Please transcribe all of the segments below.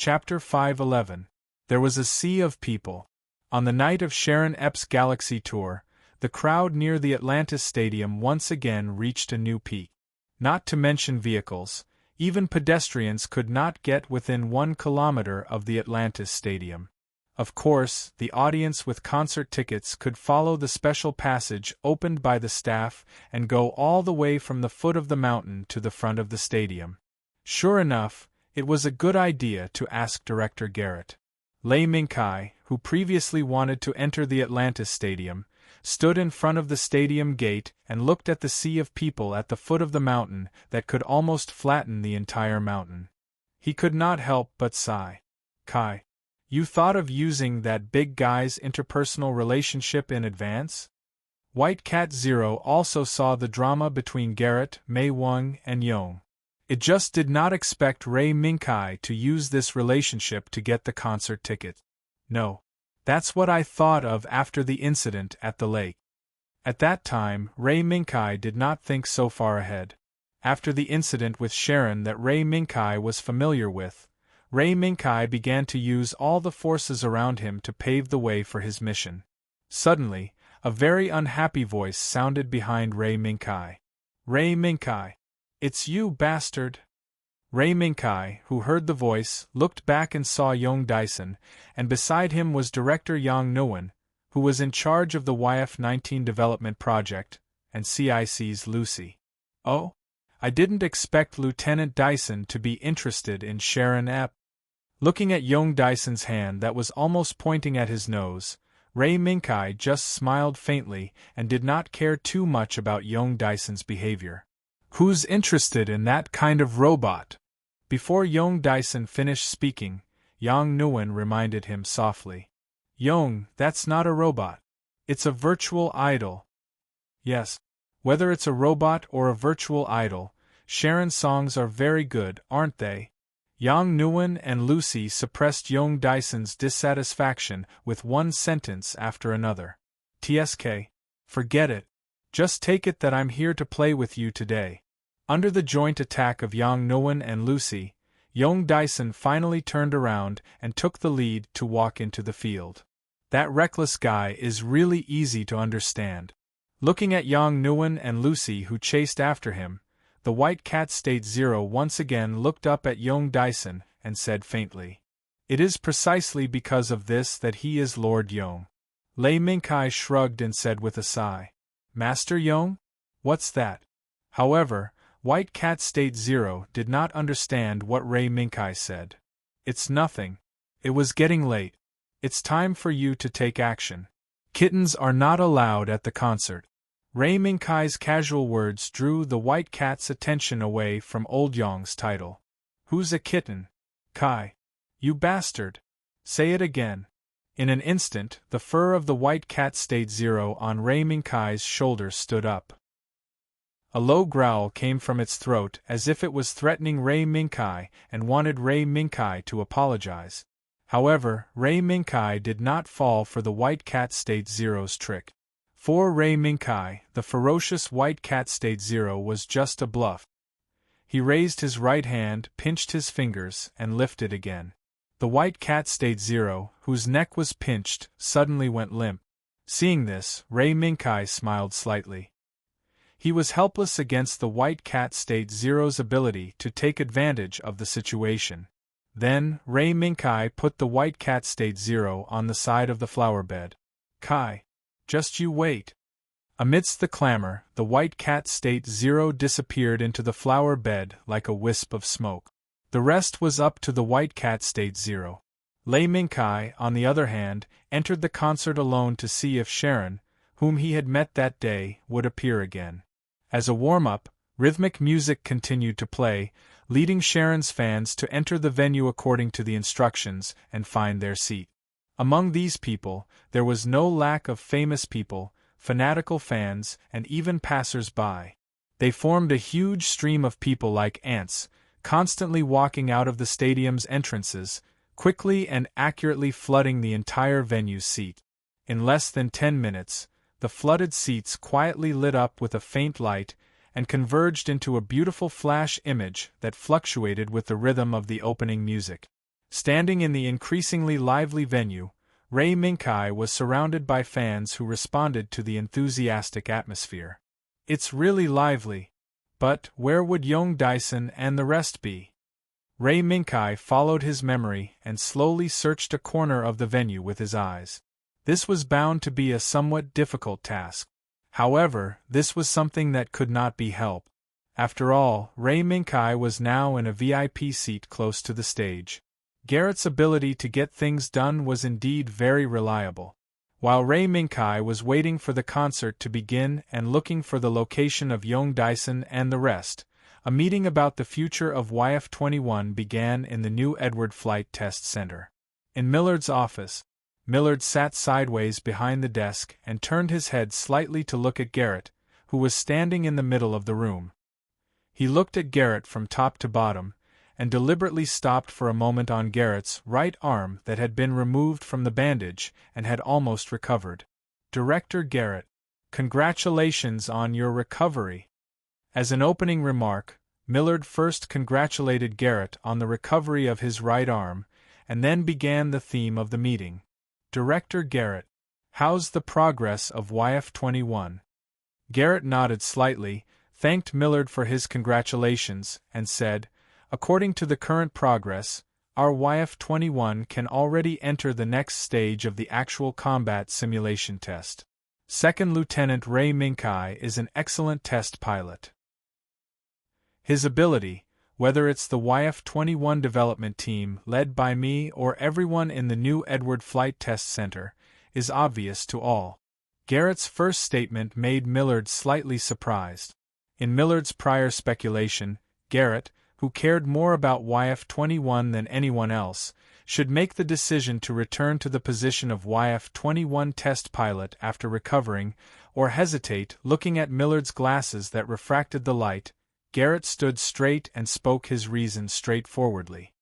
Chapter 511. There was a sea of people. On the night of Sharon Epps' Galaxy Tour, the crowd near the Atlantis Stadium once again reached a new peak. Not to mention vehicles, even pedestrians could not get within 1 kilometer of the Atlantis Stadium. Of course, the audience with concert tickets could follow the special passage opened by the staff and go all the way from the foot of the mountain to the front of the stadium. Sure enough, it was a good idea to ask Director Garrett. Lei Mingkai, who previously wanted to enter the Atlantis Stadium, stood in front of the stadium gate and looked at the sea of people at the foot of the mountain that could almost flatten the entire mountain. He could not help but sigh. Kai, you thought of using that big guy's interpersonal relationship in advance? White Cat Zero also saw the drama between Garrett, Mei Wang, and Yong. It just did not expect Lei Mingkai to use this relationship to get the concert ticket. No. That's what I thought of after the incident at the lake. At that time, Lei Mingkai did not think so far ahead. After the incident with Sharon that Lei Mingkai was familiar with, Lei Mingkai began to use all the forces around him to pave the way for his mission. Suddenly, a very unhappy voice sounded behind Lei Mingkai. Lei Mingkai. It's you, bastard! Lei Mingkai, who heard the voice, looked back and saw Yong Dyson, and beside him was Director Yang Nguyen, who was in charge of the YF-19 development project, and CIC's Lucy. Oh? I didn't expect Lieutenant Dyson to be interested in Sharon Epps. Looking at Yong Dyson's hand that was almost pointing at his nose, Lei Mingkai just smiled faintly and did not care too much about Yong Dyson's behavior. Who's interested in that kind of robot? Before Yong Dyson finished speaking, Yang Nguyen reminded him softly. Yong, that's not a robot. It's a virtual idol. Yes. Whether it's a robot or a virtual idol, Sharon's songs are very good, aren't they? Yang Nguyen and Lucy suppressed Yong Dyson's dissatisfaction with one sentence after another. TSK. Forget it. Just take it that I'm here to play with you today. Under the joint attack of Yang Nguyen and Lucy, Yong Dyson finally turned around and took the lead to walk into the field. That reckless guy is really easy to understand. Looking at Yang Nguyen and Lucy who chased after him, the White Cat State Zero once again looked up at Yong Dyson and said faintly, "It is precisely because of this that he is Lord Yong." Lei Mingkai shrugged and said with a sigh, "Master Yong? What's that?" However, White Cat State Zero did not understand what Lei Mingkai said. "It's nothing. It was getting late. It's time for you to take action. Kittens are not allowed at the concert." Lei Mingkai's casual words drew the White Cat's attention away from old Yong's title. "Who's a kitten? Kai. You bastard. Say it again." In an instant, the fur of the White Cat State Zero on Lei Mingkai's shoulder stood up. A low growl came from its throat as if it was threatening Lei Mingkai and wanted Lei Mingkai to apologize. However, Lei Mingkai did not fall for the White Cat State Zero's trick. For Lei Mingkai, the ferocious White Cat State Zero was just a bluff. He raised his right hand, pinched his fingers, and lifted again. The White Cat State Zero, whose neck was pinched, suddenly went limp. Seeing this, Lei Mingkai smiled slightly. He was helpless against the White Cat State Zero's ability to take advantage of the situation. Then, Lei Mingkai put the White Cat State Zero on the side of the flower bed. "Kai. Just you wait." Amidst the clamor, the White Cat State Zero disappeared into the flower bed like a wisp of smoke. The rest was up to the White Cat State Zero. Lei Mingkai, on the other hand, entered the concert alone to see if Sharon, whom he had met that day, would appear again. As a warm-up, rhythmic music continued to play, leading Sharon's fans to enter the venue according to the instructions and find their seat. Among these people, there was no lack of famous people, fanatical fans, and even passers-by. They formed a huge stream of people like ants, constantly walking out of the stadium's entrances, quickly and accurately flooding the entire venue's seat. In less than 10 minutes, the flooded seats quietly lit up with a faint light and converged into a beautiful flash image that fluctuated with the rhythm of the opening music. Standing in the increasingly lively venue, Ray Minkai was surrounded by fans who responded to the enthusiastic atmosphere. It's really lively. But where would young Dyson and the rest be? Ray Minkai followed his memory and slowly searched a corner of the venue with his eyes. This was bound to be a somewhat difficult task. However, this was something that could not be helped. After all, Ray Minkai was now in a VIP seat close to the stage. Garrett's ability to get things done was indeed very reliable. While Ray Minkai was waiting for the concert to begin and looking for the location of young Dyson and the rest, a meeting about the future of YF-21 began in the new Edward Flight Test Center. In Millard's office, Millard sat sideways behind the desk and turned his head slightly to look at Garrett, who was standing in the middle of the room. He looked at Garrett from top to bottom, and deliberately stopped for a moment on Garrett's right arm that had been removed from the bandage and had almost recovered. "Director Garrett, congratulations on your recovery." As an opening remark, Millard first congratulated Garrett on the recovery of his right arm, and then began the theme of the meeting. "Director Garrett, how's the progress of YF-21? Garrett nodded slightly, thanked Millard for his congratulations, and said, "According to the current progress, our YF-21 can already enter the next stage of the actual combat simulation test. Second Lieutenant Ray Minkai is an excellent test pilot. His ability, whether it's the YF-21 development team led by me or everyone in the new Edward Flight Test Center, is obvious to all." Garrett's first statement made Millard slightly surprised. In Millard's prior speculation, Garrett, who cared more about YF-21 than anyone else, should make the decision to return to the position of YF-21 test pilot after recovering, or hesitate. Looking at Millard's glasses that refracted the light, Garrett stood straight and spoke his reason straightforwardly.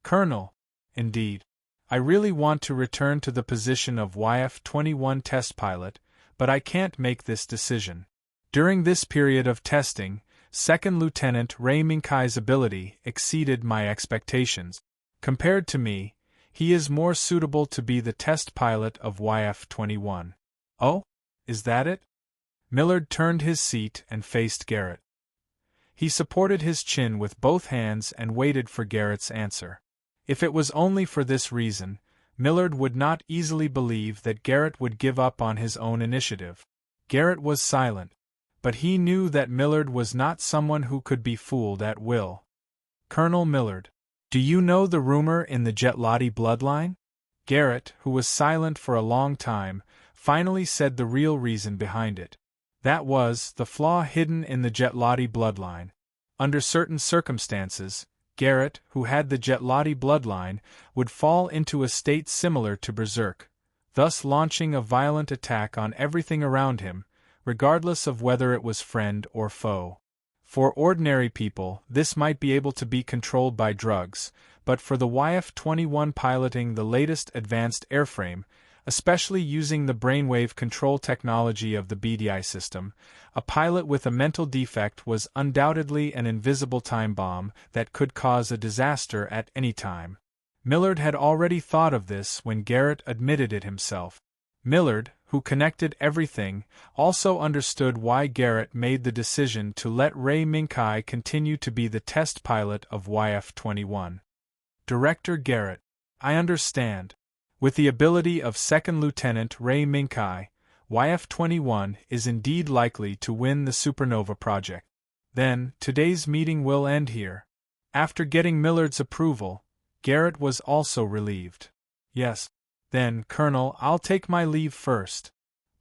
"Colonel, indeed, I really want to return to the position of YF-21 test pilot, but I can't make this decision. During this period of testing, Second Lieutenant Ray Minkai's ability exceeded my expectations. Compared to me, he is more suitable to be the test pilot of YF-21. "Oh? Is that it?" Millard turned his seat and faced Garrett. He supported his chin with both hands and waited for Garrett's answer. If it was only for this reason, Millard would not easily believe that Garrett would give up on his own initiative. Garrett was silent, but he knew that Millard was not someone who could be fooled at will. "Colonel Millard, do you know the rumor in the Jetlati bloodline?" Garrett, who was silent for a long time, finally said the real reason behind it. That was the flaw hidden in the Jetlati bloodline. Under certain circumstances, Garrett, who had the Jetlati bloodline, would fall into a state similar to Berserk, thus launching a violent attack on everything around him, regardless of whether it was friend or foe. For ordinary people, this might be able to be controlled by drugs, but for the YF-21 piloting the latest advanced airframe, especially using the brainwave control technology of the BDI system, a pilot with a mental defect was undoubtedly an invisible time bomb that could cause a disaster at any time. Millard had already thought of this when Garrett admitted it himself. Millard, who connected everything, also understood why Garrett made the decision to let Ray Minkai continue to be the test pilot of YF-21. "Director Garrett, I understand. With the ability of Second Lieutenant Ray Minkai, YF-21 is indeed likely to win the Supernova project. Then, today's meeting will end here." After getting Millard's approval, Garrett was also relieved. "Yes. Then, Colonel, I'll take my leave first."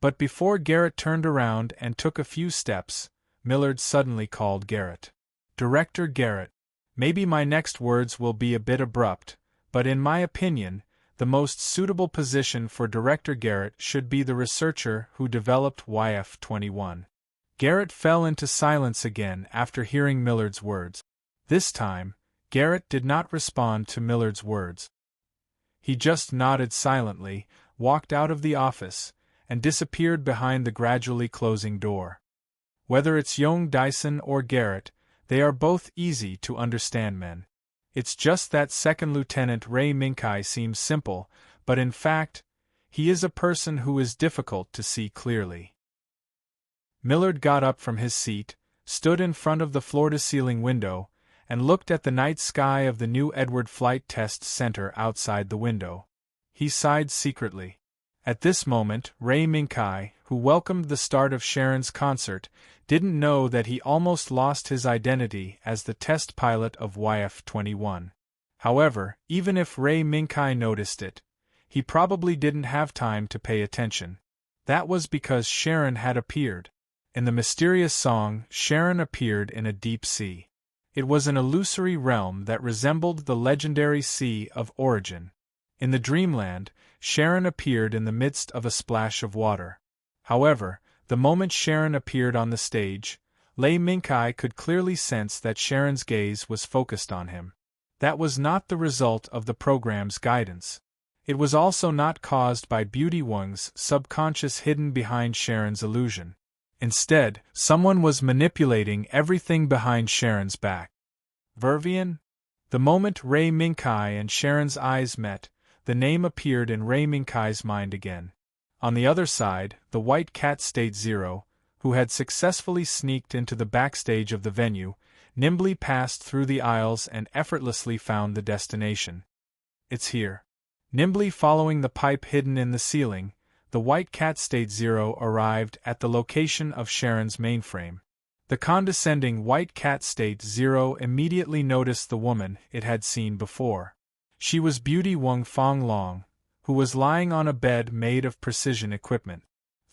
But before Garrett turned around and took a few steps, Millard suddenly called Garrett. "Director Garrett, maybe my next words will be a bit abrupt, but in my opinion, the most suitable position for Director Garrett should be the researcher who developed YF-21. Garrett fell into silence again after hearing Millard's words. This time, Garrett did not respond to Millard's words. He just nodded silently, walked out of the office, and disappeared behind the gradually closing door. Whether it's young Dyson or Garrett, they are both easy to understand men. It's just that Second Lieutenant Ray Minkai seems simple, but in fact, he is a person who is difficult to see clearly. Millard got up from his seat, stood in front of the floor-to-ceiling window, and looked at the night sky of the New Edward Flight Test Center outside the window. He sighed secretly. At this moment, Ray Minkai, who welcomed the start of Sharon's concert, didn't know that he almost lost his identity as the test pilot of YF-21. However, even if Ray Minkai noticed it, he probably didn't have time to pay attention. That was because Sharon had appeared. In the mysterious song, Sharon appeared in a deep sea. It was an illusory realm that resembled the legendary Sea of Origin. In the dreamland, Sharon appeared in the midst of a splash of water. However, the moment Sharon appeared on the stage, Ray Minkai could clearly sense that Sharon's gaze was focused on him. That was not the result of the program's guidance. It was also not caused by Beauty Wong's subconscious hidden behind Sharon's illusion. Instead, someone was manipulating everything behind Sharon's back. Vervian? The moment Ray Minkai and Sharon's eyes met, the name appeared in Ray Minkai's mind again. On the other side, the White Cat State Zero, who had successfully sneaked into the backstage of the venue, nimbly passed through the aisles and effortlessly found the destination. It's here. Nimbly following the pipe hidden in the ceiling, the White Cat State Zero arrived at the location of Sharon's mainframe. The condescending White Cat State Zero immediately noticed the woman it had seen before. She was Beauty Wong Fong Long, who was lying on a bed made of precision equipment.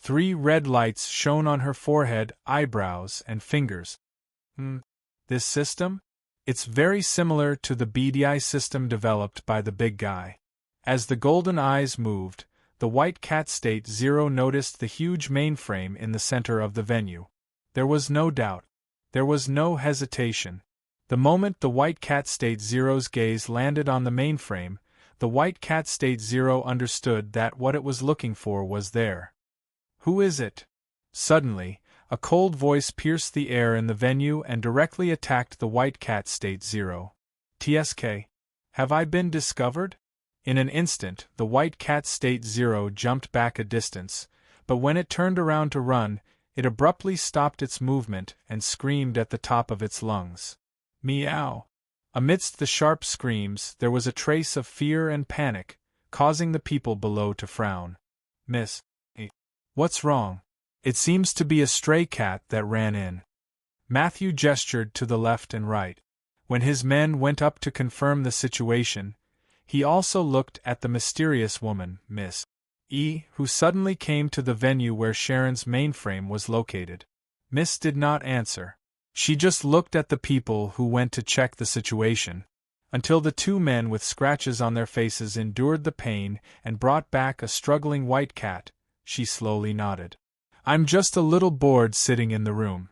3 red lights shone on her forehead, eyebrows, and fingers. This system? It's very similar to the BDI system developed by the big guy. As the golden eyes moved, the White Cat State Zero noticed the huge mainframe in the center of the venue. There was no doubt. There was no hesitation. The moment the White Cat State Zero's gaze landed on the mainframe, the White Cat State Zero understood that what it was looking for was there. Who is it? Suddenly, a cold voice pierced the air in the venue and directly attacked the White Cat State Zero. TSK. Have I been discovered? In an instant, the White Cat State Zero jumped back a distance, but when it turned around to run, it abruptly stopped its movement and screamed at the top of its lungs. Meow! Amidst the sharp screams, there was a trace of fear and panic, causing the people below to frown. Miss, what's wrong? It seems to be a stray cat that ran in. Matthew gestured to the left and right. When his men went up to confirm the situation, he also looked at the mysterious woman, Miss E, who suddenly came to the venue where Sharon's mainframe was located. Miss did not answer. She just looked at the people who went to check the situation. Until the 2 men with scratches on their faces endured the pain and brought back a struggling white cat, she slowly nodded. I'm just a little bored sitting in the room.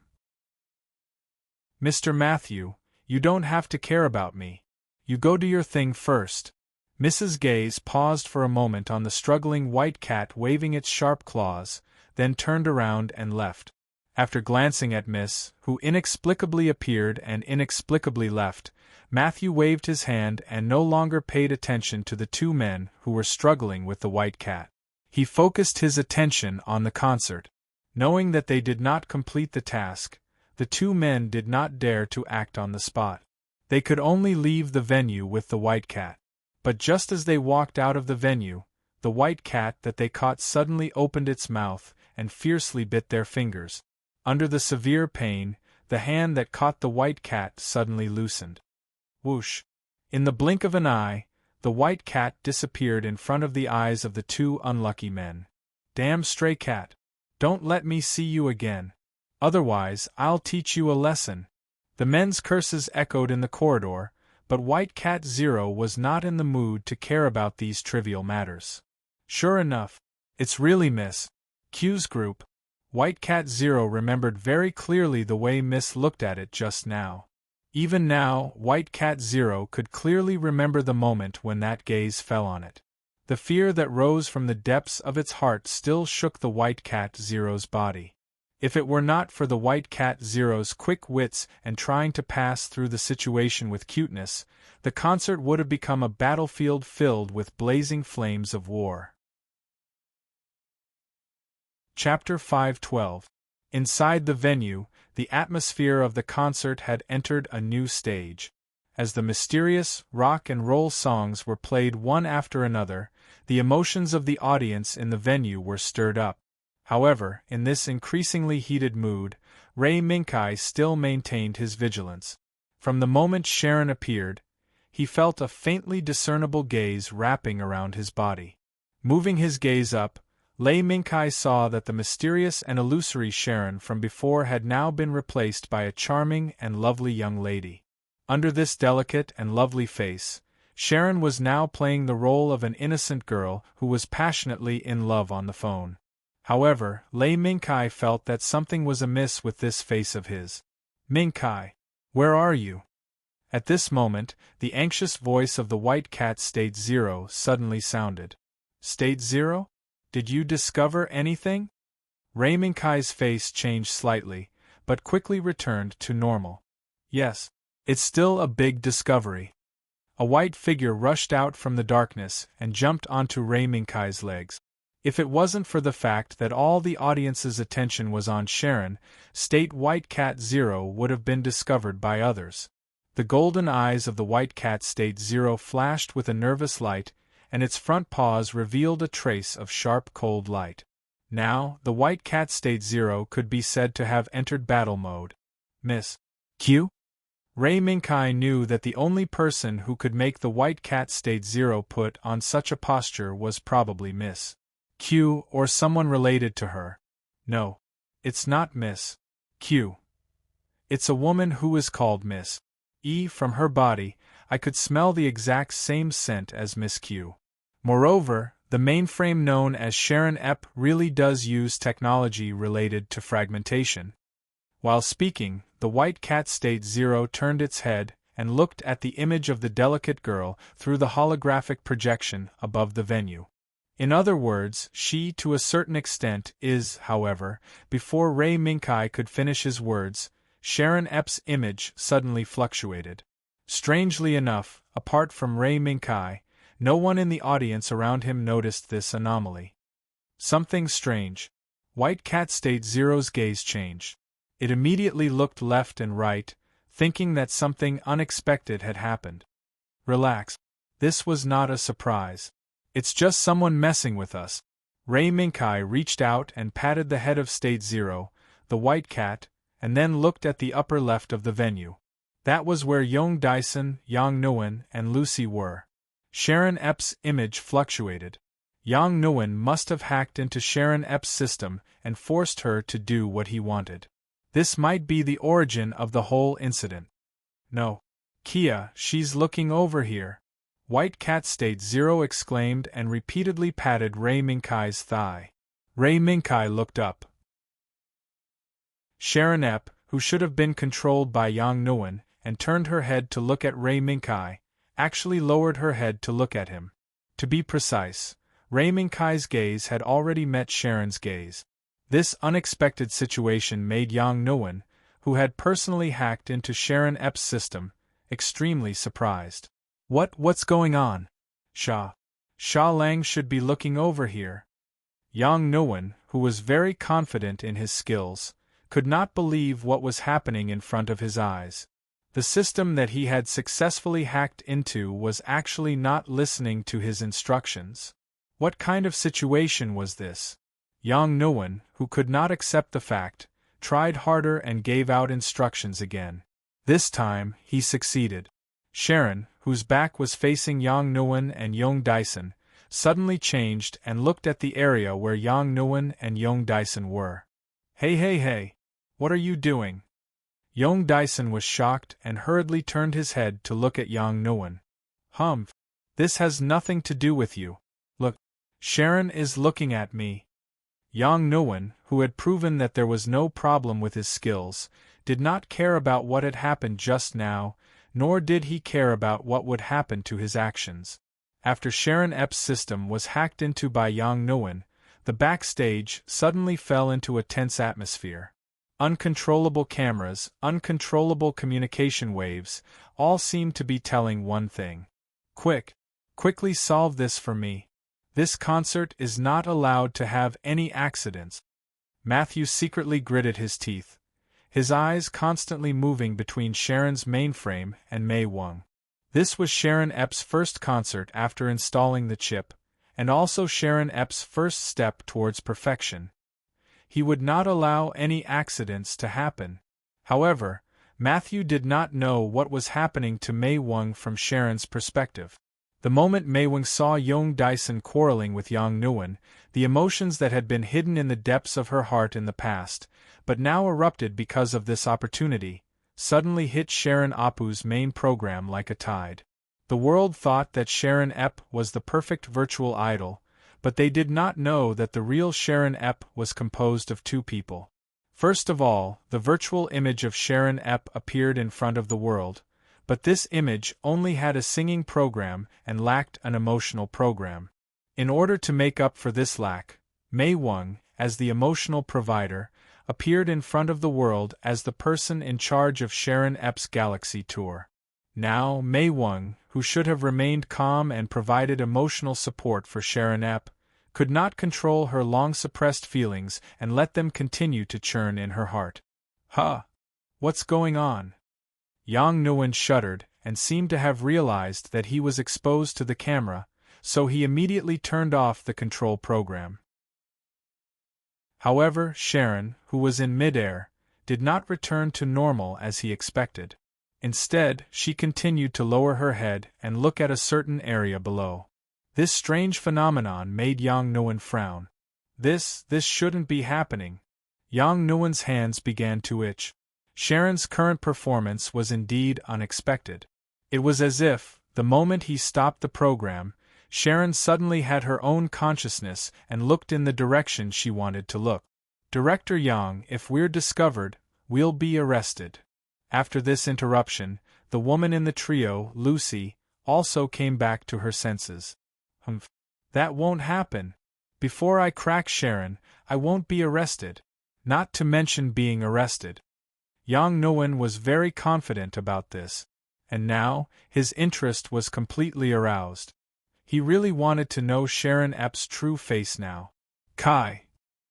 Mr. Matthew, you don't have to care about me. You go do your thing first. Mrs. Gaze paused for a moment on the struggling white cat waving its sharp claws, then turned around and left. After glancing at Miss, who inexplicably appeared and inexplicably left, Matthew waved his hand and no longer paid attention to the 2 men who were struggling with the white cat. He focused his attention on the concert. Knowing that they did not complete the task, the 2 men did not dare to act on the spot. They could only leave the venue with the white cat. But just as they walked out of the venue, the white cat that they caught suddenly opened its mouth and fiercely bit their fingers. Under the severe pain, the hand that caught the white cat suddenly loosened. Whoosh! In the blink of an eye, the white cat disappeared in front of the eyes of the 2 unlucky men. Damn stray cat! Don't let me see you again. Otherwise, I'll teach you a lesson. The men's curses echoed in the corridor, but White Cat Zero was not in the mood to care about these trivial matters. Sure enough, it's really Miss Q's group. White Cat Zero remembered very clearly the way Miss looked at it just now. Even now, White Cat Zero could clearly remember the moment when that gaze fell on it. The fear that rose from the depths of its heart still shook the White Cat Zero's body. If it were not for the White Cat Zero's quick wits and trying to pass through the situation with cuteness, the concert would have become a battlefield filled with blazing flames of war. Chapter 512. Inside the venue, the atmosphere of the concert had entered a new stage. As the mysterious rock and roll songs were played one after another, the emotions of the audience in the venue were stirred up. However, in this increasingly heated mood, Ray Minkai still maintained his vigilance. From the moment Sharon appeared, he felt a faintly discernible gaze wrapping around his body. Moving his gaze up, Lei Minkai saw that the mysterious and illusory Sharon from before had now been replaced by a charming and lovely young lady. Under this delicate and lovely face, Sharon was now playing the role of an innocent girl who was passionately in love on the phone. However, Lei Minkai felt that something was amiss with this face of his. "Minkai, where are you?" At this moment, the anxious voice of the White Cat State Zero suddenly sounded. "State Zero? Did you discover anything?" Ray Minkai's face changed slightly, but quickly returned to normal. "Yes, it's still a big discovery." A white figure rushed out from the darkness and jumped onto Ray Minkai's legs. If it wasn't for the fact that all the audience's attention was on Sharon, State White Cat Zero would have been discovered by others. The golden eyes of the White Cat State Zero flashed with a nervous light, and its front paws revealed a trace of sharp cold light. Now, the White Cat State Zero could be said to have entered battle mode. "Miss Q?" Ray Minkai knew that the only person who could make the White Cat State Zero put on such a posture was probably Miss Q or someone related to her. "No, it's not Miss Q. It's a woman who is called Miss E. From her body, I could smell the exact same scent as Miss Q. Moreover, the mainframe known as Sharon Ep really does use technology related to fragmentation." While speaking, the White Cat State Zero turned its head and looked at the image of the delicate girl through the holographic projection above the venue. In other words, she to a certain extent is, however, before Ray Minkai could finish his words, Sharon Ep's image suddenly fluctuated. Strangely enough, apart from Ray Minkai, no one in the audience around him noticed this anomaly. Something strange. White Cat State Zero's gaze changed. It immediately looked left and right, thinking that something unexpected had happened. "Relax. This was not a surprise. It's just someone messing with us." Ray Minkai reached out and patted the head of State Zero, the White Cat, and then looked at the upper left of the venue. That was where Yong Dyson, Yang Nguyen, and Lucy were. Sharon Ep's image fluctuated. Yang Nguyen must have hacked into Sharon Ep's system and forced her to do what he wanted. This might be the origin of the whole incident. "No. Kia, she's looking over here," White Cat State Zero exclaimed and repeatedly patted Ray Minkai's thigh. Ray Minkai looked up. Sharon Ep, who should have been controlled by Yang Nguyen, and turned her head to look at Ray Minkai, actually lowered her head to look at him. To be precise, Ray Minkai's gaze had already met Sharon's gaze. This unexpected situation made Yang Nguyen, who had personally hacked into Sharon Ep's system, extremely surprised. What's going on? Sha Lang should be looking over here." Yang Nguyen, who was very confident in his skills, could not believe what was happening in front of his eyes. The system that he had successfully hacked into was actually not listening to his instructions. What kind of situation was this? Yang Nguyen, who could not accept the fact, tried harder and gave out instructions again. This time, he succeeded. Sharon, whose back was facing Yang Nguyen and Yong Dyson, suddenly changed and looked at the area where Yang Nguyen and Yong Dyson were. Hey, what are you doing?" Yong Dyson was shocked and hurriedly turned his head to look at Yang Nguyen. "Humph. This has nothing to do with you. Look, Sharon is looking at me." Yang Nguyen, who had proven that there was no problem with his skills, did not care about what had happened just now, nor did he care about what would happen to his actions. After Sharon Ep's system was hacked into by Yang Nguyen, The backstage suddenly fell into a tense atmosphere. Uncontrollable cameras, uncontrollable communication waves, all seemed to be telling one thing. Quickly solve this for me. This concert is not allowed to have any accidents. Matthew secretly gritted his teeth, his eyes constantly moving between Sharon's mainframe and Mei Wang. This was Sharon Epps' first concert after installing the chip, and also Sharon Epps' first step towards perfection. He would not allow any accidents to happen. However, Matthew did not know what was happening to Mei Wang from Sharon's perspective. The moment Mei Wang saw Yong Dyson quarreling with Yang Nguyen, the emotions that had been hidden in the depths of her heart in the past, but now erupted because of this opportunity, suddenly hit Sharon Apu's main program like a tide. The world thought that Sharon Epp was the perfect virtual idol, but they did not know that the real Sharon Epp was composed of two people. First of all, the virtual image of Sharon Epp appeared in front of the world, but this image only had a singing program and lacked an emotional program. In order to make up for this lack, Mei Wang, as the emotional provider, appeared in front of the world as the person in charge of Sharon Epp's Galaxy Tour. Now, Mei Wang, who should have remained calm and provided emotional support for Sharon Epp, could not control her long-suppressed feelings and let them continue to churn in her heart. Huh! What's going on? Yang Nguyen shuddered and seemed to have realized that he was exposed to the camera, so he immediately turned off the control program. However, Sharon, who was in midair, did not return to normal as he expected. Instead, she continued to lower her head and look at a certain area below. This strange phenomenon made Yang Nguyen frown. This shouldn't be happening. Yang Nguyen's hands began to itch. Sharon's current performance was indeed unexpected. It was as if, the moment he stopped the program, Sharon suddenly had her own consciousness and looked in the direction she wanted to look. Director Yang, if we're discovered, we'll be arrested. After this interruption, the woman in the trio, Lucy, also came back to her senses. That won't happen. Before I crack Sharon, I won't be arrested. Not to mention being arrested. Yang Nguyen was very confident about this, and now, his interest was completely aroused. He really wanted to know Sharon Epp's true face now. Kai!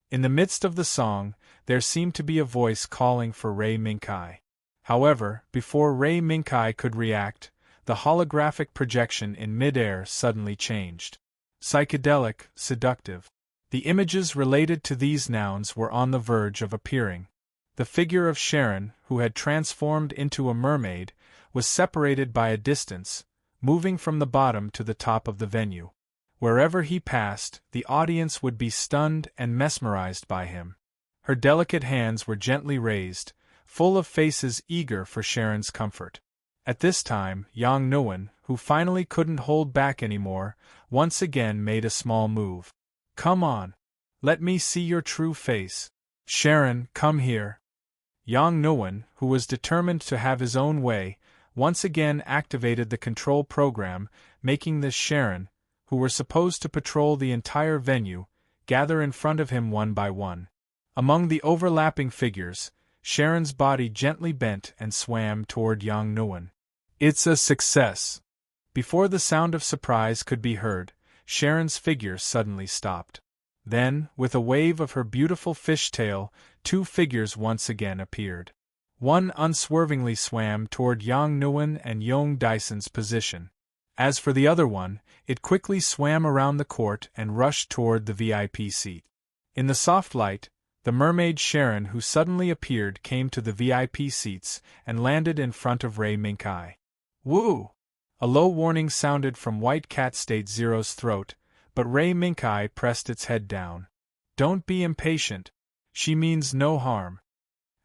In the midst of the song, there seemed to be a voice calling for Ray Minkai. However, before Ray Minkai could react, the holographic projection in midair suddenly changed. Psychedelic, seductive. The images related to these nouns were on the verge of appearing. The figure of Sharon, who had transformed into a mermaid, was separated by a distance, moving from the bottom to the top of the venue. Wherever he passed, the audience would be stunned and mesmerized by him. Her delicate hands were gently raised, full of faces eager for Sharon's comfort. At this time, Yang Nguyen, who finally couldn't hold back anymore, once again made a small move. Come on. Let me see your true face. Sharon, come here. Yang Nguyen, who was determined to have his own way, once again activated the control program, making this Sharon, who were supposed to patrol the entire venue, gather in front of him one by one. Among the overlapping figures, Sharon's body gently bent and swam toward Yang Nguyen. It's a success. Before the sound of surprise could be heard, Sharon's figure suddenly stopped. Then, with a wave of her beautiful fishtail, two figures once again appeared. One unswervingly swam toward Yang Nguyen and Yong Dyson's position. As for the other one, it quickly swam around the court and rushed toward the VIP seat. In the soft light, the mermaid Sharon who suddenly appeared came to the VIP seats and landed in front of Ray Minkai. Woo! A low warning sounded from White Cat State Zero's throat, but Ray Minkai pressed its head down. Don't be impatient. She means no harm.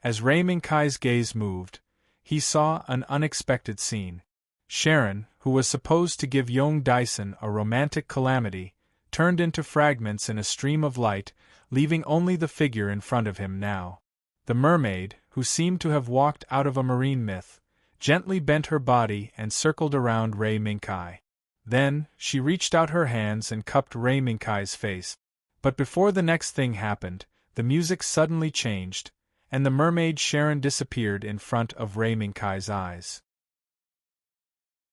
As Ray Minkai's gaze moved, he saw an unexpected scene. Sharon, who was supposed to give Yong Dyson a romantic calamity, turned into fragments in a stream of light, leaving only the figure in front of him now. The mermaid, who seemed to have walked out of a marine myth, gently bent her body and circled around Ray Minkai. Then, she reached out her hands and cupped Ray Minkai's face. But before the next thing happened, the music suddenly changed, and the mermaid Sharon disappeared in front of Ray Minkai's eyes.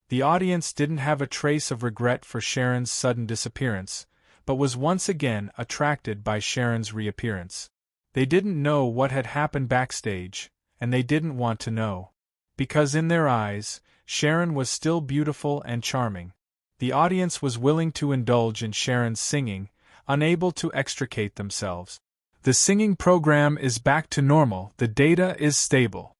The audience didn't have a trace of regret for Sharon's sudden disappearance, but was once again attracted by Sharon's reappearance. They didn't know what had happened backstage, and they didn't want to know. Because in their eyes, Sharon was still beautiful and charming. The audience was willing to indulge in Sharon's singing, unable to extricate themselves. The singing program is back to normal, the data is stable.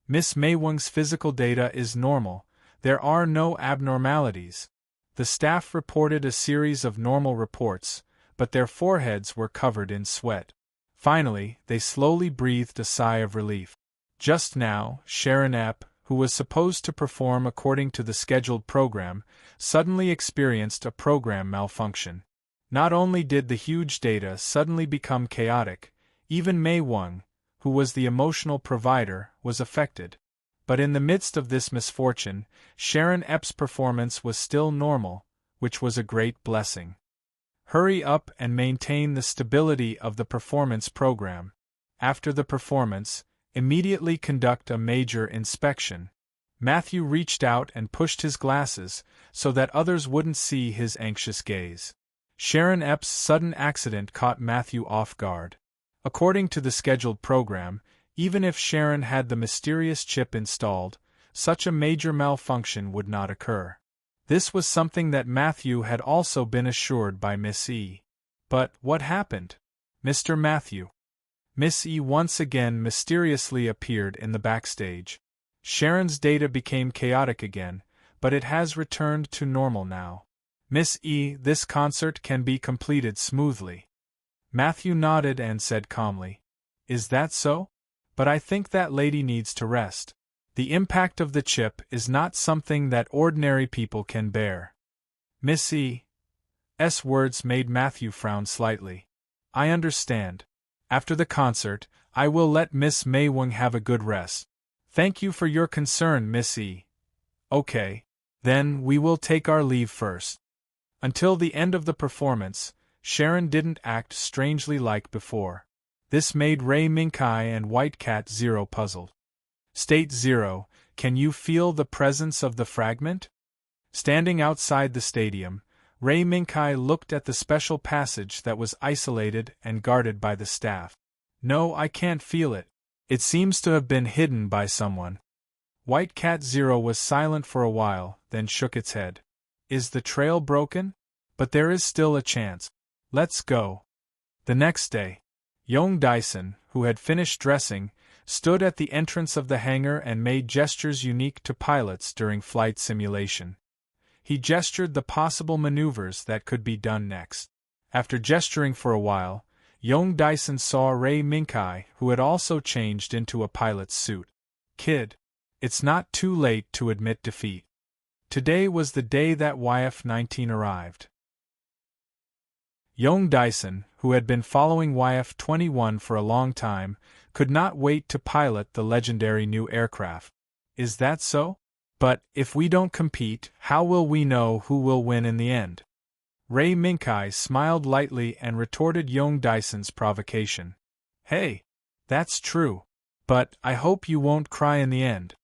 Miss Maywung's physical data is normal, there are no abnormalities. The staff reported a series of normal reports, but their foreheads were covered in sweat. Finally, they slowly breathed a sigh of relief. Just now, Sharon Epp, who was supposed to perform according to the scheduled program, suddenly experienced a program malfunction. Not only did the huge data suddenly become chaotic, even Maywung, who was the emotional provider, was affected. But in the midst of this misfortune, Sharon Epp's performance was still normal, which was a great blessing. Hurry up and maintain the stability of the performance program. After the performance, immediately conduct a major inspection. Matthew reached out and pushed his glasses so that others wouldn't see his anxious gaze. Sharon Epp's sudden accident caught Matthew off guard. According to the scheduled program, even if Sharon had the mysterious chip installed, such a major malfunction would not occur. This was something that Matthew had also been assured by Miss E. But what happened? Mr. Matthew. Miss E once again mysteriously appeared in the backstage. Sharon's data became chaotic again, but it has returned to normal now. Miss E, this concert can be completed smoothly. Matthew nodded and said calmly, "Is that so? But I think that lady needs to rest. The impact of the chip is not something that ordinary people can bear." Miss E's words made Matthew frown slightly. "I understand. After the concert, I will let Miss Maywung have a good rest. Thank you for your concern, Miss E. Okay. Then we will take our leave first." Until the end of the performance, Sharon didn't act strangely like before. This made Ray Minkai and White Cat Zero puzzled. State Zero, can you feel the presence of the fragment? Standing outside the stadium, Ray Minkai looked at the special passage that was isolated and guarded by the staff. "No, I can't feel it. It seems to have been hidden by someone." White Cat Zero was silent for a while, then shook its head. "Is the trail broken? But there is still a chance. Let's go." The next day, Young Dyson, who had finished dressing, stood at the entrance of the hangar and made gestures unique to pilots during flight simulation. He gestured the possible maneuvers that could be done next. After gesturing for a while, Young Dyson saw Ray Minkai, who had also changed into a pilot's suit. "Kid, it's not too late to admit defeat. Today was the day that YF-19 arrived." Young Dyson, who had been following YF-21 for a long time, could not wait to pilot the legendary new aircraft. "Is that so? But if we don't compete, how will we know who will win in the end?" Ray Minkai smiled lightly and retorted Young Dyson's provocation. "Hey, that's true. But I hope you won't cry in the end."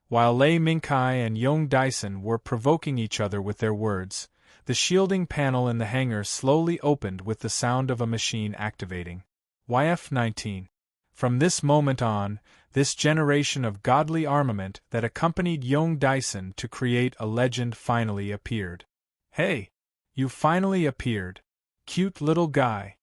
While Ray Minkai and Young Dyson were provoking each other with their words, the shielding panel in the hangar slowly opened with the sound of a machine activating. YF-19. From this moment on, this generation of godly armament that accompanied Young Dyson to create a legend finally appeared. "Hey! You finally appeared. Cute little guy."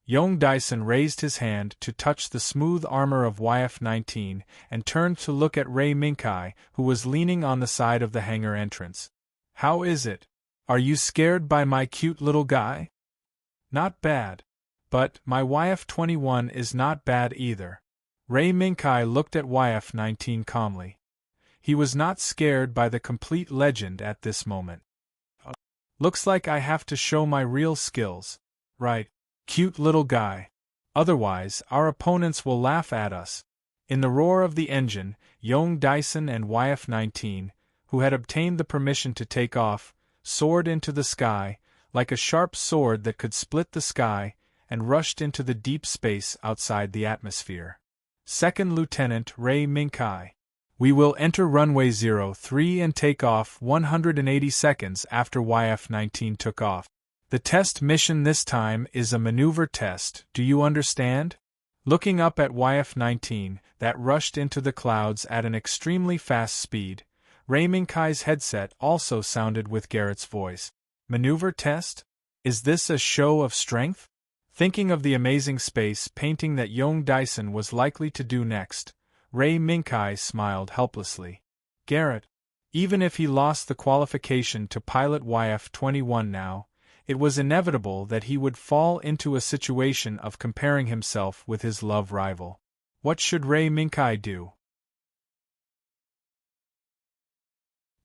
Young Dyson raised his hand to touch the smooth armor of YF-19 and turned to look at Ray Minkai, who was leaning on the side of the hangar entrance. "How is it? Are you scared by my cute little guy?" "Not bad. But my YF-21 is not bad either." Ray Minkai looked at YF-19 calmly. He was not scared by the complete legend at this moment. "Looks like I have to show my real skills. Right, cute little guy. Otherwise, our opponents will laugh at us." In the roar of the engine, Young Dyson and YF-19, who had obtained the permission to take off, soared into the sky, like a sharp sword that could split the sky, and rushed into the deep space outside the atmosphere. Second Lieutenant Ray Minkai. We will enter runway 03 and take off 180 seconds after YF-19 took off. The test mission this time is a maneuver test, do you understand? Looking up at YF-19, that rushed into the clouds at an extremely fast speed, Ray Minkai's headset also sounded with Garrett's voice. Maneuver test? Is this a show of strength? Thinking of the amazing space painting that young Dyson was likely to do next, Ray Minkai smiled helplessly. Garrett, even if he lost the qualification to pilot YF-21 now, it was inevitable that he would fall into a situation of comparing himself with his love rival. What should Ray Minkai do?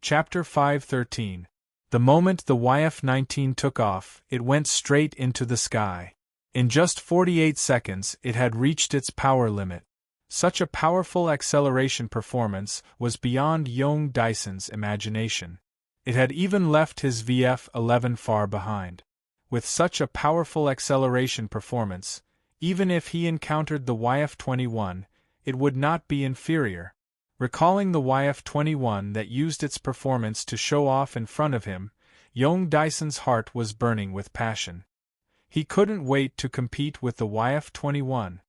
Chapter 513. The moment the YF-19 took off, it went straight into the sky. In just 48 seconds, it had reached its power limit. Such a powerful acceleration performance was beyond young Dyson's imagination. It had even left his VF-11 far behind. With such a powerful acceleration performance, even if he encountered the YF-21, it would not be inferior. Recalling the YF-21 that used its performance to show off in front of him, young Dyson's heart was burning with passion. He couldn't wait to compete with the YF-21.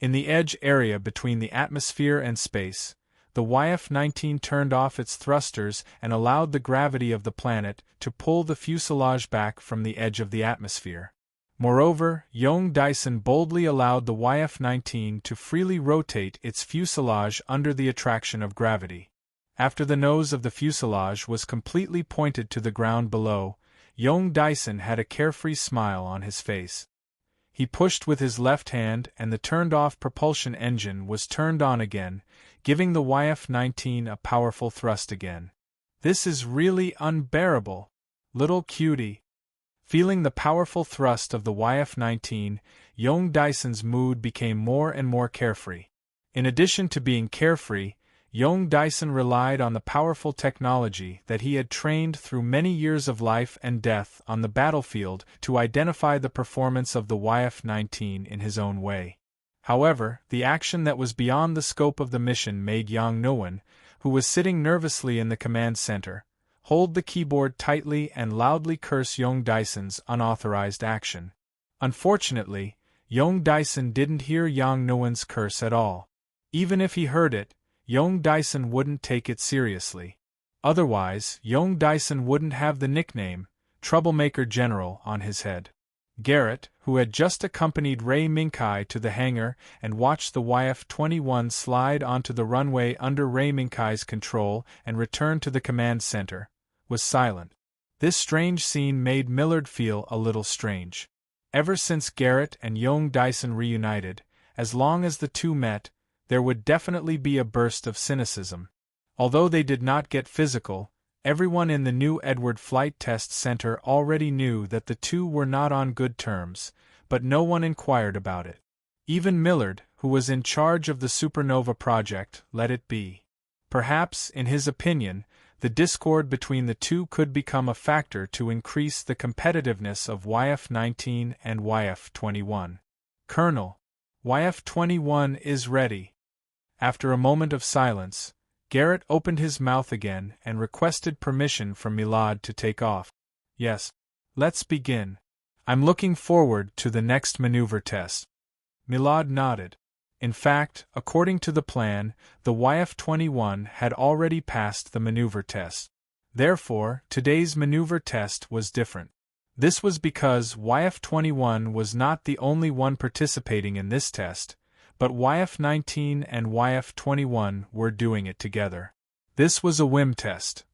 In the edge area between the atmosphere and space, the YF-19 turned off its thrusters and allowed the gravity of the planet to pull the fuselage back from the edge of the atmosphere. Moreover, young Dyson boldly allowed the YF-19 to freely rotate its fuselage under the attraction of gravity. After the nose of the fuselage was completely pointed to the ground below, young Dyson had a carefree smile on his face. He pushed with his left hand and the turned-off propulsion engine was turned on again, giving the YF-19 a powerful thrust again. This is really unbearable, little cutie. Feeling the powerful thrust of the YF-19, young Dyson's mood became more and more carefree. In addition to being carefree, young Dyson relied on the powerful technology that he had trained through many years of life and death on the battlefield to identify the performance of the YF-19 in his own way. However, the action that was beyond the scope of the mission made Yang Nguyen, who was sitting nervously in the command center, hold the keyboard tightly and loudly curse young Dyson's unauthorized action. Unfortunately, young Dyson didn't hear Yang Nguyen's curse at all. Even if he heard it, young Dyson wouldn't take it seriously. Otherwise, young Dyson wouldn't have the nickname, Troublemaker General, on his head. Garrett, who had just accompanied Ray Minkai to the hangar and watched the YF-21 slide onto the runway under Ray Minkai's control and return to the command center, was silent. This strange scene made Millard feel a little strange. Ever since Garrett and young Dyson reunited, as long as the two met, there would definitely be a burst of cynicism. Although they did not get physical, everyone in the New Edward Flight Test Center already knew that the two were not on good terms, but no one inquired about it. Even Millard, who was in charge of the Supernova project, let it be. Perhaps, in his opinion, the discord between the two could become a factor to increase the competitiveness of YF-19 and YF-21. Colonel, YF-21 is ready. After a moment of silence, Garrett opened his mouth again and requested permission from Milad to take off. Yes. Let's begin. I'm looking forward to the next maneuver test. Milad nodded. In fact, according to the plan, the YF-21 had already passed the maneuver test. Therefore, today's maneuver test was different. This was because YF-21 was not the only one participating in this test, but YF-19 and YF-21 were doing it together. This was a whim test.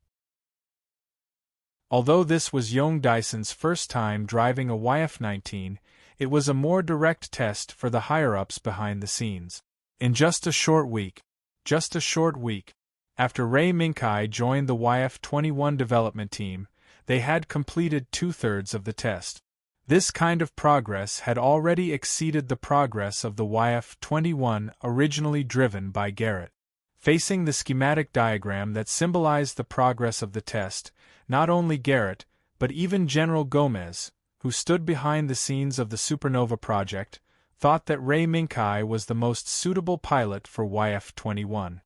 Although this was young Dyson's first time driving a YF-19, it was a more direct test for the higher-ups behind the scenes. In just a short week, after Ray Minkai joined the YF-21 development team, they had completed 2/3 of the test. This kind of progress had already exceeded the progress of the YF-21 originally driven by Garrett. Facing the schematic diagram that symbolized the progress of the test, not only Garrett, but even General Gomez, who stood behind the scenes of the supernova project, thought that Ray Minkai was the most suitable pilot for YF-21.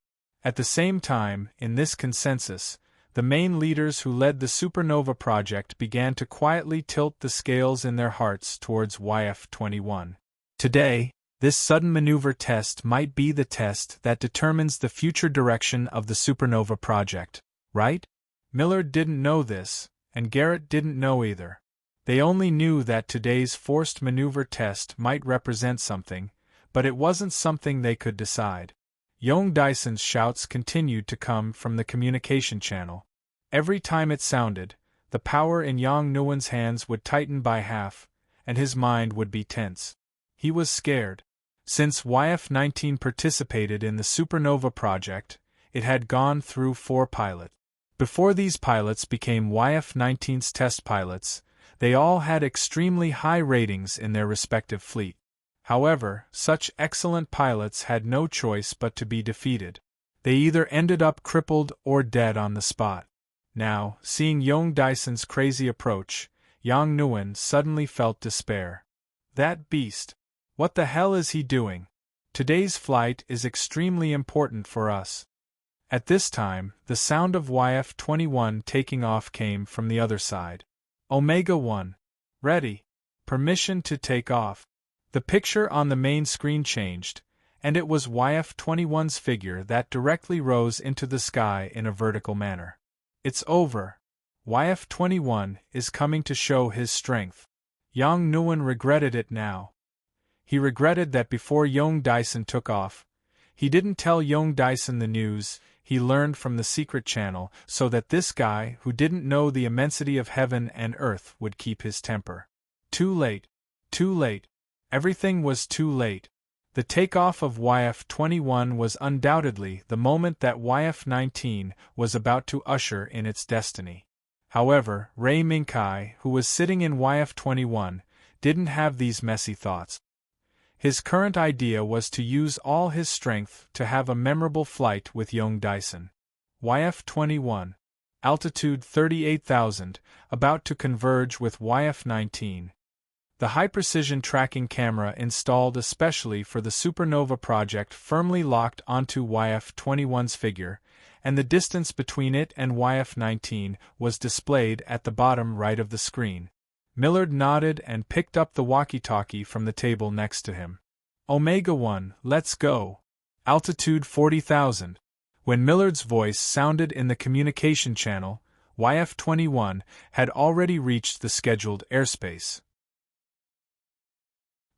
At the same time, in this consensus, the main leaders who led the supernova project began to quietly tilt the scales in their hearts towards YF-21. Today, this sudden maneuver test might be the test that determines the future direction of the supernova project, right? Millard didn't know this, and Garrett didn't know either. They only knew that today's forced maneuver test might represent something, but it wasn't something they could decide. Young Dyson's shouts continued to come from the communication channel. Every time it sounded, the power in Yang Nguyen's hands would tighten by half, and his mind would be tense. He was scared. Since YF-19 participated in the supernova project, it had gone through 4 pilots. Before these pilots became YF-19's test pilots, they all had extremely high ratings in their respective fleet. However, such excellent pilots had no choice but to be defeated. They either ended up crippled or dead on the spot. Now, seeing Young Dyson's crazy approach, Yang Nguyen suddenly felt despair. That beast! What the hell is he doing? Today's flight is extremely important for us. At this time, the sound of YF-21 taking off came from the other side. Omega 1. Ready. Permission to take off. The picture on the main screen changed, and it was YF-21's figure that directly rose into the sky in a vertical manner. It's over. YF-21 is coming to show his strength. Yang Nguyen regretted it now. He regretted that before Young Dyson took off, he didn't tell Young Dyson the news he learned from the secret channel so that this guy who didn't know the immensity of heaven and earth would keep his temper. Too late. Too late. Everything was too late. The takeoff of YF-21 was undoubtedly the moment that YF-19 was about to usher in its destiny. However, Ray Minkai, who was sitting in YF-21, didn't have these messy thoughts. His current idea was to use all his strength to have a memorable flight with Young Dyson. YF-21. Altitude 38,000, about to converge with YF-19. The high-precision tracking camera installed especially for the supernova project firmly locked onto YF-21's figure, and the distance between it and YF-19 was displayed at the bottom right of the screen. Millard nodded and picked up the walkie-talkie from the table next to him. Omega 1, let's go. Altitude 40,000. When Millard's voice sounded in the communication channel, YF-21 had already reached the scheduled airspace.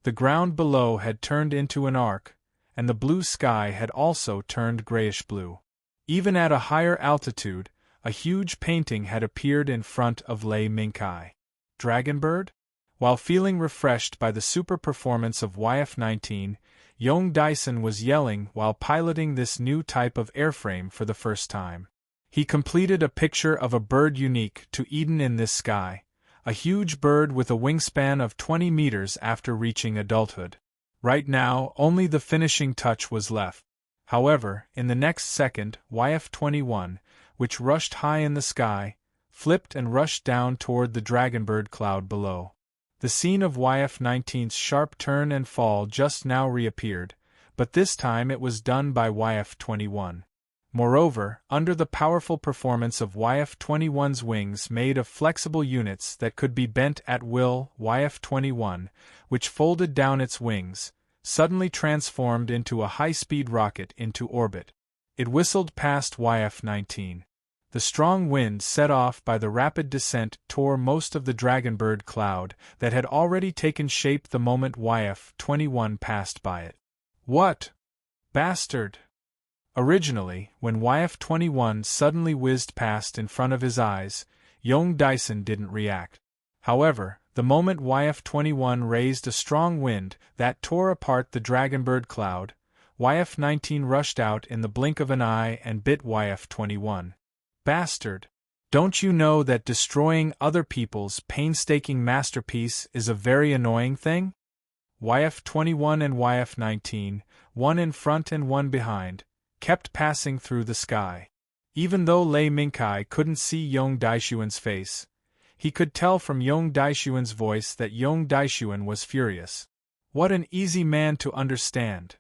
The ground below had turned into an arc, and the blue sky had also turned grayish-blue. Even at a higher altitude, a huge painting had appeared in front of Lei Minkai. Dragonbird? While feeling refreshed by the super performance of YF-19, Young Dyson was yelling while piloting this new type of airframe for the first time. He completed a picture of a bird unique to Eden in this sky, a huge bird with a wingspan of 20 meters after reaching adulthood. Right now, only the finishing touch was left. However, in the next second, YF-21, which rushed high in the sky, flipped and rushed down toward the Dragonbird cloud below. The scene of YF-19's sharp turn and fall just now reappeared, but this time it was done by YF-21. Moreover, under the powerful performance of YF-21's wings made of flexible units that could be bent at will, YF-21, which folded down its wings, suddenly transformed into a high-speed rocket into orbit. It whistled past YF-19. The strong wind set off by the rapid descent tore most of the Dragonbird cloud that had already taken shape the moment YF-21 passed by it. What? Bastard! Originally, when YF-21 suddenly whizzed past in front of his eyes, Young Dyson didn't react. However, the moment YF-21 raised a strong wind that tore apart the Dragonbird cloud, YF-19 rushed out in the blink of an eye and bit YF-21. Bastard! Don't you know that destroying other people's painstaking masterpiece is a very annoying thing? YF-21 and YF-19, one in front and one behind, kept passing through the sky. Even though Lei Minkai couldn't see Young Daishuan's face, He could tell from Yong Daishuan's voice that Yong Daishuan was furious. What an easy man to understand.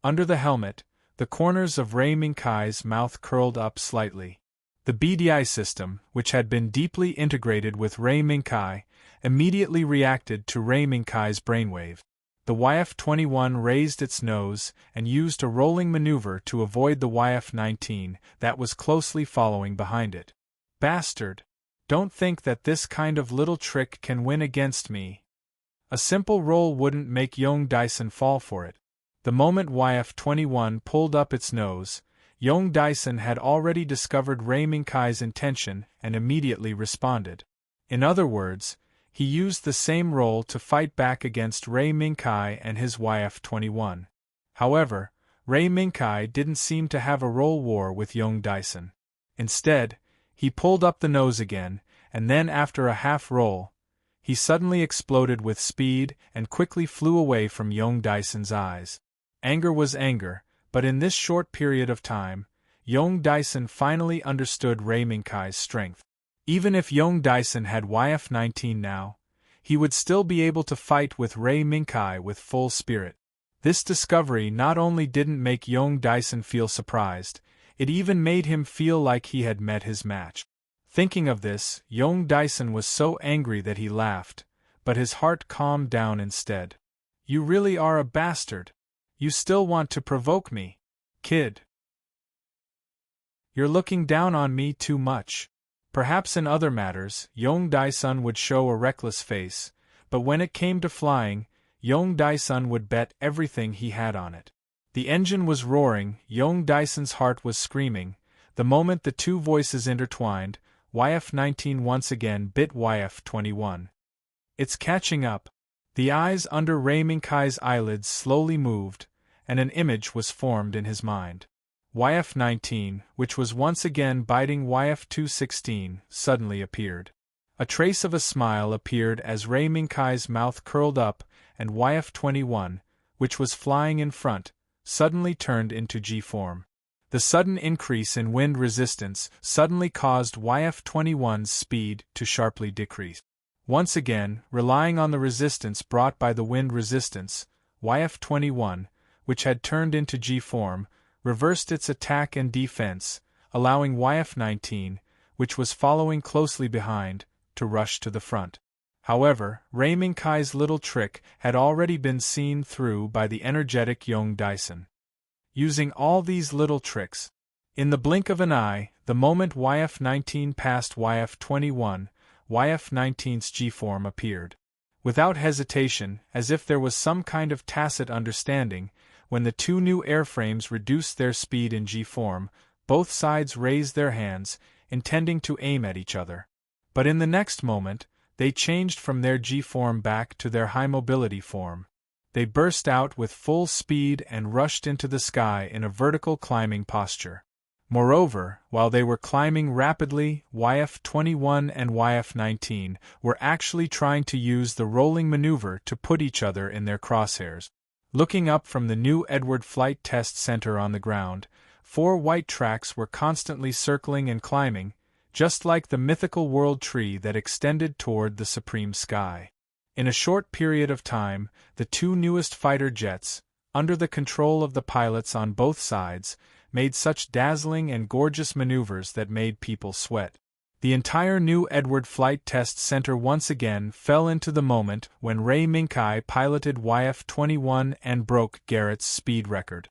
Under the helmet, the corners of Ray Minkai's mouth curled up slightly. The BDI system, which had been deeply integrated with Ray Minkai, immediately reacted to Ray Minkai's brainwave. The YF-21 raised its nose and used a rolling maneuver to avoid the YF-19 that was closely following behind it. Bastard! Don't think that this kind of little trick can win against me. A simple roll wouldn't make Yong Daisen fall for it. The moment YF-21 pulled up its nose, Yong Daisen had already discovered Ray Minkai's intention and immediately responded. In other words, he used the same roll to fight back against Ray Minkai and his YF-21. However, Ray Minkai didn't seem to have a roll war with Yong Daisen. Instead, he pulled up the nose again, and then after a half roll, he suddenly exploded with speed and quickly flew away from Yong Daisen's eyes. Anger was anger, but in this short period of time, Yong Daisen finally understood Ray Minkai's strength. Even if Yong Daisen had YF-19 now, he would still be able to fight with Ray Minkai with full spirit. This discovery not only didn't make Yong Daisen feel surprised, it even made him feel like he had met his match. Thinking of this, Yong Daisen was so angry that he laughed, but his heart calmed down instead. You really are a bastard. You still want to provoke me, kid. You're looking down on me too much. Perhaps in other matters, Yong Daisen would show a reckless face, but when it came to flying, Yong Daisen would bet everything he had on it. The engine was roaring, Yong Daisen's heart was screaming. The moment the two voices intertwined, YF-19 once again bit YF-21. It's catching up. The eyes under Ray Minkai's eyelids slowly moved, and an image was formed in his mind. YF-19, which was once again biting YF-216, suddenly appeared. A trace of a smile appeared as Ray Minkai's mouth curled up, and YF-21, which was flying in front, suddenly turned into G-form. The sudden increase in wind resistance suddenly caused YF-21's speed to sharply decrease. Once again, relying on the resistance brought by the wind resistance, YF-21, which had turned into G-form, reversed its attack and defense, allowing YF-19, which was following closely behind, to rush to the front. However, Ray Minkai's little trick had already been seen through by the energetic Yong Daisen. Using all these little tricks, in the blink of an eye, the moment YF-19 passed YF-21, YF-19's G-form appeared. Without hesitation, as if there was some kind of tacit understanding, when the two new airframes reduced their speed in G-form, both sides raised their hands, intending to aim at each other. But in the next moment, they changed from their G-form back to their high-mobility form. They burst out with full speed and rushed into the sky in a vertical climbing posture. Moreover, while they were climbing rapidly, YF-21 and YF-19 were actually trying to use the rolling maneuver to put each other in their crosshairs. Looking up from the new Edward Flight Test Center on the ground, 4 white tracks were constantly circling and climbing, just like the mythical world tree that extended toward the supreme sky. In a short period of time, the two newest fighter jets, under the control of the pilots on both sides, made such dazzling and gorgeous maneuvers that made people sweat. The entire new Edward Flight Test Center once again fell into the moment when Ray Minkai piloted YF-21 and broke Garrett's speed record.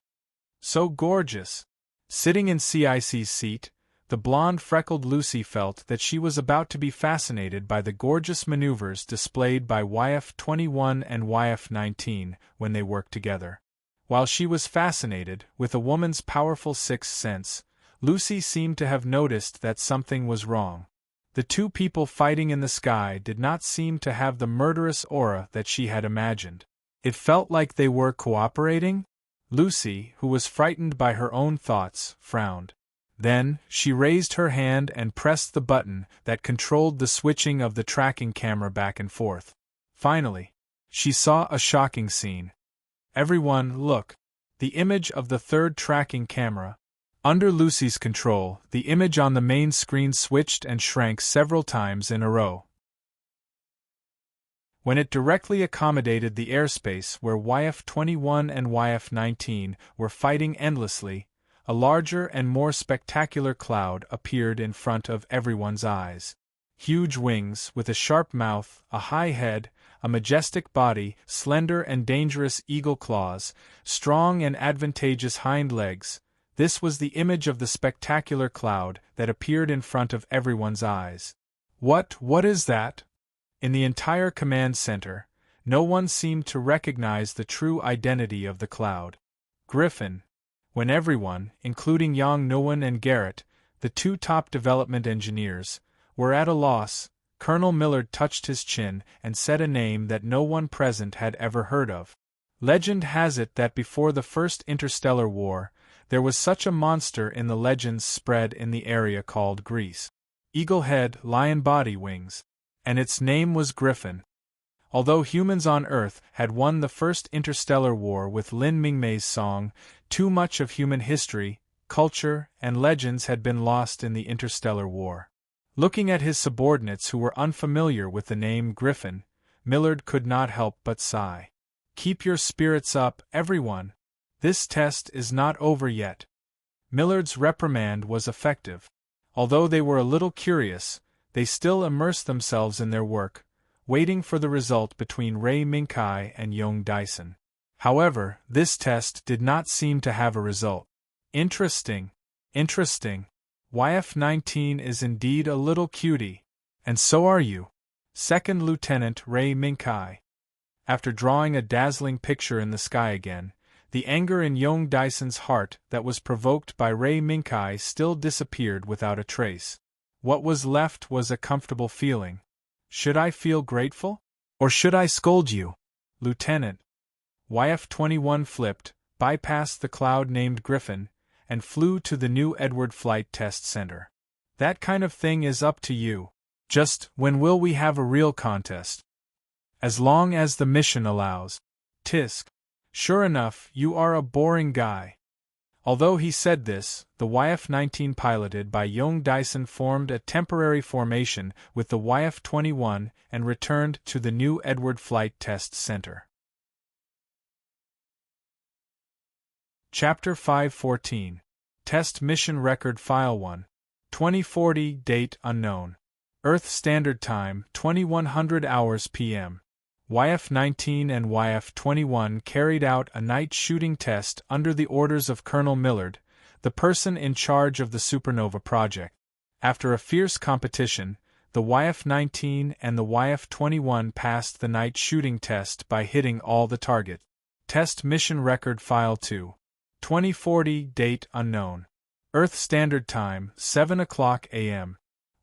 So gorgeous! Sitting in CIC's seat, the blonde freckled Lucy felt that she was about to be fascinated by the gorgeous maneuvers displayed by YF-21 and YF-19 when they worked together. While she was fascinated with a woman's powerful sixth sense, Lucy seemed to have noticed that something was wrong. The two people fighting in the sky did not seem to have the murderous aura that she had imagined. It felt like they were cooperating. Lucy, who was frightened by her own thoughts, frowned. Then, she raised her hand and pressed the button that controlled the switching of the tracking camera back and forth. Finally, she saw a shocking scene. Everyone, look! The image of the third tracking camera. Under Lucy's control, the image on the main screen switched and shrank several times in a row. when it directly accommodated the airspace where YF-21 and YF-19 were fighting endlessly, a larger and more spectacular cloud appeared in front of everyone's eyes. Huge wings, with a sharp mouth, a high head, a majestic body, slender and dangerous eagle claws, strong and advantageous hind legs. This was the image of the spectacular cloud that appeared in front of everyone's eyes. What is that? In the entire command center, no one seemed to recognize the true identity of the cloud. Griffin. When everyone, including Yang Nguyen and Garrett, the two top development engineers, were at a loss, Colonel Millard touched his chin and said a name that no one present had ever heard of. Legend has it that before the First Interstellar War, there was such a monster in the legends spread in the area called Greece. Eagle head, lion body, wings. And its name was Griffin. Although humans on Earth had won the First Interstellar War with Lin Mingmei's song, too much of human history, culture, and legends had been lost in the Interstellar War. Looking at his subordinates who were unfamiliar with the name Griffin, Millard could not help but sigh. Keep your spirits up, everyone. This test is not over yet. Millard's reprimand was effective. Although they were a little curious, they still immersed themselves in their work, waiting for the result between Ray Minkai and Yong Dyson. However, this test did not seem to have a result. Interesting. YF-19 is indeed a little cutie. And so are you. Second Lieutenant Ray Minkai. After drawing a dazzling picture in the sky again, the anger in Yong Dyson's heart that was provoked by Ray Minkai still disappeared without a trace. What was left was a comfortable feeling. Should I feel grateful? Or should I scold you, Lieutenant? YF-21 flipped, bypassed the cloud named Griffin, and flew to the New Edward Flight Test Center. That kind of thing is up to you. Just when will we have a real contest? As long as the mission allows. Tisk. Sure enough, you are a boring guy. Although he said this, the YF-19 piloted by Yong Dyson formed a temporary formation with the YF-21 and returned to the New Edward Flight Test Center. Chapter 514. Test Mission Record File 1. 2040 Date Unknown. Earth Standard Time 2100 hours p.m. YF-19 and YF-21 carried out a night shooting test under the orders of Colonel Millard, the person in charge of the Supernova project. After a fierce competition, the YF-19 and the YF-21 passed the night shooting test by hitting all the targets. Test Mission Record File 2. 2040 Date Unknown. Earth Standard Time 7 o'clock a.m.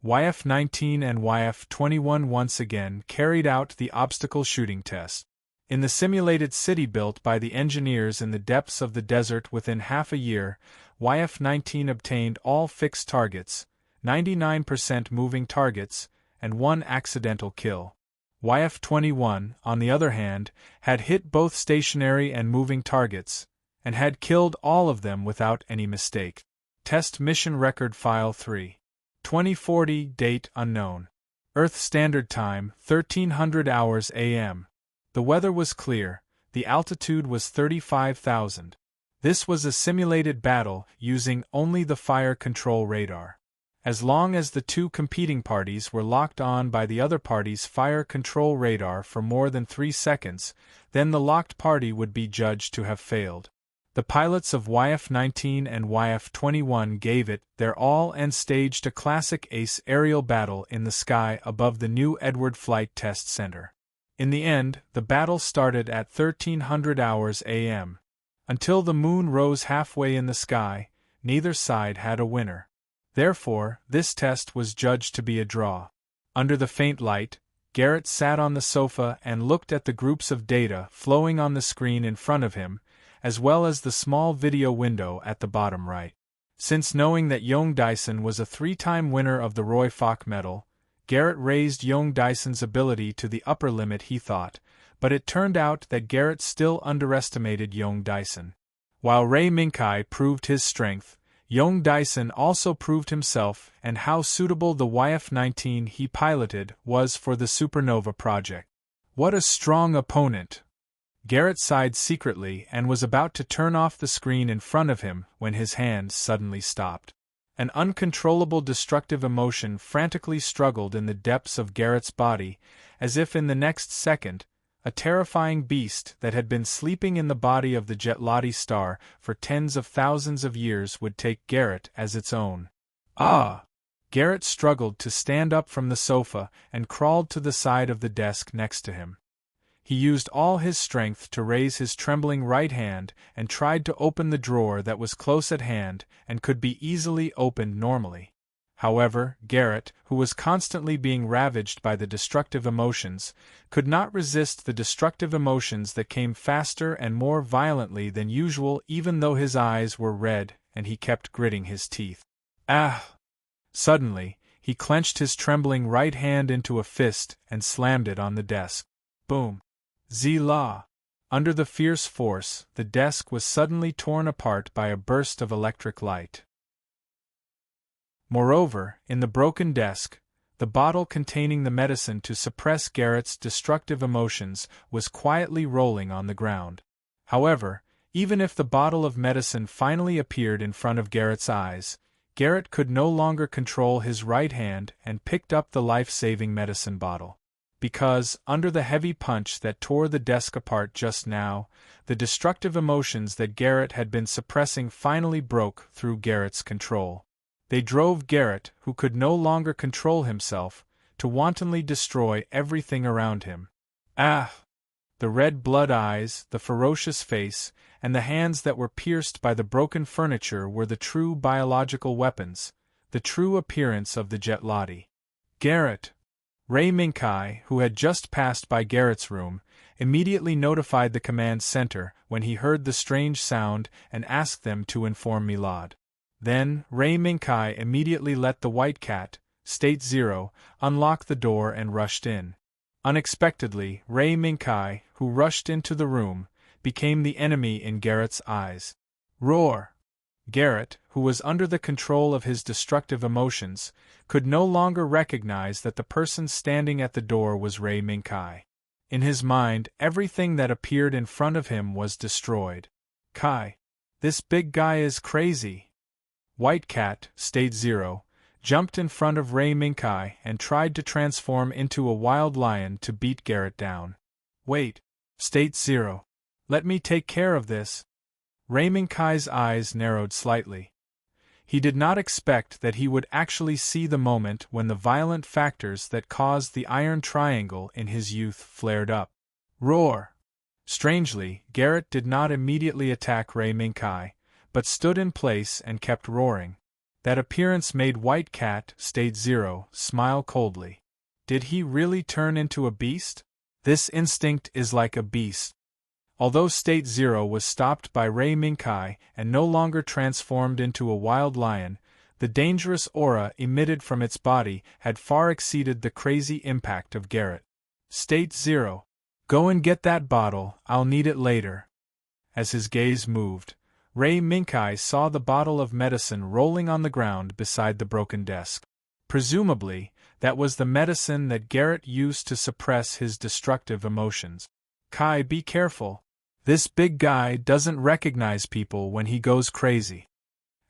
YF-19 and YF-21 once again carried out the obstacle shooting test. In the simulated city built by the engineers in the depths of the desert within half a year, YF-19 obtained all fixed targets, 99% moving targets, and 1 accidental kill. YF-21, on the other hand, had hit both stationary and moving targets, and had killed all of them without any mistake. Test Mission Record File 3. 2040 Date Unknown. Earth Standard Time 1300 hours a.m. The weather was clear, the altitude was 35,000. This was a simulated battle using only the fire control radar. As long as the two competing parties were locked on by the other party's fire control radar for more than 3 seconds, then the locked party would be judged to have failed. The pilots of YF-19 and YF-21 gave it their all and staged a classic ace aerial battle in the sky above the New Edward Flight Test Center. In the end, the battle started at 1300 hours a.m. Until the moon rose halfway in the sky, neither side had a winner. Therefore, this test was judged to be a draw. Under the faint light, Garrett sat on the sofa and looked at the groups of data flowing on the screen in front of him, as well as the small video window at the bottom right. Since knowing that Yong Dyson was a 3-time winner of the Roy Fock Medal, Garrett raised Yong Dyson's ability to the upper limit, he thought, but it turned out that Garrett still underestimated Yong Dyson. While Ray Minkai proved his strength, Yong Dyson also proved himself and how suitable the YF-19 he piloted was for the Supernova project. What a strong opponent! Garrett sighed secretly and was about to turn off the screen in front of him when his hand suddenly stopped. An uncontrollable destructive emotion frantically struggled in the depths of Garrett's body, as if in the next second, a terrifying beast that had been sleeping in the body of the Jetlati star for tens of thousands of years would take Garrett as its own. Ah! Garrett struggled to stand up from the sofa and crawled to the side of the desk next to him. He used all his strength to raise his trembling right hand and tried to open the drawer that was close at hand and could be easily opened normally. However, Garrett, who was constantly being ravaged by the destructive emotions, could not resist the destructive emotions that came faster and more violently than usual, even though his eyes were red and he kept gritting his teeth. Ah! Suddenly, he clenched his trembling right hand into a fist and slammed it on the desk. Boom! Zila! Under the fierce force, the desk was suddenly torn apart by a burst of electric light. Moreover, in the broken desk, the bottle containing the medicine to suppress Garrett's destructive emotions was quietly rolling on the ground. However, even if the bottle of medicine finally appeared in front of Garrett's eyes, Garrett could no longer control his right hand and picked up the life-saving medicine bottle. Because, under the heavy punch that tore the desk apart just now, the destructive emotions that Garrett had been suppressing finally broke through Garrett's control. They drove Garrett, who could no longer control himself, to wantonly destroy everything around him. Ah! The red blood eyes, the ferocious face, and the hands that were pierced by the broken furniture were the true biological weapons, the true appearance of the Jetlati. Garrett! Ray Minkai, who had just passed by Garrett's room, immediately notified the command center when he heard the strange sound and asked them to inform Milad. Then, Ray Minkai immediately let the white cat, State Zero, unlock the door and rushed in. Unexpectedly, Ray Minkai, who rushed into the room, became the enemy in Garrett's eyes. Roar! Garrett, who was under the control of his destructive emotions, could no longer recognize that the person standing at the door was Ray Minkai. In his mind, everything that appeared in front of him was destroyed. Kai! This big guy is crazy! White Cat, State Zero, jumped in front of Ray Minkai and tried to transform into a wild lion to beat Garrett down. Wait, State Zero. Let me take care of this. Ray Minkai's eyes narrowed slightly. He did not expect that he would actually see the moment when the violent factors that caused the iron triangle in his youth flared up. Roar! Strangely, Garrett did not immediately attack Ray Minkai, but stood in place and kept roaring. That appearance made White Cat, State Zero, smile coldly. Did he really turn into a beast? This instinct is like a beast. Although State Zero was stopped by Ray Minkai and no longer transformed into a wild lion, the dangerous aura emitted from its body had far exceeded the crazy impact of Garrett. State Zero, go and get that bottle, I'll need it later. As his gaze moved, Ray Minkai saw the bottle of medicine rolling on the ground beside the broken desk. Presumably, that was the medicine that Garrett used to suppress his destructive emotions. Kai, be careful. This big guy doesn't recognize people when he goes crazy.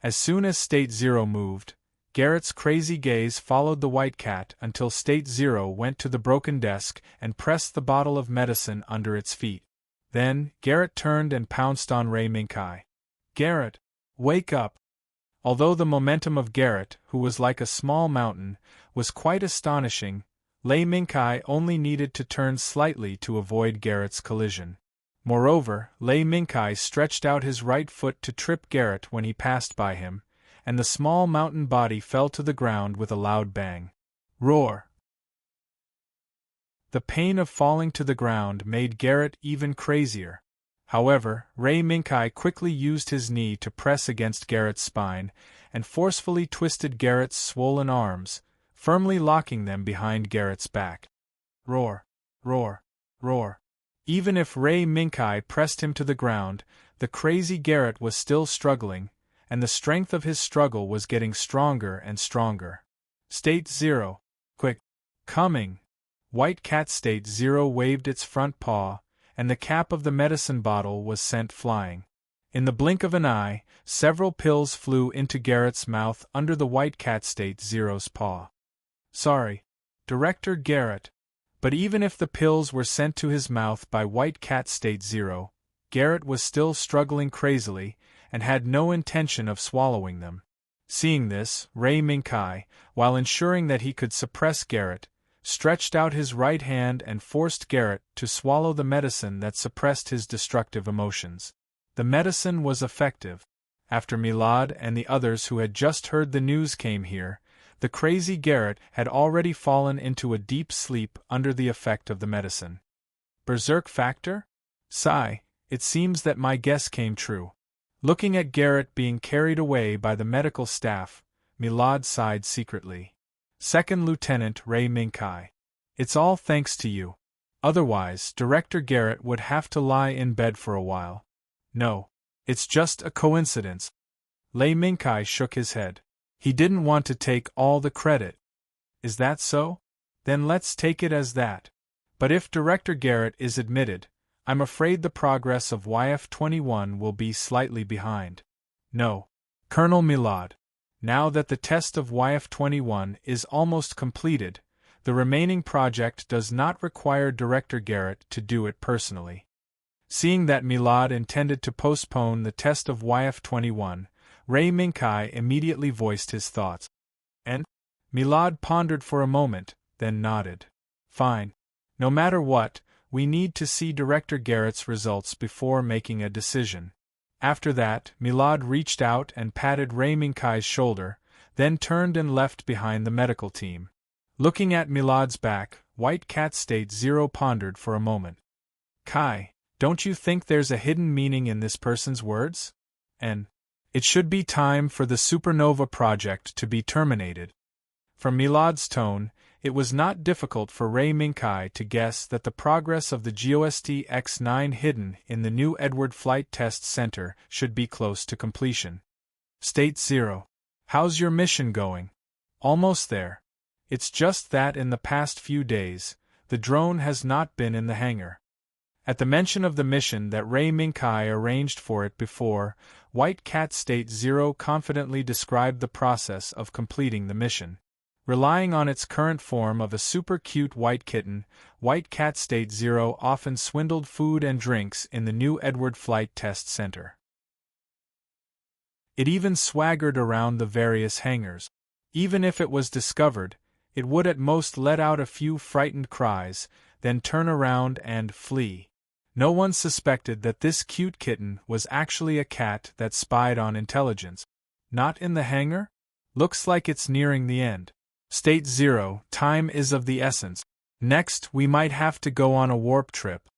As soon as State Zero moved, Garrett's crazy gaze followed the white cat until State Zero went to the broken desk and pressed the bottle of medicine under its feet. Then, Garrett turned and pounced on Ray Minkai. Garrett, wake up! Although the momentum of Garrett, who was like a small mountain, was quite astonishing, Ray Minkai only needed to turn slightly to avoid Garrett's collision. Moreover, Ray Minkai stretched out his right foot to trip Garrett when he passed by him, and the small mountain body fell to the ground with a loud bang. Roar! The pain of falling to the ground made Garrett even crazier. However, Ray Minkai quickly used his knee to press against Garrett's spine, and forcefully twisted Garrett's swollen arms, firmly locking them behind Garrett's back. Roar! Roar! Roar! Even if Ray Minkai pressed him to the ground, the crazy Garrett was still struggling, and the strength of his struggle was getting stronger and stronger. State Zero. Quick! Coming! White Cat State 0 waved its front paw, and the cap of the medicine bottle was sent flying. In the blink of an eye, several pills flew into Garrett's mouth under the White Cat State 0's paw. Sorry, Director Garrett, but even if the pills were sent to his mouth by White Cat State 0, Garrett was still struggling crazily and had no intention of swallowing them. Seeing this, Ray Minkai, while ensuring that he could suppress Garrett, stretched out his right hand and forced Garrett to swallow the medicine that suppressed his destructive emotions. The medicine was effective. After Milad and the others who had just heard the news came here, the crazy Garrett had already fallen into a deep sleep under the effect of the medicine. Berserk factor? Sigh, it seems that my guess came true. Looking at Garrett being carried away by the medical staff, Milad sighed secretly. Second Lieutenant Ray Minkai. It's all thanks to you. Otherwise, Director Garrett would have to lie in bed for a while. No, it's just a coincidence. Lei Minkai shook his head. He didn't want to take all the credit. Is that so? Then let's take it as that. But if Director Garrett is admitted, I'm afraid the progress of YF-21 will be slightly behind. No, Colonel Milad. Now that the test of YF-21 is almost completed, the remaining project does not require Director Garrett to do it personally. Seeing that Milad intended to postpone the test of YF-21, Ray Minkai immediately voiced his thoughts. And? Milad pondered for a moment, then nodded. Fine. No matter what, we need to see Director Garrett's results before making a decision. After that, Milad reached out and patted Ray Minkai's shoulder, then turned and left behind the medical team. Looking at Milad's back, White Cat State 0 pondered for a moment. Kai, don't you think there's a hidden meaning in this person's words? And it should be time for the supernova project to be terminated. From Milad's tone, it was not difficult for Ray Minkai to guess that the progress of the GOST X-9 hidden in the new Edward Flight Test Center should be close to completion. State 0. How's your mission going? Almost there. It's just that in the past few days, the drone has not been in the hangar. At the mention of the mission that Ray Minkai arranged for it before, White Cat State 0 confidently described the process of completing the mission. Relying on its current form of a super cute white kitten, White Cat State 0 often swindled food and drinks in the new Edward Flight Test Center. It even swaggered around the various hangars. Even if it was discovered, it would at most let out a few frightened cries, then turn around and flee. No one suspected that this cute kitten was actually a cat that spied on intelligence. Not in the hangar? Looks like it's nearing the end. State 0, time is of the essence. Next, we might have to go on a warp trip.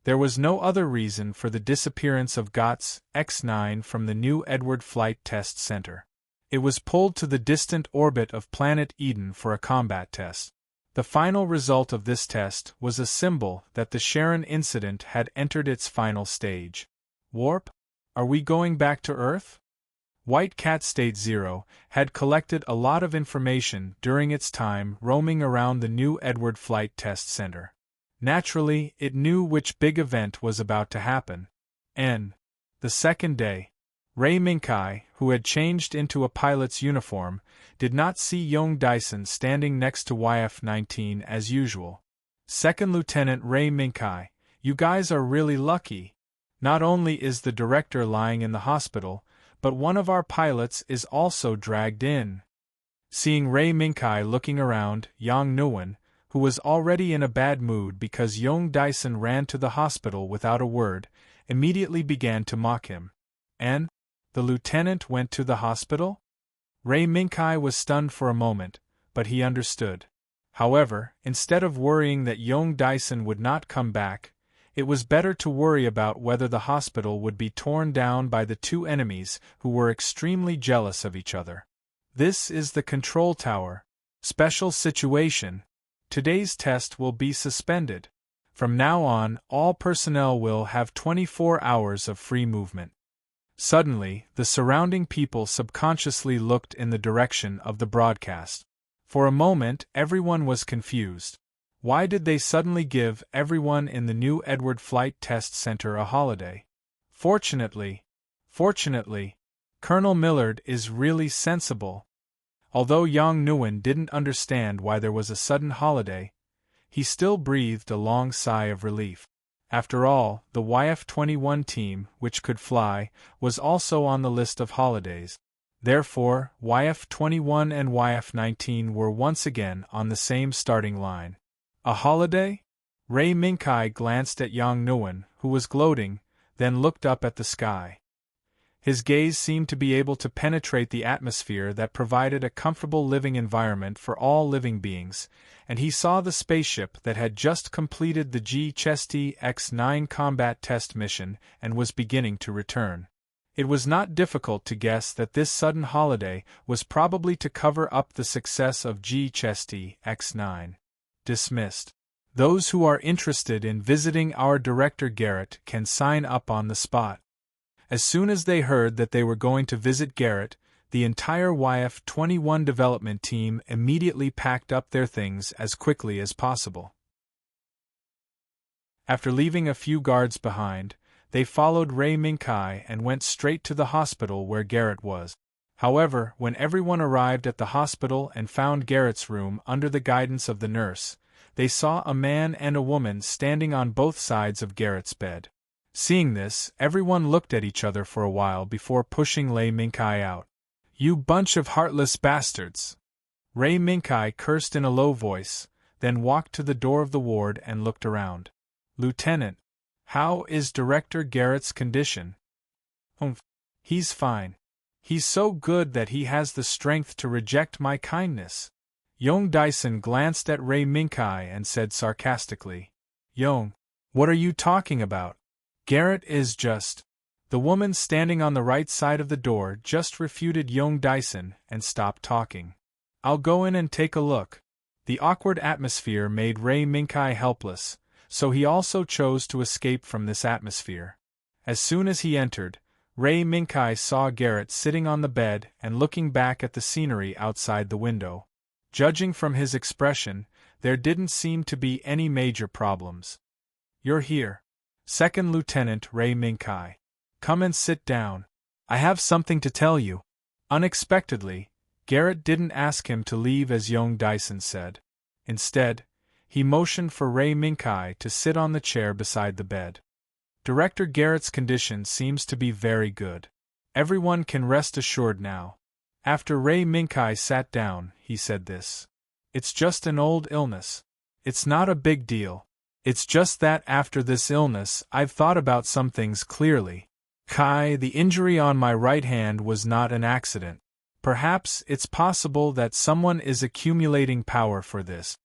There was no other reason for the disappearance of GOTS X-9 from the new Edward Flight Test Center. It was pulled to the distant orbit of planet Eden for a combat test. The final result of this test was a symbol that the Sharon incident had entered its final stage. Warp? Are we going back to Earth? White Cat State 0 had collected a lot of information during its time roaming around the new Edward Flight Test Center. Naturally, it knew which big event was about to happen. The second day, Ray Minkai, who had changed into a pilot's uniform, did not see Young Dyson standing next to YF-19 as usual. Second Lieutenant Ray Minkai, you guys are really lucky. Not only is the director lying in the hospital, but one of our pilots is also dragged in. Seeing Ray Minkai looking around, Yang Nguyen, who was already in a bad mood because Young Dyson ran to the hospital without a word, immediately began to mock him. And the lieutenant went to the hospital? Ray Minkai was stunned for a moment, but he understood. However, instead of worrying that Young Dyson would not come back, it was better to worry about whether the hospital would be torn down by the two enemies who were extremely jealous of each other. This is the control tower. Special situation. Today's test will be suspended. From now on, all personnel will have 24 hours of free movement. Suddenly, the surrounding people subconsciously looked in the direction of the broadcast. For a moment, everyone was confused. Why did they suddenly give everyone in the new Edward Flight Test Center a holiday? Fortunately, Colonel Millard is really sensible. Although Yong Nguyen didn't understand why there was a sudden holiday, he still breathed a long sigh of relief. After all, the YF-21 team, which could fly, was also on the list of holidays. Therefore, YF-21 and YF-19 were once again on the same starting line. A holiday? Ray Minkai glanced at Yong Nguyen, who was gloating, then looked up at the sky. His gaze seemed to be able to penetrate the atmosphere that provided a comfortable living environment for all living beings, and he saw the spaceship that had just completed the G-Chesty X-9 combat test mission and was beginning to return. It was not difficult to guess that this sudden holiday was probably to cover up the success of G-Chesty X-9. Dismissed. Those who are interested in visiting our director Garrett can sign up on the spot. As soon as they heard that they were going to visit Garrett, the entire YF-21 development team immediately packed up their things as quickly as possible. After leaving a few guards behind, they followed Ray Minkai and went straight to the hospital where Garrett was. However, when everyone arrived at the hospital and found Garrett's room under the guidance of the nurse, they saw a man and a woman standing on both sides of Garrett's bed. Seeing this, everyone looked at each other for a while before pushing Ray Minkai out. "You bunch of heartless bastards!" Ray Minkai cursed in a low voice, then walked to the door of the ward and looked around. "Lieutenant, how is Director Garrett's condition?" He's fine. He's so good that he has the strength to reject my kindness." Yong Dyson glanced at Ray Minkai and said sarcastically, "Yong, what are you talking about? Garrett is just..." The woman standing on the right side of the door just refuted Yong Dyson and stopped talking. "I'll go in and take a look." The awkward atmosphere made Ray Minkai helpless, so he also chose to escape from this atmosphere. As soon as he entered, Ray Minkai saw Garrett sitting on the bed and looking back at the scenery outside the window. Judging from his expression, there didn't seem to be any major problems. "You're here. Second Lieutenant Ray Minkai. Come and sit down. I have something to tell you." Unexpectedly, Garrett didn't ask him to leave as Yong Dyson said. Instead, he motioned for Ray Minkai to sit on the chair beside the bed. "Director Garrett's condition seems to be very good. Everyone can rest assured now." After Ray Minkai sat down, he said this. "It's just an old illness. It's not a big deal. It's just that after this illness I've thought about some things clearly. The injury on my right hand was not an accident. Perhaps it's possible that someone is accumulating power for this."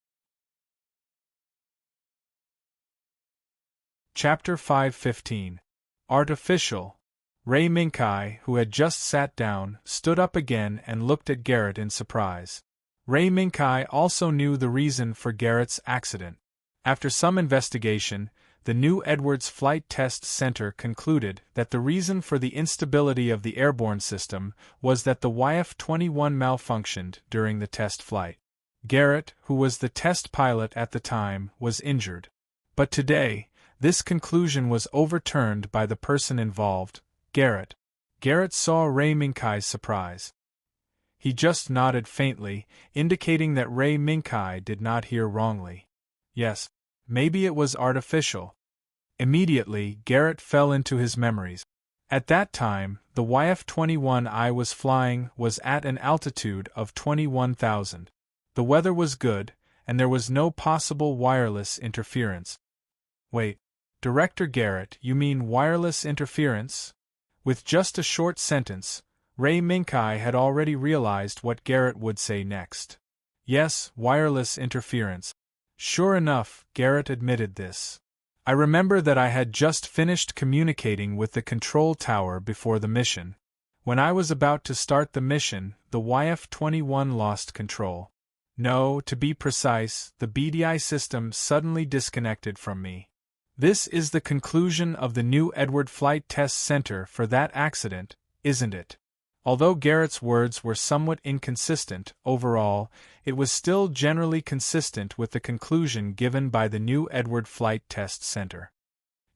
Chapter 5:15. Artificial. Ray Minkai, who had just sat down, stood up again and looked at Garrett in surprise. Ray Minkai also knew the reason for Garrett's accident. After some investigation, the new Edwards Flight Test Center concluded that the reason for the instability of the airborne system was that the YF-21 malfunctioned during the test flight. Garrett, who was the test pilot at the time, was injured. But today, this conclusion was overturned by the person involved, Garrett. Garrett saw Ray Minkai's surprise. He just nodded faintly, indicating that Ray Minkai did not hear wrongly. Yes, maybe it was artificial. Immediately, Garrett fell into his memories. At that time, the YF-21 I was flying was at an altitude of 21,000. The weather was good, and there was no possible wireless interference. Wait, Director Garrett, you mean wireless interference? With just a short sentence, Ray Minkai had already realized what Garrett would say next. Yes, wireless interference. Sure enough, Garrett admitted this. I remember that I had just finished communicating with the control tower before the mission. When I was about to start the mission, the YF-21 lost control. No, to be precise, the BDI system suddenly disconnected from me. This is the conclusion of the new Edward Flight Test Center for that accident, isn't it? Although Garrett's words were somewhat inconsistent, overall, it was still generally consistent with the conclusion given by the New Edward Flight Test Center.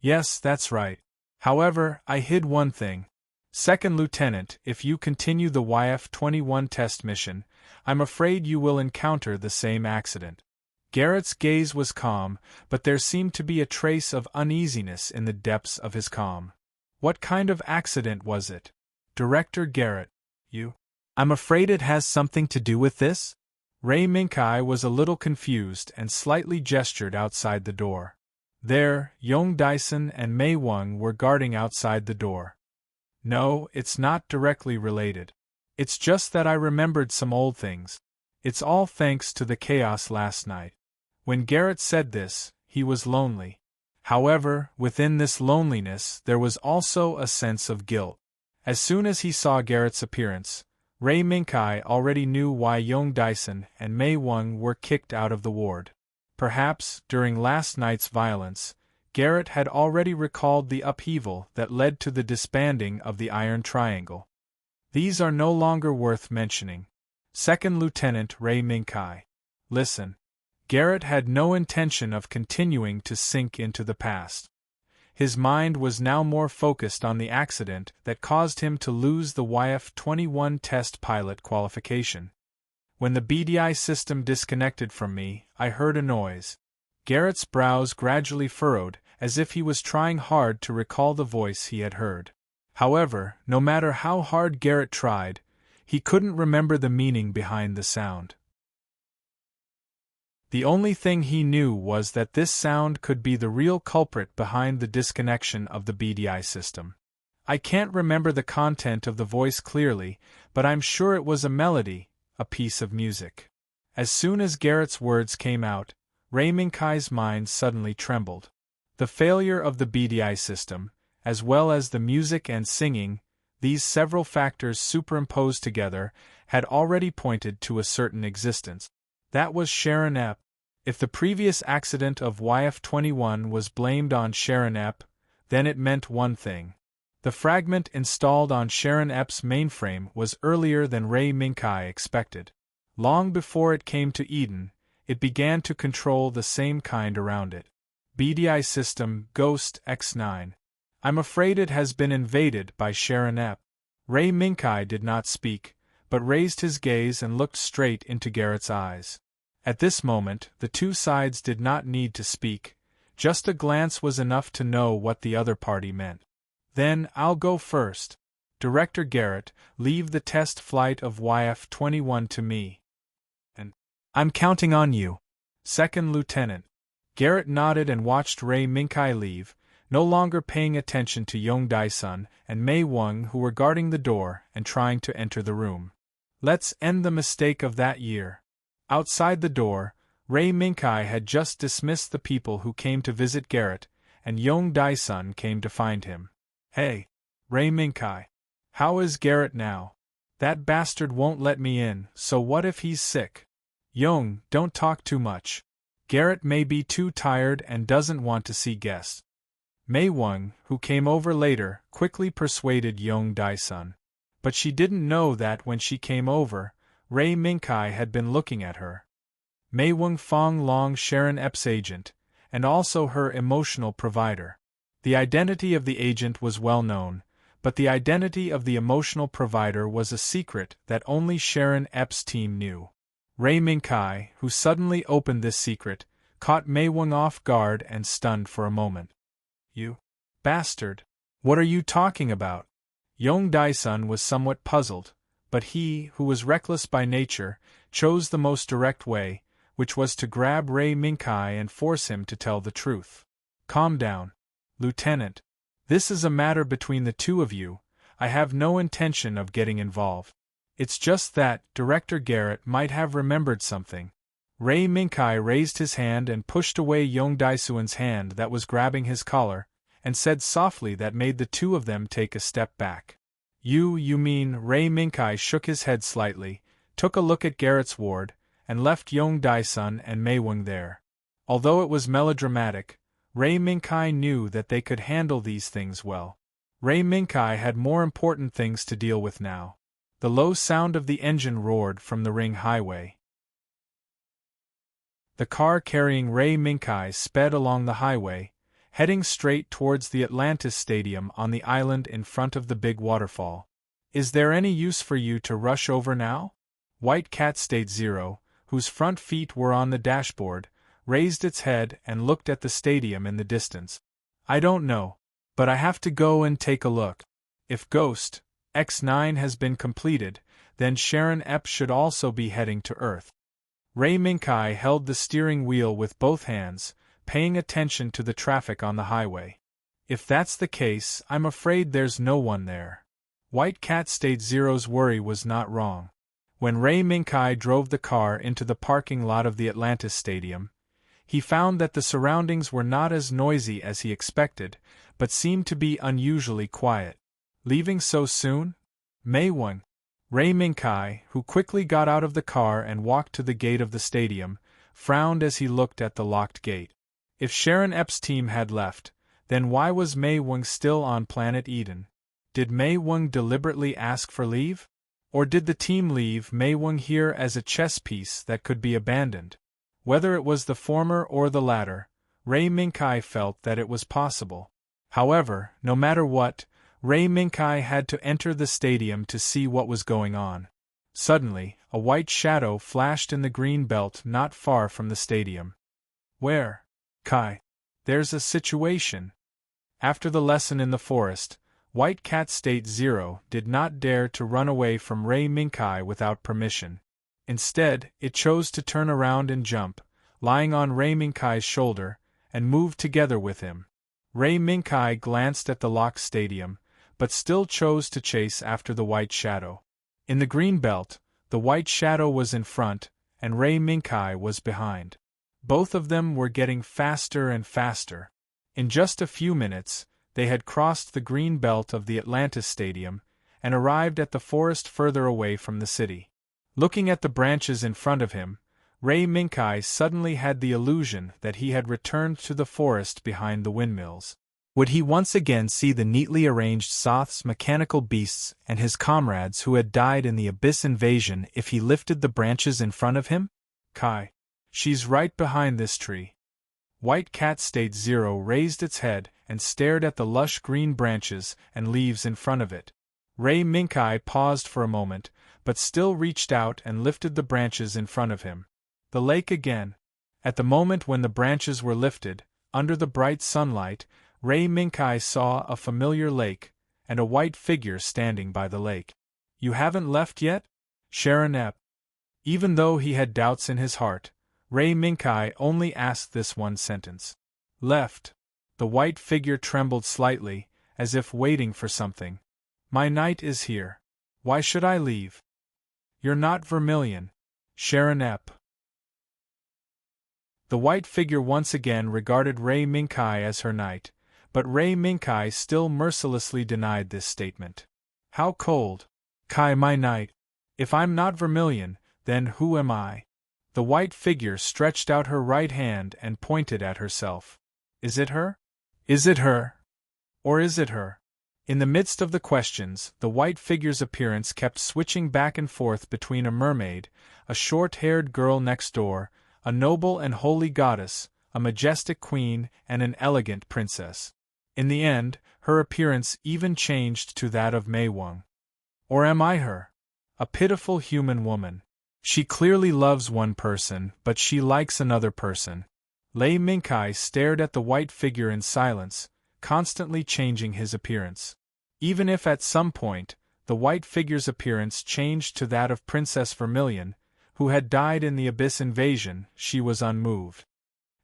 Yes, that's right. However, I hid one thing. Second Lieutenant, if you continue the YF-21 test mission, I'm afraid you will encounter the same accident. Garrett's gaze was calm, but there seemed to be a trace of uneasiness in the depths of his calm. What kind of accident was it? Director Garrett, you? I'm afraid it has something to do with this? Ray Minkai was a little confused and slightly gestured outside the door. There, Yong Dyson and Mei Wang were guarding outside the door. No, it's not directly related. It's just that I remembered some old things. It's all thanks to the chaos last night. When Garrett said this, he was lonely. However, within this loneliness there was also a sense of guilt. As soon as he saw Garrett's appearance, Ray Minkai already knew why Yong Dyson and Mei Wang were kicked out of the ward. Perhaps, during last night's violence, Garrett had already recalled the upheaval that led to the disbanding of the Iron Triangle. These are no longer worth mentioning. Second Lieutenant Ray Minkai. Listen. Garrett had no intention of continuing to sink into the past. His mind was now more focused on the accident that caused him to lose the YF-21 test pilot qualification. When the BDI system disconnected from me, I heard a noise. Garrett's brows gradually furrowed, as if he was trying hard to recall the voice he had heard. However, no matter how hard Garrett tried, he couldn't remember the meaning behind the sound. The only thing he knew was that this sound could be the real culprit behind the disconnection of the BDI system. I can't remember the content of the voice clearly, but I'm sure it was a melody, a piece of music. As soon as Garrett's words came out, Ray Minkai's mind suddenly trembled. The failure of the BDI system, as well as the music and singing, these several factors superimposed together, had already pointed to a certain existence. That was Sharon Epp. If the previous accident of YF-21 was blamed on Sharon Epp, then it meant one thing. The fragment installed on Sharon Epp's mainframe was earlier than Ray Minkai expected. Long before it came to Eden, it began to control the same kind around it. BDI system Ghost X9. I'm afraid it has been invaded by Sharon Epp. Ray Minkai did not speak, but raised his gaze and looked straight into Garrett's eyes. At this moment, the two sides did not need to speak, just a glance was enough to know what the other party meant. Then, I'll go first. Director Garrett, leave the test flight of YF-21 to me. And I'm counting on you. Second Lieutenant. Garrett nodded and watched Ray Minkai leave, no longer paying attention to Yong Dae-sun and Mei Wang who were guarding the door and trying to enter the room. Let's end the mistake of that year. Outside the door, Ray Minkai had just dismissed the people who came to visit Garrett, and Yong Dae-sun came to find him. Hey, Ray Minkai. How is Garrett now? That bastard won't let me in, so what if he's sick? Yong, don't talk too much. Garrett may be too tired and doesn't want to see guests. Mei Wang, who came over later, quickly persuaded Yong Dae-sun. But she didn't know that when she came over, Ray Minkai had been looking at her. Mei Wang Fong Long Sharon Epp's agent, and also her emotional provider. The identity of the agent was well known, but the identity of the emotional provider was a secret that only Sharon Epp's team knew. Ray Minkai, who suddenly opened this secret, caught Mei Wang off guard and stunned for a moment. You bastard! What are you talking about? Yong Dae-sun was somewhat puzzled, but he, who was reckless by nature, chose the most direct way, which was to grab Ray Minkai and force him to tell the truth. Calm down, Lieutenant. This is a matter between the two of you. I have no intention of getting involved. It's just that Director Garrett might have remembered something. Ray Minkai raised his hand and pushed away Yong Dae-sun's hand that was grabbing his collar, and said softly that made the two of them take a step back. You mean? Ray Minkai shook his head slightly, took a look at Garrett's ward, and left Yong Dae-sun and Mei Wang there. Although it was melodramatic, Ray Minkai knew that they could handle these things well. Ray Minkai had more important things to deal with now. The low sound of the engine roared from the ring highway. The car carrying Ray Minkai sped along the highway, heading straight towards the Atlantis Stadium on the island in front of the big waterfall. Is there any use for you to rush over now? White Cat State Zero, whose front feet were on the dashboard, raised its head and looked at the stadium in the distance. I don't know, but I have to go and take a look. If Ghost X9 has been completed, then Sharon Epp should also be heading to Earth. Ray Minkai held the steering wheel with both hands, paying attention to the traffic on the highway. If that's the case, I'm afraid there's no one there. White Cat State Zero's worry was not wrong. When Ray Minkai drove the car into the parking lot of the Atlantis Stadium, he found that the surroundings were not as noisy as he expected, but seemed to be unusually quiet. Leaving so soon? Mei Wang. Ray Minkai, who quickly got out of the car and walked to the gate of the stadium, frowned as he looked at the locked gate. If Sharon Epp's team had left, then why was Mei Wang still on planet Eden? Did Mei Wang deliberately ask for leave? Or did the team leave Mei Wang here as a chess piece that could be abandoned? Whether it was the former or the latter, Ray Minkai felt that it was possible. However, no matter what, Ray Minkai had to enter the stadium to see what was going on. Suddenly, a white shadow flashed in the green belt not far from the stadium. Where? Kai. There's a situation. After the lesson in the forest, White Cat State Zero did not dare to run away from Ray Minkai without permission. Instead, it chose to turn around and jump, lying on Ray Minkai's shoulder, and move together with him. Ray Minkai glanced at the locked stadium, but still chose to chase after the white shadow. In the green belt, the white shadow was in front, and Ray Minkai was behind. Both of them were getting faster and faster. In just a few minutes, they had crossed the green belt of the Atlantis Stadium, and arrived at the forest further away from the city. Looking at the branches in front of him, Ray Minkai suddenly had the illusion that he had returned to the forest behind the windmills. Would he once again see the neatly arranged Soth's mechanical beasts and his comrades who had died in the Abyss invasion if he lifted the branches in front of him? Kai. She's right behind this tree. White Cat State Zero raised its head and stared at the lush green branches and leaves in front of it. Ray Minkai paused for a moment, but still reached out and lifted the branches in front of him. The lake again. At the moment when the branches were lifted, under the bright sunlight, Ray Minkai saw a familiar lake, and a white figure standing by the lake. You haven't left yet? Sharon Epp. Even though he had doubts in his heart, Ray Minkai only asked this one sentence. Left. The white figure trembled slightly, as if waiting for something. My knight is here. Why should I leave? You're not Vermilion. Sharon Epp. The white figure once again regarded Ray Minkai as her knight, but Ray Minkai still mercilessly denied this statement. How cold. Kai, my knight. If I'm not Vermilion, then who am I? The white figure stretched out her right hand and pointed at herself. Is it her? Is it her? Or is it her? In the midst of the questions, the white figure's appearance kept switching back and forth between a mermaid, a short-haired girl next door, a noble and holy goddess, a majestic queen, and an elegant princess. In the end, her appearance even changed to that of Mei Wang. Or am I her? A pitiful human woman. She clearly loves one person, but she likes another person. Ray Minkai stared at the white figure in silence, constantly changing his appearance. Even if at some point, the white figure's appearance changed to that of Princess Vermilion, who had died in the Abyss invasion, she was unmoved.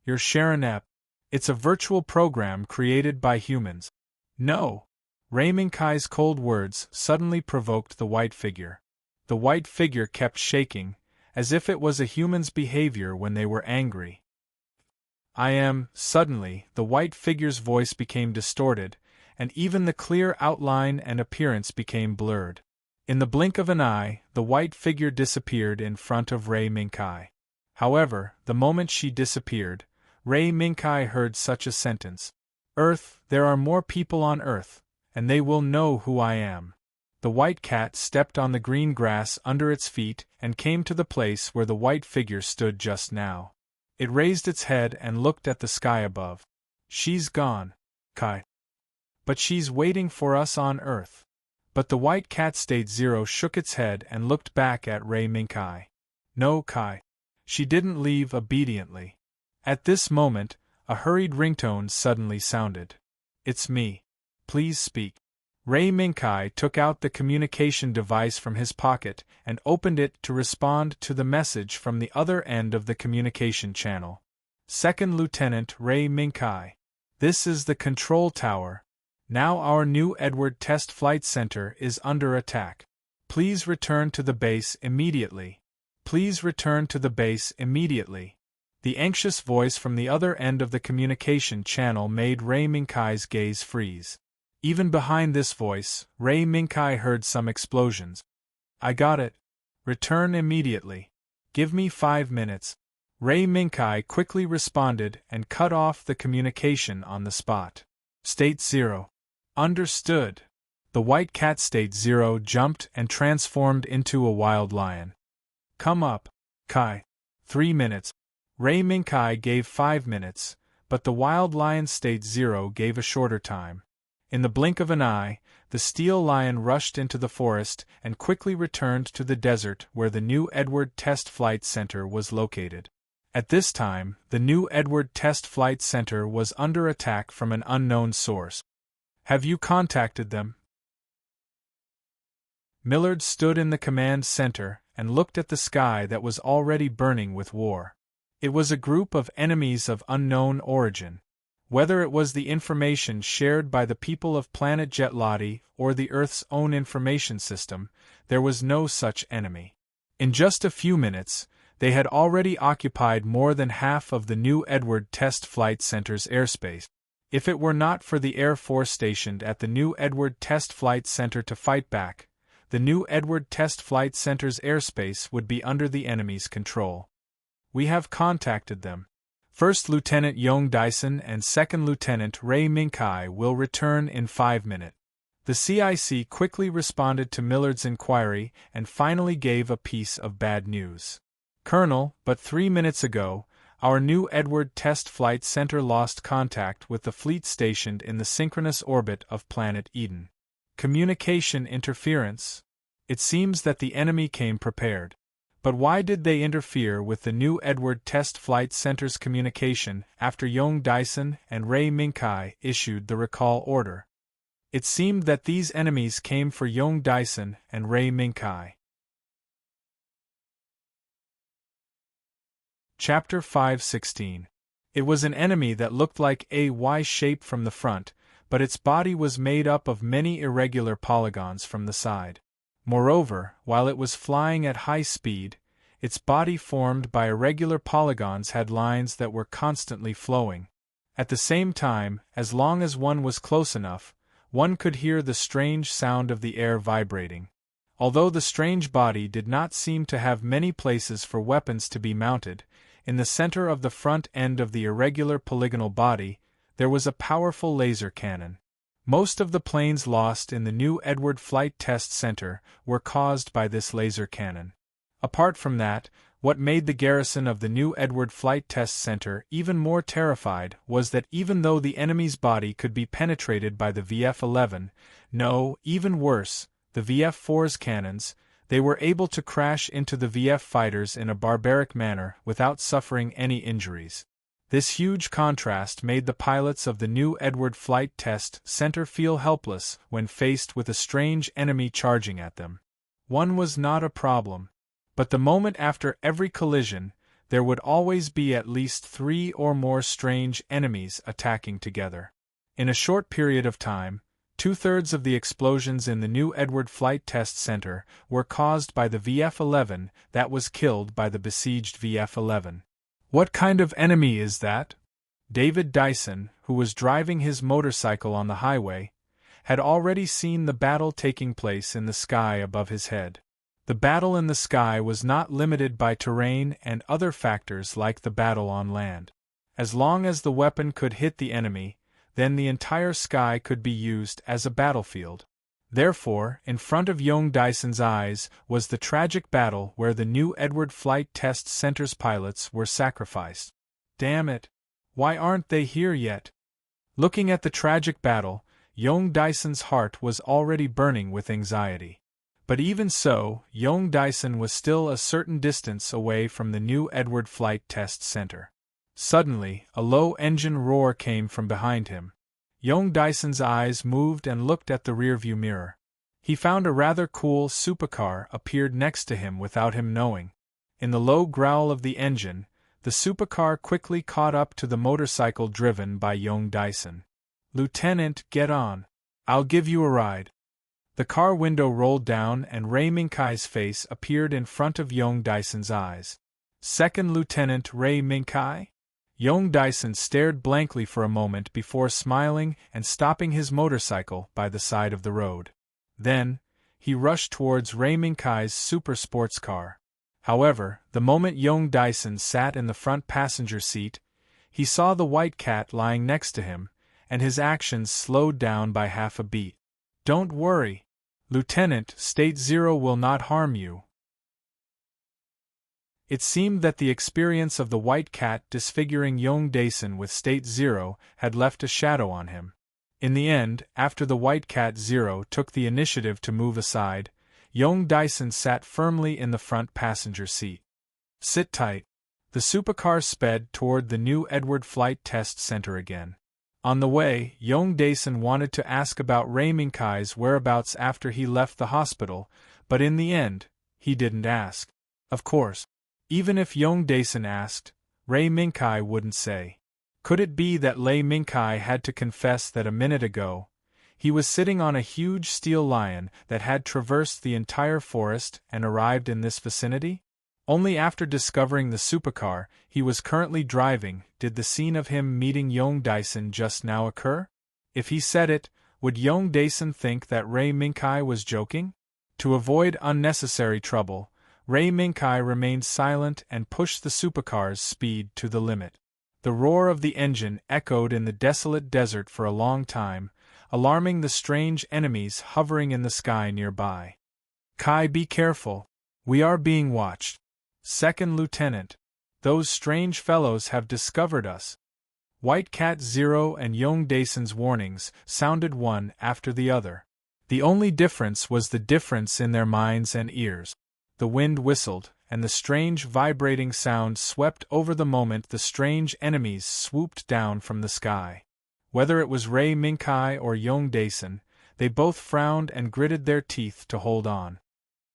You're Sharon Epp. It's a virtual program created by humans. No. Ray Minkai's cold words suddenly provoked the white figure. The white figure kept shaking, as if it was a human's behavior when they were angry. I am. Suddenly, the white figure's voice became distorted, and even the clear outline and appearance became blurred. In the blink of an eye, the white figure disappeared in front of Ray Minkai. However, the moment she disappeared, Ray Minkai heard such a sentence. Earth, there are more people on Earth, and they will know who I am. the white cat stepped on the green grass under its feet and came to the place where the white figure stood just now. It raised its head and looked at the sky above. She's gone, Kai. But she's waiting for us on Earth. But the white cat state zero shook its head and looked back at Ray Minkai. No, Kai. She didn't leave obediently. At this moment, a hurried ringtone suddenly sounded. It's me. Please speak. Ray Minkai took out the communication device from his pocket and opened it to respond to the message from the other end of the communication channel. Second Lieutenant Ray Minkai. This is the control tower. Now our new Edward Test Flight Center is under attack. Please return to the base immediately. Please return to the base immediately. The anxious voice from the other end of the communication channel made Ray Minkai's gaze freeze. Even behind this voice, Ray Minkai heard some explosions. I got it. Return immediately. Give me 5 minutes. Ray Minkai quickly responded and cut off the communication on the spot. State Zero. Understood. The white cat State Zero jumped and transformed into a wild lion. Come up, Kai. 3 minutes. Ray Minkai gave 5 minutes, but the wild lion State Zero gave a shorter time. In the blink of an eye, the steel lion rushed into the forest and quickly returned to the desert where the new Edward Test Flight Center was located. At this time, the new Edward Test Flight Center was under attack from an unknown source. Have you contacted them? Millard stood in the command center and looked at the sky that was already burning with war. It was a group of enemies of unknown origin. Whether it was the information shared by the people of planet Jetlati or the Earth's own information system, there was no such enemy. In just a few minutes, they had already occupied more than half of the new Edward Test Flight Center's airspace. If it were not for the Air Force stationed at the new Edward Test Flight Center to fight back, the new Edward Test Flight Center's airspace would be under the enemy's control. We have contacted them. First Lieutenant Yong Dyson and Second Lieutenant Ray Minkai will return in 5 minutes. The CIC quickly responded to Millard's inquiry and finally gave a piece of bad news. Colonel, but 3 minutes ago, our new Edward Test Flight Center lost contact with the fleet stationed in the synchronous orbit of planet Eden. Communication interference. It seems that the enemy came prepared. But why did they interfere with the new Edward Test Flight Center's communication after Yong Dyson and Ray Minkai issued the recall order? It seemed that these enemies came for Yong Dyson and Ray Minkai. Chapter 5:16. It was an enemy that looked like a Y shape from the front, but its body was made up of many irregular polygons from the side. Moreover, while it was flying at high speed, its body formed by irregular polygons had lines that were constantly flowing. At the same time, as long as one was close enough, one could hear the strange sound of the air vibrating. Although the strange body did not seem to have many places for weapons to be mounted, in the center of the front end of the irregular polygonal body, there was a powerful laser cannon. Most of the planes lost in the new Edward Flight Test Center were caused by this laser cannon. Apart from that, what made the garrison of the new Edward Flight Test Center even more terrified was that even though the enemy's body could be penetrated by the VF-11, no, even worse, the VF-4's cannons, they were able to crash into the VF fighters in a barbaric manner without suffering any injuries. This huge contrast made the pilots of the new Edward Flight Test Center feel helpless when faced with a strange enemy charging at them. One was not a problem, but the moment after every collision, there would always be at least 3 or more strange enemies attacking together. In a short period of time, 2/3 of the explosions in the new Edward Flight Test Center were caused by the VF-11 that was killed by the besieged VF-11. What kind of enemy is that? David Dyson, who was driving his motorcycle on the highway, had already seen the battle taking place in the sky above his head. The battle in the sky was not limited by terrain and other factors like the battle on land. As long as the weapon could hit the enemy, then the entire sky could be used as a battlefield. Therefore, in front of young Dyson's eyes was the tragic battle where the new Edward Flight Test Center's pilots were sacrificed. Damn it! Why aren't they here yet? Looking at the tragic battle, young Dyson's heart was already burning with anxiety. But even so, young Dyson was still a certain distance away from the new Edward Flight Test Center. Suddenly, a low engine roar came from behind him. Young Dyson's eyes moved and looked at the rearview mirror. He found a rather cool supercar appeared next to him without him knowing. In the low growl of the engine, the supercar quickly caught up to the motorcycle driven by young Dyson. "Lieutenant, get on. I'll give you a ride." The car window rolled down and Ray Minkai's face appeared in front of young Dyson's eyes. "Second Lieutenant Ray Minkai?" Young Dyson stared blankly for a moment before smiling and stopping his motorcycle by the side of the road. Then, he rushed towards Ray Minkai's super sports car. However, the moment young Dyson sat in the front passenger seat, he saw the white cat lying next to him, and his actions slowed down by half a beat. "Don't worry, Lieutenant, State Zero will not harm you." It seemed that the experience of the white cat disfiguring young Dyson with State Zero had left a shadow on him. In the end, after the white cat Zero took the initiative to move aside, young Dyson sat firmly in the front passenger seat. "Sit tight." The supercar sped toward the new Edward Flight Test Center again. On the way, young Dyson wanted to ask about Ray Minkai's whereabouts after he left the hospital, but in the end, he didn't ask. Of course, even if young Dyson asked, Ray Minkai wouldn't say. Could it be that Ray Minkai had to confess that a minute ago, he was sitting on a huge steel lion that had traversed the entire forest and arrived in this vicinity? Only after discovering the supercar he was currently driving did the scene of him meeting young Dyson just now occur? If he said it, would young Dyson think that Ray Minkai was joking? To avoid unnecessary trouble, Ray Minkai remained silent and pushed the supercar's speed to the limit. The roar of the engine echoed in the desolate desert for a long time, alarming the strange enemies hovering in the sky nearby. "Kai, be careful. We are being watched. Second Lieutenant. Those strange fellows have discovered us." White Cat Zero and young Dyson's warnings sounded one after the other. The only difference was the difference in their minds and ears. The wind whistled, and the strange vibrating sound swept over the moment the strange enemies swooped down from the sky. Whether it was Ray Minkai or young Dyson, they both frowned and gritted their teeth to hold on.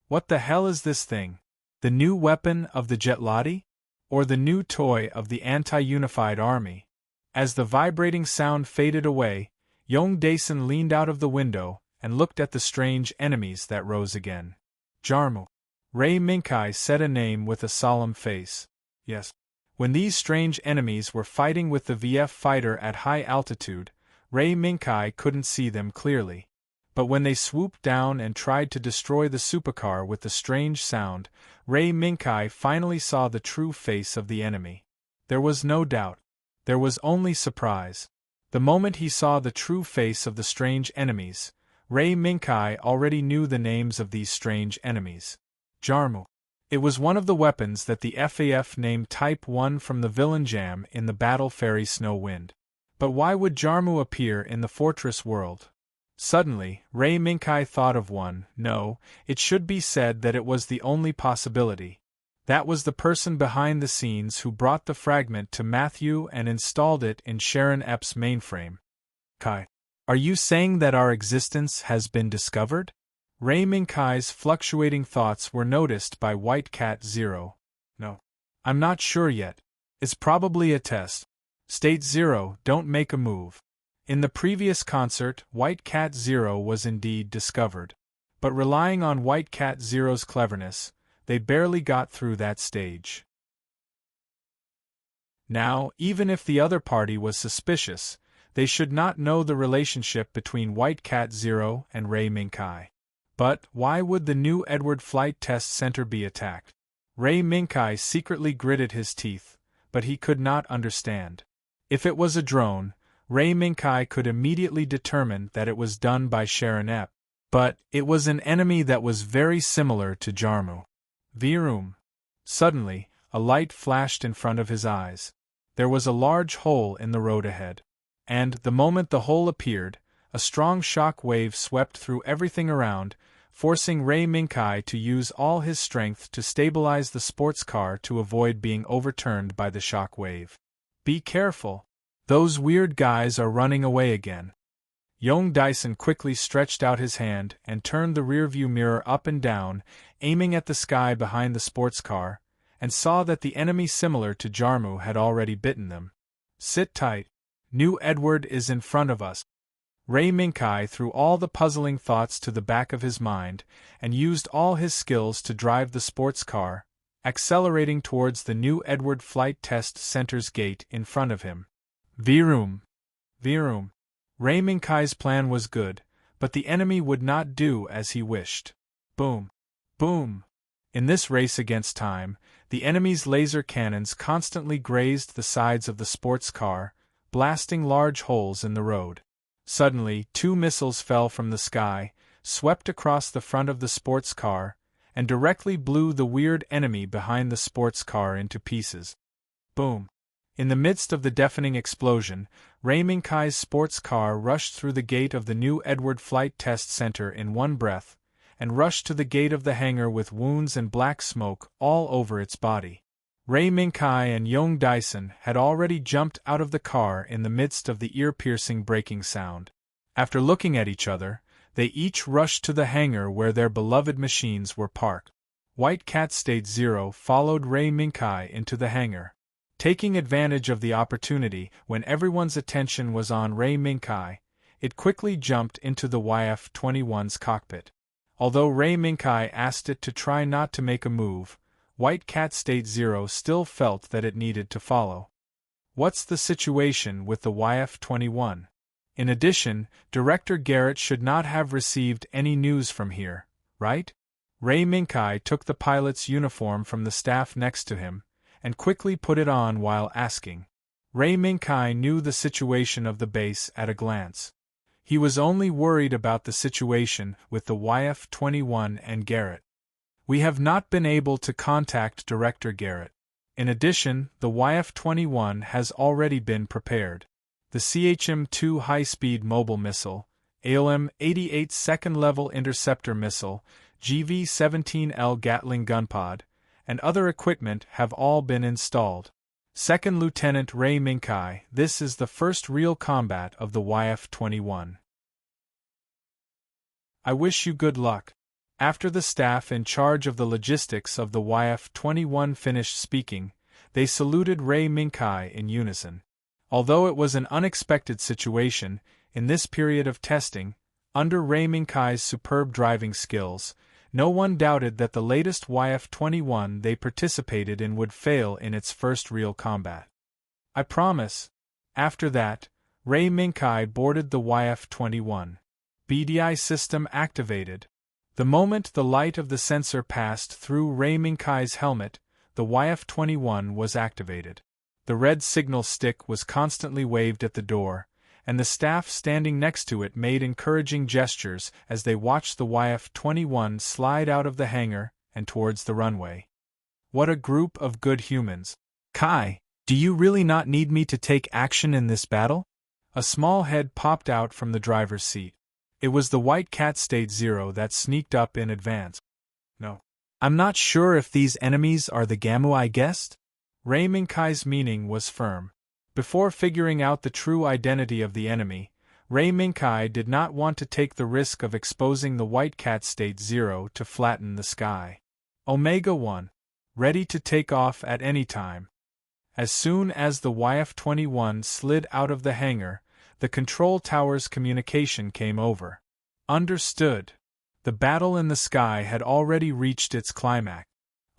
What the hell is this thing? The new weapon of the Jetlati? Or the new toy of the anti-unified army? As the vibrating sound faded away, young Dyson leaned out of the window and looked at the strange enemies that rose again. "Jarmu." Ray Minkai said a name with a solemn face. Yes. When these strange enemies were fighting with the VF fighter at high altitude, Ray Minkai couldn't see them clearly. But when they swooped down and tried to destroy the supercar with the strange sound, Ray Minkai finally saw the true face of the enemy. There was no doubt. There was only surprise. The moment he saw the true face of the strange enemies, Ray Minkai already knew the names of these strange enemies. Jarmu. It was one of the weapons that the FAF named Type 1 from the villain jam in the battle fairy Snow Wind. But why would Jarmu appear in the fortress world? Suddenly, Ray Minkai thought of one. No, it should be said that it was the only possibility. That was the person behind the scenes who brought the fragment to Matthew and installed it in Sharon Epps' mainframe. Kai, are you saying that our existence has been discovered? Ray Minkai's fluctuating thoughts were noticed by White Cat Zero. No. I'm not sure yet. It's probably a test. State Zero, don't make a move. In the previous concert, White Cat Zero was indeed discovered. But relying on White Cat Zero's cleverness, they barely got through that stage. Now, even if the other party was suspicious, they should not know the relationship between White Cat Zero and Ray Minkai. But why would the new Edward Flight Test Center be attacked? Ray Minkai secretly gritted his teeth, but he could not understand. If it was a drone, Ray Minkai could immediately determine that it was done by Sharon Epps. But it was an enemy that was very similar to Jarmu. Virum. Suddenly, a light flashed in front of his eyes. There was a large hole in the road ahead. And, the moment the hole appeared, a strong shock wave swept through everything around, forcing Ray Minkai to use all his strength to stabilize the sports car to avoid being overturned by the shock wave. Be careful. Those weird guys are running away again. Young Dyson quickly stretched out his hand and turned the rearview mirror up and down, aiming at the sky behind the sports car, and saw that the enemy similar to Jarmu had already bitten them. Sit tight. New Edward is in front of us. Ray Minkai threw all the puzzling thoughts to the back of his mind, and used all his skills to drive the sports car, accelerating towards the New Edward Flight Test Center's gate in front of him. Virum. Virum. Ray Minkai's plan was good, but the enemy would not do as he wished. Boom. Boom. In this race against time, the enemy's laser cannons constantly grazed the sides of the sports car, blasting large holes in the road. Suddenly, 2 missiles fell from the sky, swept across the front of the sports car, and directly blew the weird enemy behind the sports car into pieces. Boom. In the midst of the deafening explosion, Ray Minkai's sports car rushed through the gate of the New Edward Flight Test Center in one breath, and rushed to the gate of the hangar with wounds and black smoke all over its body. Ray Minkai and Young Dyson had already jumped out of the car in the midst of the ear-piercing braking sound. After looking at each other, they each rushed to the hangar where their beloved machines were parked. White Cat State Zero followed Ray Minkai into the hangar. Taking advantage of the opportunity when everyone's attention was on Ray Minkai, it quickly jumped into the YF-21's cockpit. Although Ray Minkai asked it to try not to make a move, White Cat State Zero still felt that it needed to follow. What's the situation with the YF-21? In addition, Director Garrett should not have received any news from here, right? Ray Minkai took the pilot's uniform from the staff next to him, and quickly put it on while asking. Ray Minkai knew the situation of the base at a glance. He was only worried about the situation with the YF-21 and Garrett. We have not been able to contact Director Garrett. In addition, the YF-21 has already been prepared. The CHM-2 high-speed mobile missile, AOM-88 second-level interceptor missile, GV-17L Gatling gunpod, and other equipment have all been installed. Second Lieutenant Ray Minkai, this is the first real combat of the YF-21. I wish you good luck. After the staff in charge of the logistics of the YF-21 finished speaking, they saluted Ray Minkai in unison. Although it was an unexpected situation, in this period of testing, under Ray Minkai's superb driving skills, no one doubted that the latest YF-21 they participated in would fail in its first real combat. I promise. After that, Ray Minkai boarded the YF-21. BDI system activated. The moment the light of the sensor passed through Ray Minkai's helmet, the YF-21 was activated. The red signal stick was constantly waved at the door, and the staff standing next to it made encouraging gestures as they watched the YF-21 slide out of the hangar and towards the runway. What a group of good humans. Kai, do you really not need me to take action in this battle? A small head popped out from the driver's seat. It was the White Cat State Zero that sneaked up in advance. No. I'm not sure if these enemies are the Gamu I guessed? Ray Minkai's meaning was firm. Before figuring out the true identity of the enemy, Ray Minkai did not want to take the risk of exposing the White Cat State Zero to flatten the sky. Omega-1. Ready to take off at any time. As soon as the YF-21 slid out of the hangar, the control tower's communication came over. Understood. The battle in the sky had already reached its climax.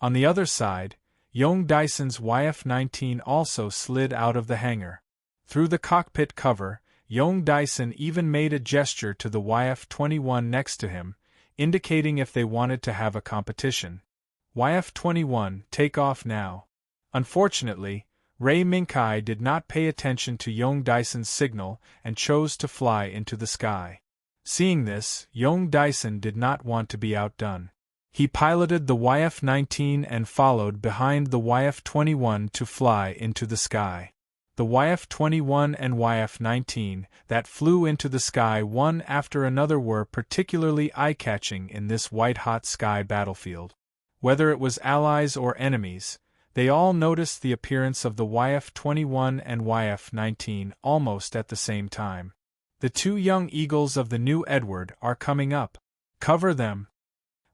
On the other side, Young Dyson's YF-19 also slid out of the hangar. Through the cockpit cover, Young Dyson even made a gesture to the YF-21 next to him, indicating if they wanted to have a competition. YF-21, take off now. Unfortunately, Ray Minkai did not pay attention to Young Dyson's signal and chose to fly into the sky. Seeing this, young Dyson did not want to be outdone. He piloted the YF-19 and followed behind the YF-21 to fly into the sky. The YF-21 and YF-19 that flew into the sky one after another were particularly eye-catching in this white-hot sky battlefield. Whether it was allies or enemies, they all noticed the appearance of the YF-21 and YF-19 almost at the same time. The two young eagles of the new Edward are coming up. Cover them!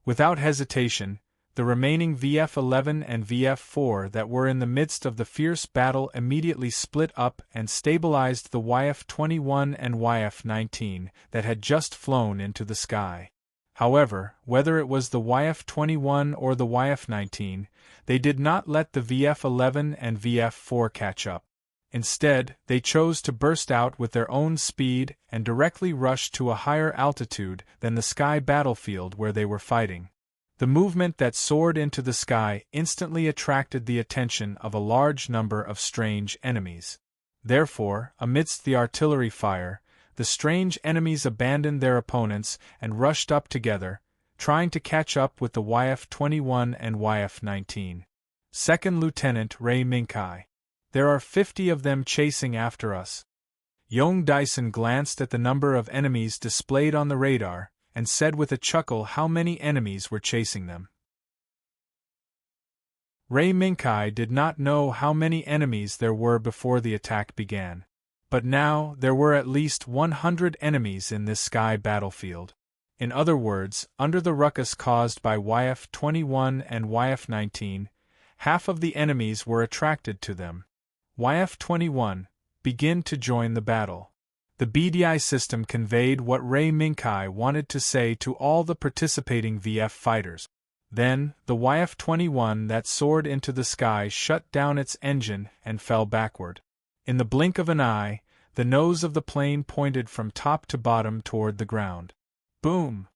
Without hesitation, the remaining VF-11 and VF-4 that were in the midst of the fierce battle immediately split up and stabilized the YF-21 and YF-19 that had just flown into the sky. However, whether it was the YF-21 or the YF-19, they did not let the VF-11 and VF-4 catch up. Instead, they chose to burst out with their own speed and directly rush to a higher altitude than the sky battlefield where they were fighting. The movement that soared into the sky instantly attracted the attention of a large number of strange enemies. Therefore, amidst the artillery fire, the strange enemies abandoned their opponents and rushed up together, trying to catch up with the YF-21 and YF-19. Second Lieutenant Ray Minkai. There are 50 of them chasing after us. Young Dyson glanced at the number of enemies displayed on the radar, and said with a chuckle how many enemies were chasing them. Ray Minkai did not know how many enemies there were before the attack began. But now, there were at least 100 enemies in this sky battlefield. In other words, under the ruckus caused by YF-21 and YF-19, half of the enemies were attracted to them. YF-21, begin to join the battle. The BDI system conveyed what Ray Minkai wanted to say to all the participating VF fighters. Then, the YF-21 that soared into the sky shut down its engine and fell backward. In the blink of an eye, the nose of the plane pointed from top to bottom toward the ground. Boom!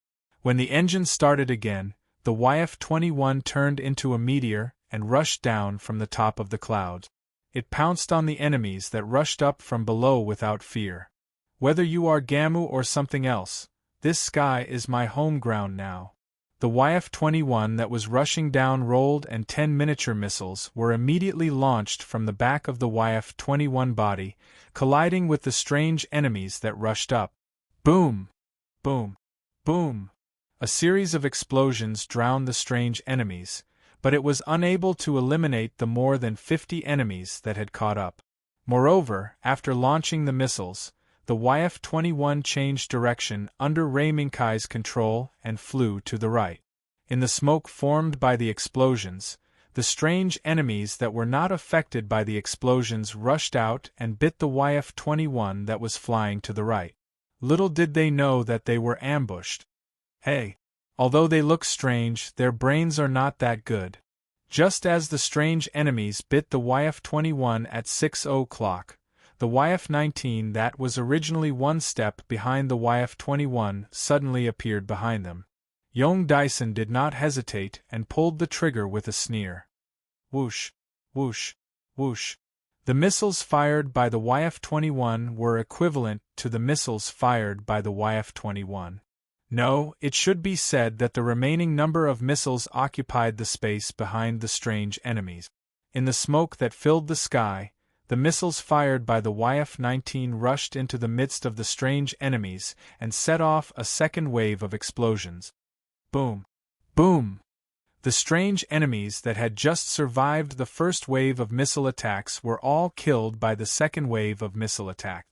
When the engine started again, the YF-21 turned into a meteor and rushed down from the top of the clouds. It pounced on the enemies that rushed up from below without fear. Whether you are Gamu or something else, this sky is my home ground now. The YF-21 that was rushing down rolled and 10 miniature missiles were immediately launched from the back of the YF-21 body, colliding with the strange enemies that rushed up. Boom! Boom! Boom! A series of explosions drowned the strange enemies, but it was unable to eliminate the more than 50 enemies that had caught up. Moreover, after launching the missiles, the YF-21 changed direction under Ray Minkai's control and flew to the right. In the smoke formed by the explosions, the strange enemies that were not affected by the explosions rushed out and bit the YF-21 that was flying to the right. Little did they know that they were ambushed. Hey! Although they look strange, their brains are not that good. Just as the strange enemies bit the YF-21 at 6 o'clock, the YF-19 that was originally one step behind the YF-21 suddenly appeared behind them. Young Dyson did not hesitate and pulled the trigger with a sneer. Whoosh! Whoosh! Whoosh! The missiles fired by the YF-21 were equivalent to the missiles fired by the YF-21. No, it should be said that the remaining number of missiles occupied the space behind the strange enemies. In the smoke that filled the sky, the missiles fired by the YF-19 rushed into the midst of the strange enemies and set off a second wave of explosions. Boom! Boom! The strange enemies that had just survived the first wave of missile attacks were all killed by the second wave of missile attack.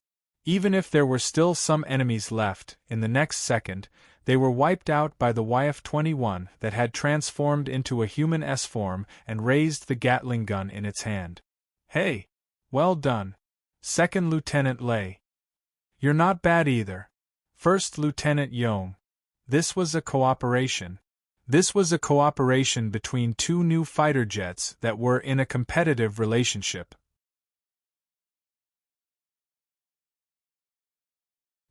Even if there were still some enemies left, in the next second, they were wiped out by the YF-21 that had transformed into a human S-form and raised the Gatling gun in its hand. Hey! Well done, Second Lieutenant Lei. You're not bad either. First Lieutenant Yong. This was a cooperation. This was a cooperation between two new fighter jets that were in a competitive relationship.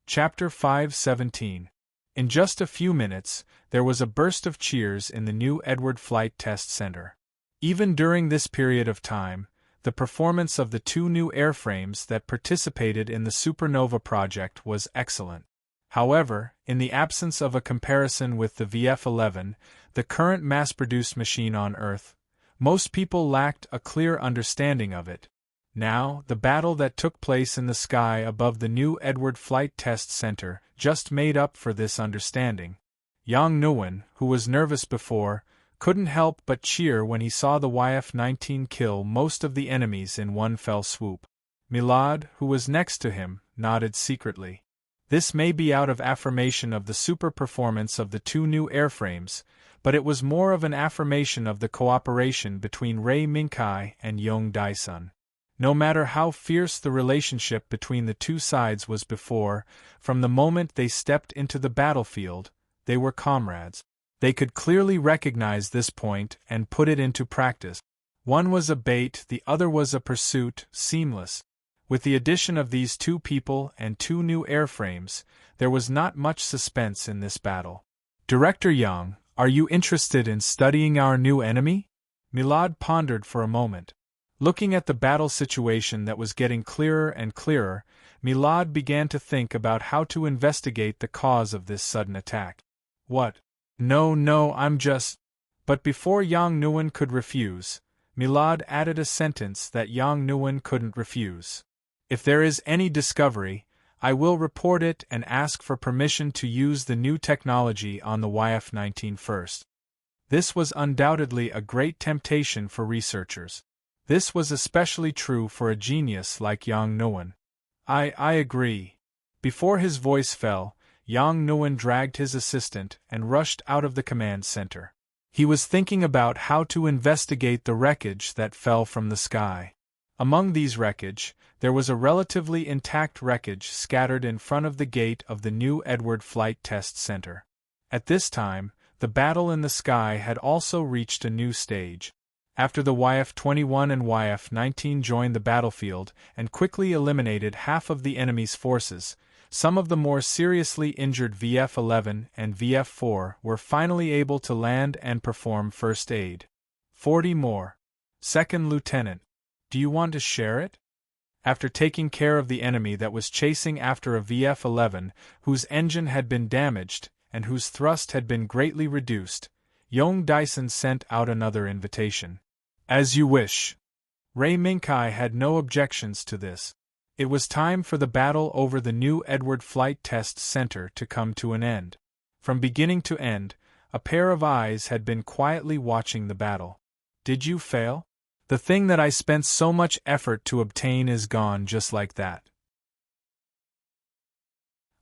Chapter 517. In just a few minutes, there was a burst of cheers in the new Edward Flight Test Center. Even during this period of time, the performance of the two new airframes that participated in the Supernova project was excellent. However, in the absence of a comparison with the VF-11, the current mass-produced machine on Earth, most people lacked a clear understanding of it. Now, the battle that took place in the sky above the new Edward Flight Test Center just made up for this understanding. Yang Nguyen, who was nervous before, couldn't help but cheer when he saw the YF-19 kill most of the enemies in one fell swoop. Milad, who was next to him, nodded secretly. This may be out of affirmation of the super performance of the two new airframes, but it was more of an affirmation of the cooperation between Ray Mingkai and Yong Dae-sun. No matter how fierce the relationship between the two sides was before, from the moment they stepped into the battlefield, they were comrades. They could clearly recognize this point and put it into practice. One was a bait, the other was a pursuit, seamless. With the addition of these two people and two new airframes, there was not much suspense in this battle. Director Yang, are you interested in studying our new enemy? Milad pondered for a moment. Looking at the battle situation that was getting clearer and clearer, Milad began to think about how to investigate the cause of this sudden attack. What? No, I'm just… But before Yang Nguyen could refuse, Milad added a sentence that Yang Nguyen couldn't refuse. If there is any discovery, I will report it and ask for permission to use the new technology on the YF-19 first. This was undoubtedly a great temptation for researchers. This was especially true for a genius like Yang Nguyen. I agree. Before his voice fell, Yang Nguyen dragged his assistant and rushed out of the command center. He was thinking about how to investigate the wreckage that fell from the sky. Among these wreckage, there was a relatively intact wreckage scattered in front of the gate of the new Edward Flight Test Center. At this time, the battle in the sky had also reached a new stage. After the YF-21 and YF-19 joined the battlefield and quickly eliminated half of the enemy's forces, some of the more seriously injured VF-11 and VF-4 were finally able to land and perform first aid. 40 more. Second Lieutenant, do you want to share it? After taking care of the enemy that was chasing after a VF-11 whose engine had been damaged and whose thrust had been greatly reduced, Yong Dae-sun sent out another invitation. As you wish. Ray Mingkai had no objections to this. It was time for the battle over the new Edward Flight Test Center to come to an end. From beginning to end, a pair of eyes had been quietly watching the battle. Did you fail? The thing that I spent so much effort to obtain is gone just like that.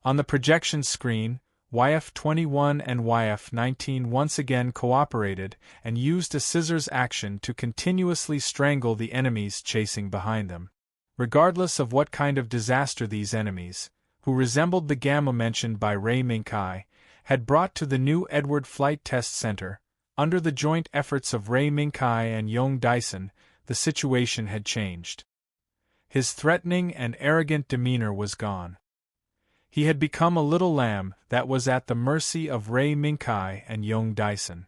On the projection screen, YF-21 and YF-19 once again cooperated and used a scissors action to continuously strangle the enemies chasing behind them. Regardless of what kind of disaster these enemies, who resembled the gamma mentioned by Ray Mingkai, had brought to the new Edward Flight Test Center, under the joint efforts of Ray Mingkai and Yong Dae-sun, the situation had changed. His threatening and arrogant demeanor was gone. He had become a little lamb that was at the mercy of Ray Mingkai and Yong Dae-sun.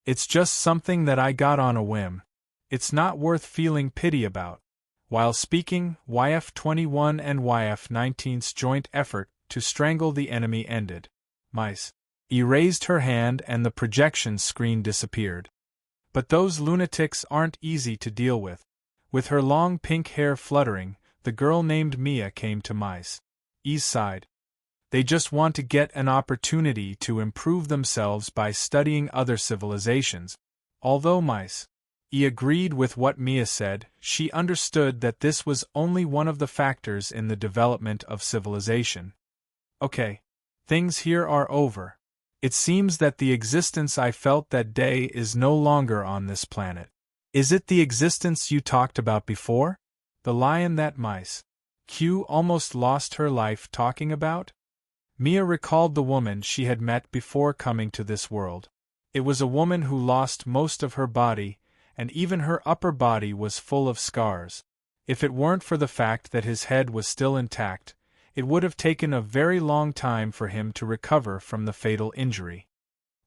It's just something that I got on a whim. It's not worth feeling pity about. While speaking, YF-21 and YF-19's joint effort to strangle the enemy ended. Mice. He raised her hand and the projection screen disappeared. But those lunatics aren't easy to deal with. With her long pink hair fluttering, the girl named Mia came to Mice. E's side. They just want to get an opportunity to improve themselves by studying other civilizations. Although Mice E agreed with what Mia said, she understood that this was only one of the factors in the development of civilization. Okay. Things here are over. It seems that the existence I felt that day is no longer on this planet. Is it the existence you talked about before? The lion that Mice Q almost lost her life talking about? Mia recalled the woman she had met before coming to this world. It was a woman who lost most of her body, and even her upper body was full of scars. If it weren't for the fact that his head was still intact, it would have taken a very long time for him to recover from the fatal injury.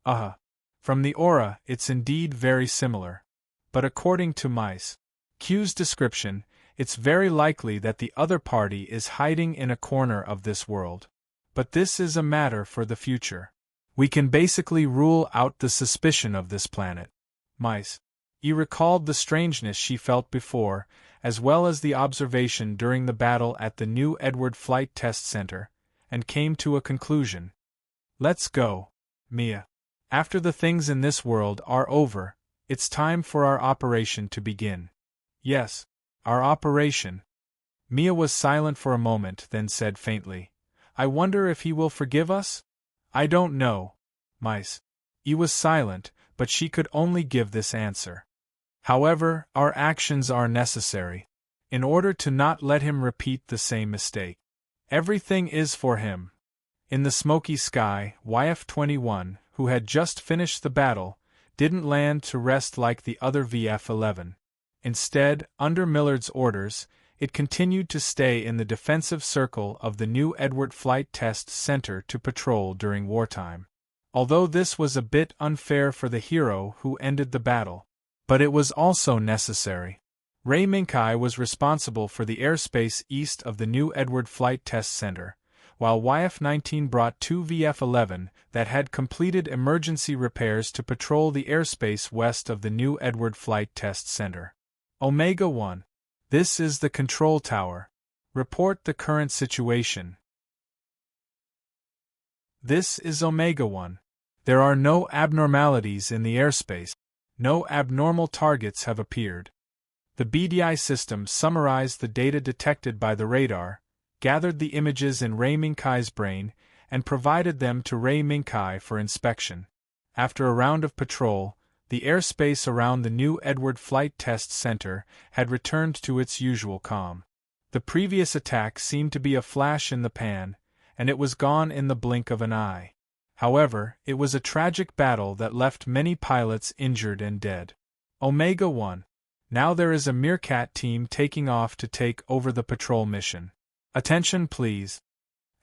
From the aura, it's indeed very similar. But according to Mice Q's description, it's very likely that the other party is hiding in a corner of this world. But this is a matter for the future. We can basically rule out the suspicion of this planet. Mice. He recalled the strangeness she felt before, as well as the observation during the battle at the New Edward Flight Test Center, and came to a conclusion. Let's go, Mia. After the things in this world are over, it's time for our operation to begin. Yes, our operation. Mia was silent for a moment, then said faintly, I wonder if he will forgive us? I don't know, Mice. He was silent, but she could only give this answer. However, our actions are necessary, in order to not let him repeat the same mistake. Everything is for him. In the smoky sky, YF-21, who had just finished the battle, didn't land to rest like the other VF-11. Instead, under Millard's orders, it continued to stay in the defensive circle of the New Edward Flight Test Center to patrol during wartime. Although this was a bit unfair for the hero who ended the battle, but it was also necessary. Ray Minkai was responsible for the airspace east of the New Edward Flight Test Center, while YF-19 brought two VF-11 that had completed emergency repairs to patrol the airspace west of the New Edward Flight Test Center. Omega-1. This is the control tower. Report the current situation. This is Omega-1. There are no abnormalities in the airspace. No abnormal targets have appeared. The BDI system summarized the data detected by the radar, gathered the images in Ray Minkai's brain, and provided them to Ray Minkai for inspection. After a round of patrol, the airspace around the New Edward Flight Test Center had returned to its usual calm. The previous attack seemed to be a flash in the pan, and it was gone in the blink of an eye. However, it was a tragic battle that left many pilots injured and dead. Omega-1. Now there is a Meerkat team taking off to take over the patrol mission. Attention please.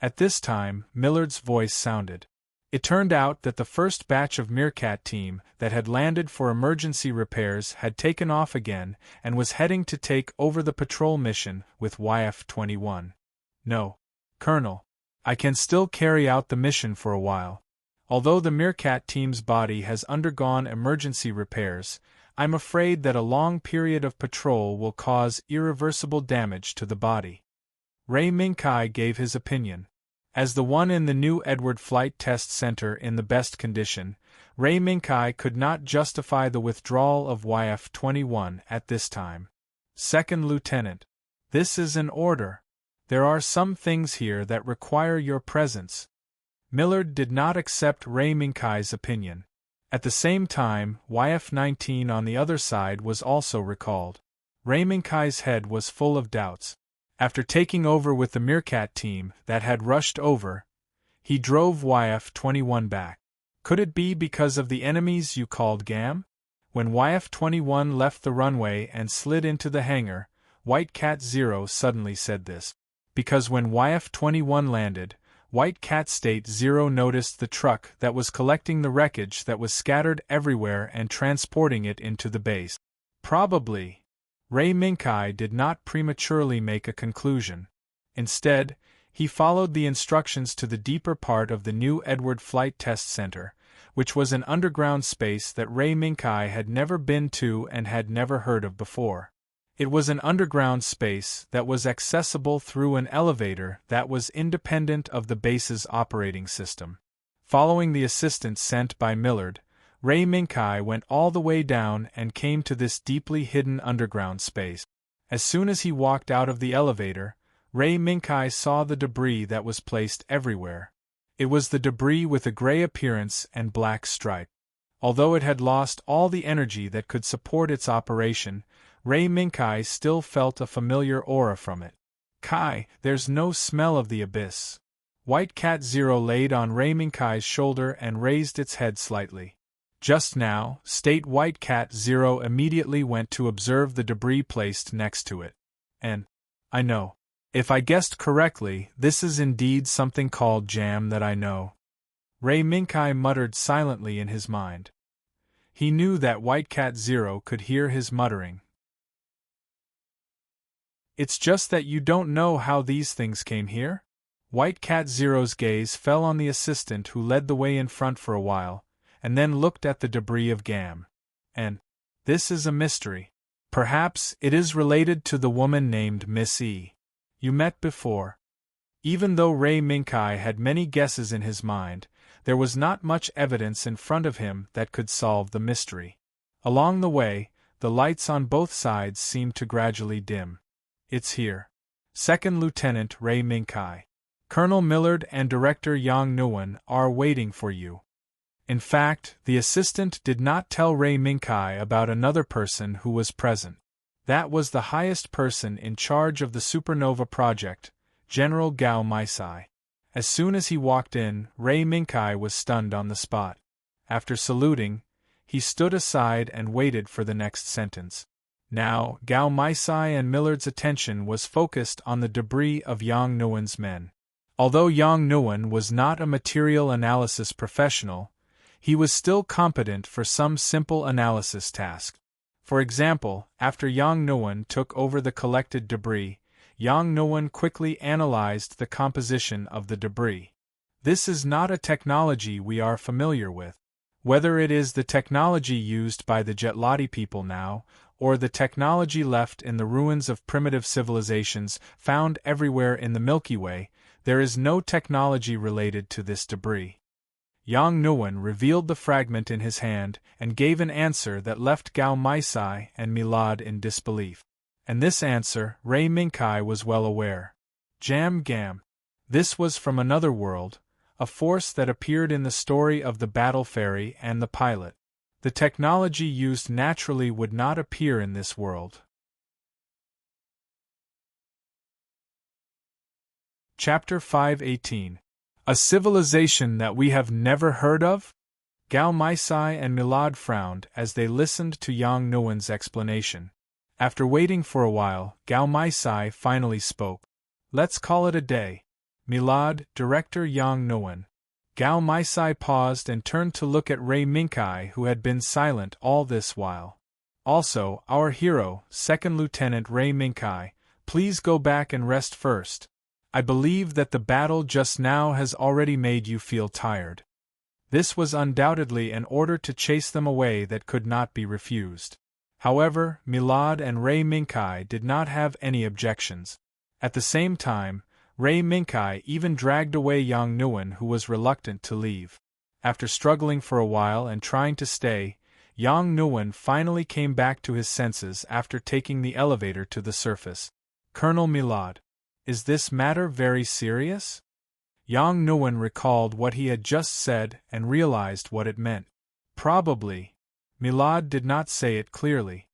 At this time, Millard's voice sounded. It turned out that the first batch of Meerkat team that had landed for emergency repairs had taken off again and was heading to take over the patrol mission with YF-21. No, Colonel. I can still carry out the mission for a while. Although the Meerkat team's body has undergone emergency repairs, I'm afraid that a long period of patrol will cause irreversible damage to the body. Ray Minkai gave his opinion. As the one in the New Edward Flight Test Center in the best condition, Ray Minkai could not justify the withdrawal of YF-21 at this time. Second Lieutenant. This is an order. There are some things here that require your presence. Millard did not accept Ray Minkai's opinion. At the same time, YF-19 on the other side was also recalled. Ray Minkai's head was full of doubts. After taking over with the Meerkat team that had rushed over, he drove YF-21 back. Could it be because of the enemies you called GAM? When YF-21 left the runway and slid into the hangar, White Cat Zero suddenly said this. Because when YF-21 landed, White Cat State Zero noticed the truck that was collecting the wreckage that was scattered everywhere and transporting it into the base. Probably. Ray Minkai did not prematurely make a conclusion. Instead, he followed the instructions to the deeper part of the New Edward Flight Test Center, which was an underground space that Ray Minkai had never been to and had never heard of before. It was an underground space that was accessible through an elevator that was independent of the base's operating system. Following the assistance sent by Millard, Ray Minkai went all the way down and came to this deeply hidden underground space. As soon as he walked out of the elevator, Ray Minkai saw the debris that was placed everywhere. It was the debris with a gray appearance and black stripe. Although it had lost all the energy that could support its operation, Ray Minkai still felt a familiar aura from it. Kai, there's no smell of the abyss. White Cat Zero laid on Ray Minkai's shoulder and raised its head slightly. Just now, State White Cat Zero immediately went to observe the debris placed next to it. And, I know. If I guessed correctly, this is indeed something called jam that I know. Ray Minkai muttered silently in his mind. He knew that White Cat Zero could hear his muttering. It's just that you don't know how these things came here? White Cat Zero's gaze fell on the assistant who led the way in front for a while, and then looked at the debris of Gam. And this is a mystery. Perhaps it is related to the woman named Miss E. you met before. Even though Ray Minkai had many guesses in his mind, there was not much evidence in front of him that could solve the mystery. Along the way, the lights on both sides seemed to gradually dim. It's here. Second Lieutenant Ray Minkai. Colonel Millard and Director Yang Nguyen are waiting for you. In fact, the assistant did not tell Ray Minkai about another person who was present. That was the highest person in charge of the Supernova project, General Gao Maisai. As soon as he walked in, Ray Minkai was stunned on the spot. After saluting, he stood aside and waited for the next sentence. Now, Gao Maisai and Millard's attention was focused on the debris of Yang Nguyen's men. Although Yang Nguyen was not a material analysis professional, he was still competent for some simple analysis task. For example, after Yang Nguyen took over the collected debris, Yang Nguyen quickly analyzed the composition of the debris. This is not a technology we are familiar with. Whether it is the technology used by the Jetlati people now, or the technology left in the ruins of primitive civilizations found everywhere in the Milky Way, there is no technology related to this debris. Yang Nguyen revealed the fragment in his hand and gave an answer that left Gao Maisai and Milad in disbelief. And this answer, Ray Minkai was well aware. Jam Gam. This was from another world, a force that appeared in the story of the battle ferry and the pilot. The technology used naturally would not appear in this world. Chapter 518. A civilization that we have never heard of? Gao Maisai and Milad frowned as they listened to Yang Nguyen's explanation. After waiting for a while, Gao Maisai finally spoke. Let's call it a day. Milad, Director Yang Nguyen. Gao Maisai paused and turned to look at Ray Minkai, who had been silent all this while. Also, our hero, Second Lieutenant Ray Minkai, please go back and rest first. I believe that the battle just now has already made you feel tired. This was undoubtedly an order to chase them away that could not be refused. However, Milad and Ray Minkai did not have any objections. At the same time, Ray Minkai even dragged away Yang Nguyen, who was reluctant to leave. After struggling for a while and trying to stay, Yang Nguyen finally came back to his senses after taking the elevator to the surface. Colonel Milad. Is this matter very serious? Yang Nguyen recalled what he had just said and realized what it meant. Probably. Milad did not say it clearly.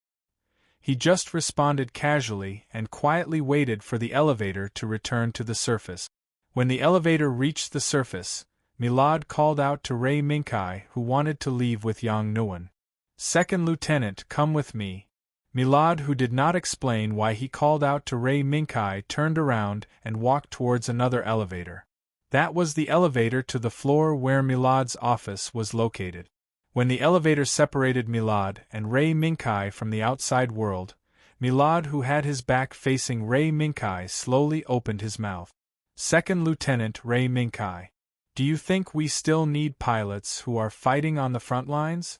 He just responded casually and quietly waited for the elevator to return to the surface. When the elevator reached the surface, Milad called out to Ray Minkai, who wanted to leave with Yang Nguyen. Second Lieutenant, come with me. Milad, who did not explain why he called out to Ray Minkai, turned around and walked towards another elevator. That was the elevator to the floor where Milad's office was located. When the elevator separated Milad and Ray Minkai from the outside world, Milad, who had his back facing Ray Minkai, slowly opened his mouth. Second Lieutenant Ray Minkai, do you think we still need pilots who are fighting on the front lines?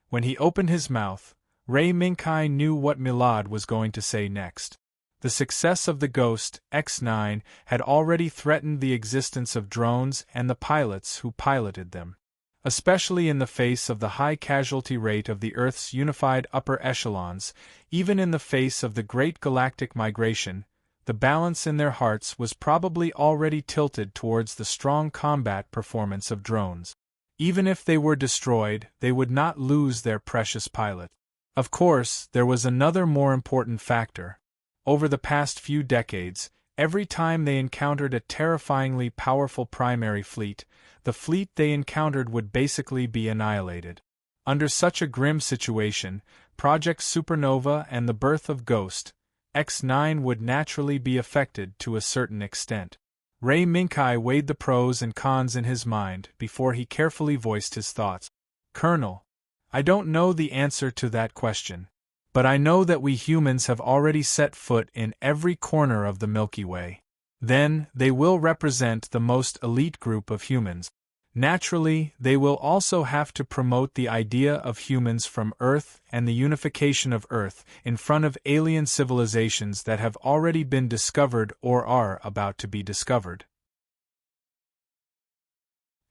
When he opened his mouth, Ray Minkai knew what Milad was going to say next. The success of the Ghost X-9 had already threatened the existence of drones and the pilots who piloted them. Especially in the face of the high casualty rate of the Earth's unified upper echelons, even in the face of the great galactic migration, the balance in their hearts was probably already tilted towards the strong combat performance of drones. Even if they were destroyed, they would not lose their precious pilot. Of course, there was another more important factor. Over the past few decades, every time they encountered a terrifyingly powerful primary fleet, the fleet they encountered would basically be annihilated. Under such a grim situation, Project Supernova and the birth of Ghost X-9 would naturally be affected to a certain extent. Ray Minkai weighed the pros and cons in his mind before he carefully voiced his thoughts. Colonel, I don't know the answer to that question, but I know that we humans have already set foot in every corner of the Milky Way. Then, they will represent the most elite group of humans. Naturally, they will also have to promote the idea of humans from Earth and the unification of Earth in front of alien civilizations that have already been discovered or are about to be discovered.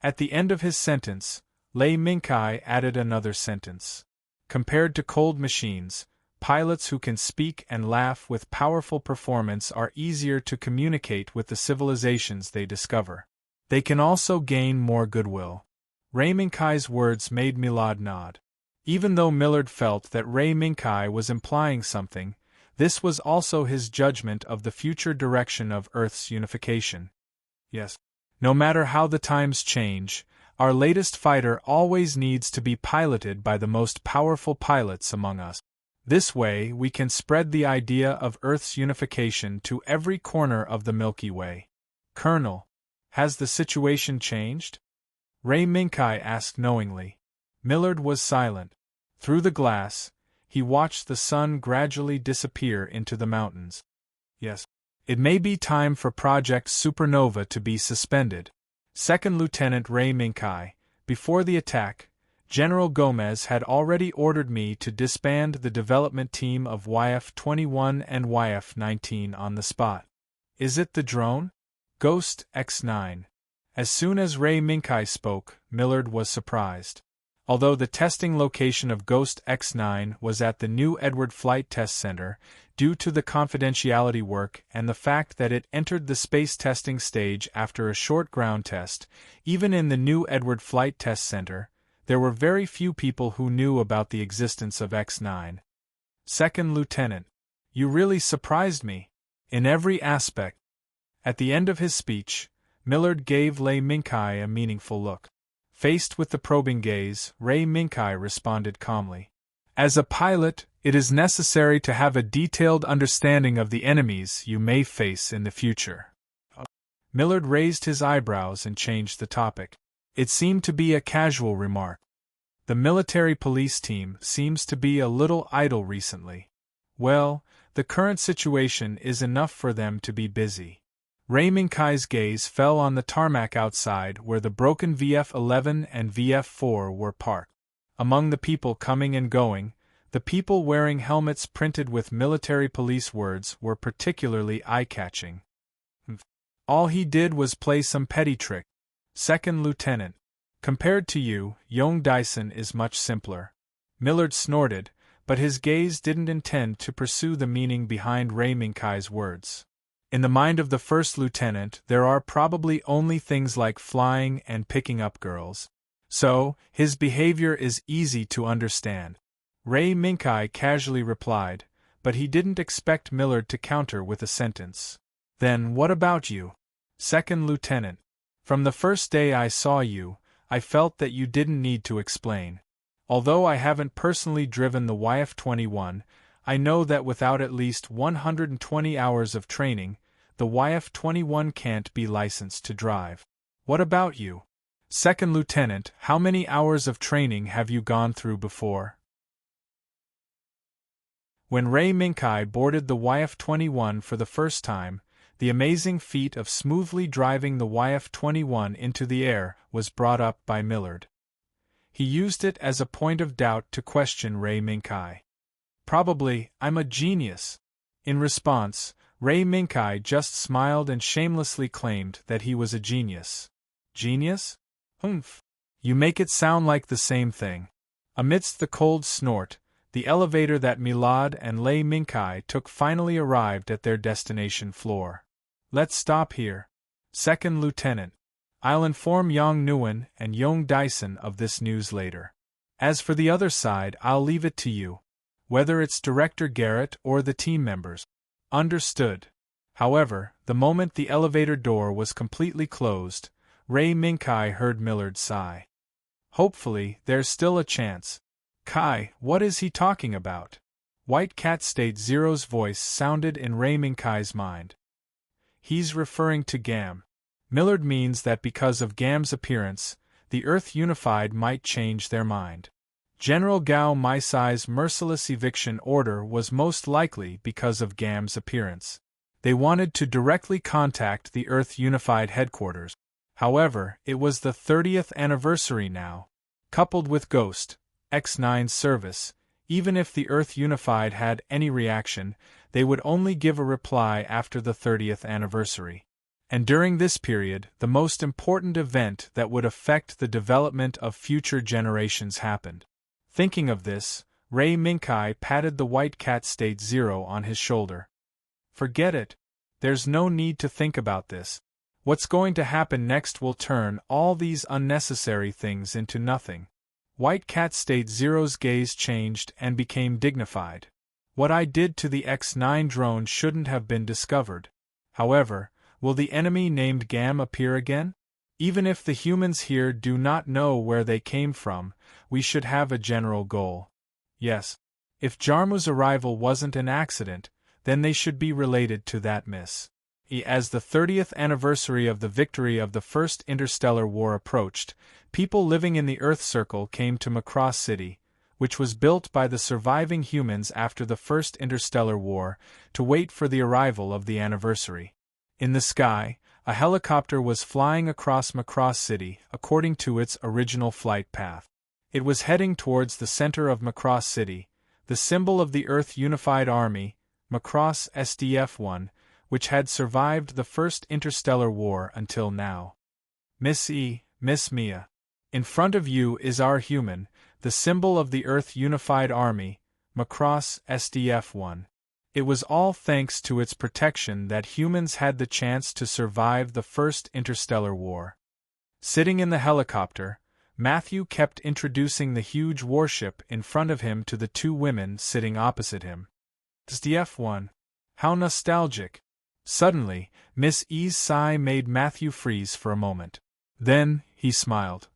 At the end of his sentence, Lei Mingkai added another sentence. Compared to cold machines, pilots who can speak and laugh with powerful performance are easier to communicate with the civilizations they discover. They can also gain more goodwill. Lei Mingkai's words made Milad nod. Even though Millard felt that Lei Mingkai was implying something, this was also his judgment of the future direction of Earth's unification. Yes. No matter how the times change, our latest fighter always needs to be piloted by the most powerful pilots among us. This way we can spread the idea of Earth's unification to every corner of the Milky Way. Colonel, has the situation changed? Lei Mingkai asked knowingly. Millard was silent. Through the glass, he watched the sun gradually disappear into the mountains. Yes. It may be time for Project Supernova to be suspended. Second Lieutenant Lei Mingkai, before the attack, General Gomez had already ordered me to disband the development team of YF-21 and YF-19 on the spot. Is it the drone? Ghost X9. As soon as Lei Mingkai spoke, Millard was surprised. Although the testing location of Ghost X9 was at the New Edward Flight Test Center, due to the confidentiality work and the fact that it entered the space testing stage after a short ground test, even in the New Edward Flight Test Center, there were very few people who knew about the existence of X9. Second Lieutenant, you really surprised me. In every aspect. At the end of his speech, Millard gave Lei Mingkai a meaningful look. Faced with the probing gaze, Lei Mingkai responded calmly. As a pilot, it is necessary to have a detailed understanding of the enemies you may face in the future. Millard raised his eyebrows and changed the topic. It seemed to be a casual remark. The military police team seems to be a little idle recently. Well, the current situation is enough for them to be busy. Lei Mingkai's gaze fell on the tarmac outside where the broken VF-11 and VF-4 were parked. Among the people coming and going, the people wearing helmets printed with military police words were particularly eye-catching. All he did was play some petty trick. Second Lieutenant. Compared to you, young Dyson is much simpler. Millard snorted, but his gaze didn't intend to pursue the meaning behind Lei Mingkai's words. In the mind of the first lieutenant there are probably only things like flying and picking up girls. So, his behavior is easy to understand. Lei Mingkai casually replied, but he didn't expect Millard to counter with a sentence. Then what about you? Second Lieutenant. From the first day I saw you, I felt that you didn't need to explain. Although I haven't personally driven the YF-21, I know that without at least 120 hours of training, the YF-21 can't be licensed to drive. What about you? Second Lieutenant, how many hours of training have you gone through before? When Lei Mingkai boarded the YF-21 for the first time, the amazing feat of smoothly driving the YF-21 into the air was brought up by Millard. He used it as a point of doubt to question Lei Mingkai. Probably, I'm a genius. In response, Lei Mingkai just smiled and shamelessly claimed that he was a genius. Genius? Humph. You make it sound like the same thing. Amidst the cold snort, the elevator that Milad and Lei Mingkai took finally arrived at their destination floor. Let's stop here. Second Lieutenant. I'll inform Yong Nguyen and Yong Dyson of this news later. As for the other side, I'll leave it to you. Whether it's Director Garrett or the team members. Understood. However, the moment the elevator door was completely closed, Lei Mingkai heard Millard sigh. Hopefully, there's still a chance. Kai, what is he talking about? White Cat State Zero's voice sounded in Lei Mingkai's mind. He's referring to GAM. Millard means that because of GAM's appearance, the Earth Unified might change their mind. General Gao Maisai's merciless eviction order was most likely because of GAM's appearance. They wanted to directly contact the Earth Unified headquarters. However, it was the 30th anniversary now. Coupled with Ghost X9's service, even if the Earth Unified had any reaction, they would only give a reply after the 30th anniversary. And during this period, the most important event that would affect the development of future generations happened. Thinking of this, Ray Minkai patted the white cat State Zero on his shoulder. Forget it. There's no need to think about this. What's going to happen next will turn all these unnecessary things into nothing. White cat State Zero's gaze changed and became dignified. What I did to the X9 drone shouldn't have been discovered. However, will the enemy named Gam appear again? Even if the humans here do not know where they came from, we should have a general goal. Yes. If Jarmu's arrival wasn't an accident, then they should be related to that miss. As the 30th anniversary of the victory of the First Interstellar War approached, people living in the Earth Circle came to Macross City, which was built by the surviving humans after the First Interstellar War, to wait for the arrival of the anniversary. In the sky, a helicopter was flying across Macross City according to its original flight path. It was heading towards the center of Macross City, the symbol of the Earth Unified Army, Macross SDF-1, which had survived the First Interstellar War until now. Miss Mia. In front of you is our human, the symbol of the Earth Unified Army, Macross SDF-1. It was all thanks to its protection that humans had the chance to survive the First Interstellar War. Sitting in the helicopter, Matthew kept introducing the huge warship in front of him to the two women sitting opposite him. SDF-1. How nostalgic. Suddenly, Miss E's sigh made Matthew freeze for a moment. Then, he smiled.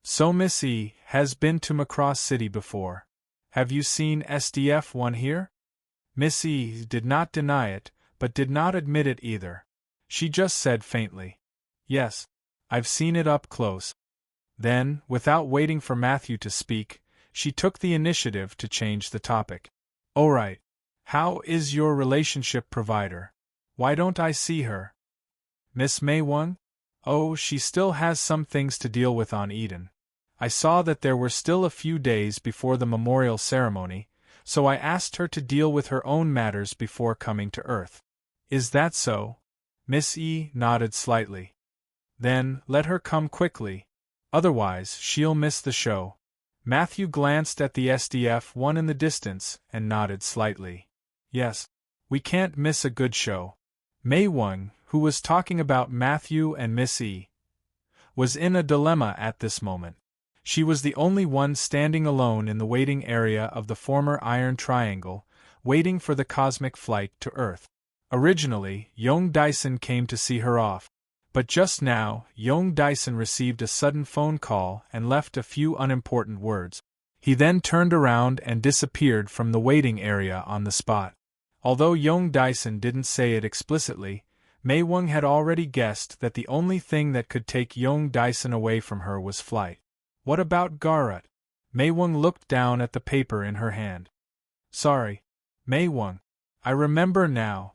So Miss E has been to Macross City before. Have you seen SDF-1 here? Miss E did not deny it, but did not admit it either. She just said faintly, "Yes, I've seen it up close." Then, without waiting for Matthew to speak, she took the initiative to change the topic. "All right. How is your relationship provider? Why don't I see her?" "Miss Mei Wang? Oh, she still has some things to deal with on Eden. I saw that there were still a few days before the memorial ceremony, so I asked her to deal with her own matters before coming to Earth." "Is that so?" Miss E nodded slightly. "Then, let her come quickly. Otherwise, she'll miss the show." Matthew glanced at the SDF-1 in the distance and nodded slightly. "Yes. We can't miss a good show." Mei Wang, who was talking about Matthew and Miss E, was in a dilemma at this moment. She was the only one standing alone in the waiting area of the former Iron Triangle, waiting for the cosmic flight to Earth. Originally, Yong Dyson came to see her off. But just now, Yong Dyson received a sudden phone call and left a few unimportant words. He then turned around and disappeared from the waiting area on the spot. Although Yong Dyson didn't say it explicitly, Mei Wang had already guessed that the only thing that could take Yong Dyson away from her was flight. What about Garrett? Mei Wang looked down at the paper in her hand. "Sorry, Mei Wang. I remember now."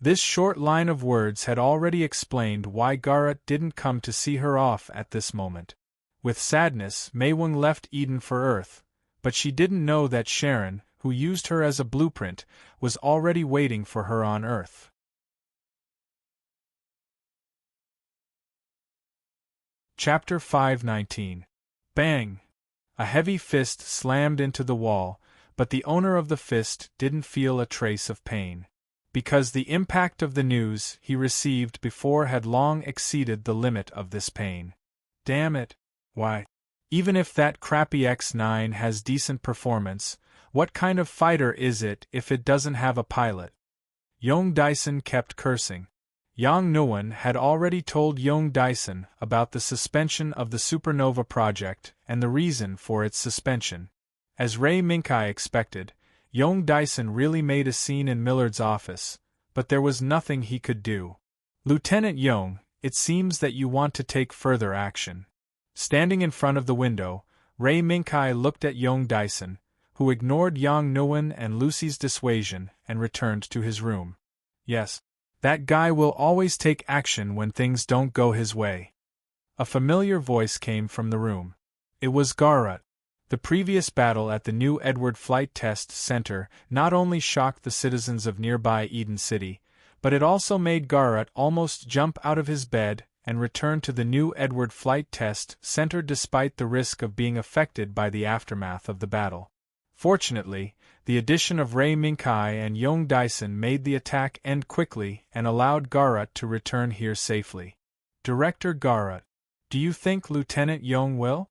This short line of words had already explained why Garrett didn't come to see her off at this moment. With sadness, Mei Wang left Eden for Earth, but she didn't know that Sharon, who used her as a blueprint, was already waiting for her on Earth. Chapter 519. Bang! A heavy fist slammed into the wall, but the owner of the fist didn't feel a trace of pain. Because the impact of the news he received before had long exceeded the limit of this pain. Damn it! Why? Even if that crappy X9 has decent performance, what kind of fighter is it if it doesn't have a pilot? Yong Dyson kept cursing. Yang Nguyen had already told Yong Dyson about the suspension of the Supernova project and the reason for its suspension. As Ray Minkai expected, Yong Dyson really made a scene in Millard's office, but there was nothing he could do. "Lieutenant Yong, it seems that you want to take further action." Standing in front of the window, Ray Minkai looked at Yong Dyson, who ignored Yang Nguyen and Lucy's dissuasion and returned to his room. Yes, that guy will always take action when things don't go his way. A familiar voice came from the room. It was Garrett. The previous battle at the New Edward Flight Test Center not only shocked the citizens of nearby Eden City, but it also made Garrett almost jump out of his bed and return to the New Edward Flight Test Center despite the risk of being affected by the aftermath of the battle. Fortunately, the addition of Ray Minkai and Yong Dyson made the attack end quickly and allowed Garrett to return here safely. Director Garrett, do you think Lieutenant Yong will?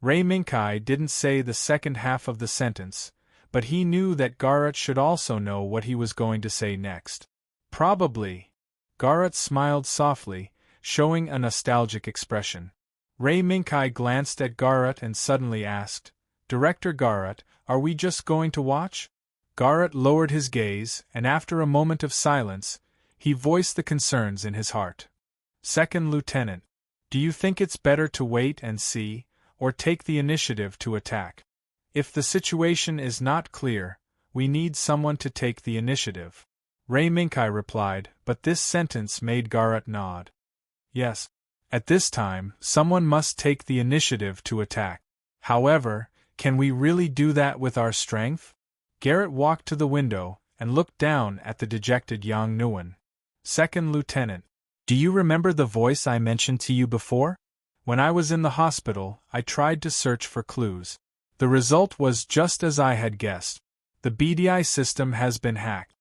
Ray Minkai didn't say the second half of the sentence, but he knew that Garrett should also know what he was going to say next. Probably. Garrett smiled softly, showing a nostalgic expression. Ray Minkai glanced at Garrett and suddenly asked, Director Garrett, are we just going to watch? Garrett lowered his gaze, and after a moment of silence, he voiced the concerns in his heart. Second Lieutenant, do you think it's better to wait and see, or take the initiative to attack? If the situation is not clear, we need someone to take the initiative. Ray Minkai replied, but this sentence made Garrett nod. Yes. At this time, someone must take the initiative to attack. However, can we really do that with our strength? Garrett walked to the window and looked down at the dejected Yang Nguyen. Second Lieutenant, do you remember the voice I mentioned to you before? When I was in the hospital, I tried to search for clues. The result was just as I had guessed. The BDI system has been hacked.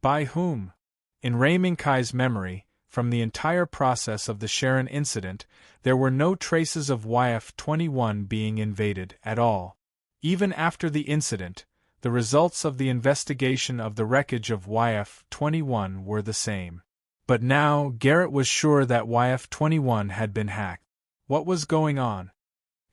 By whom? In Ray Minkai's memory, from the entire process of the Sharon incident, there were no traces of YF-21 being invaded at all. Even after the incident, the results of the investigation of the wreckage of YF-21 were the same. But now, Garrett was sure that YF-21 had been hacked. What was going on?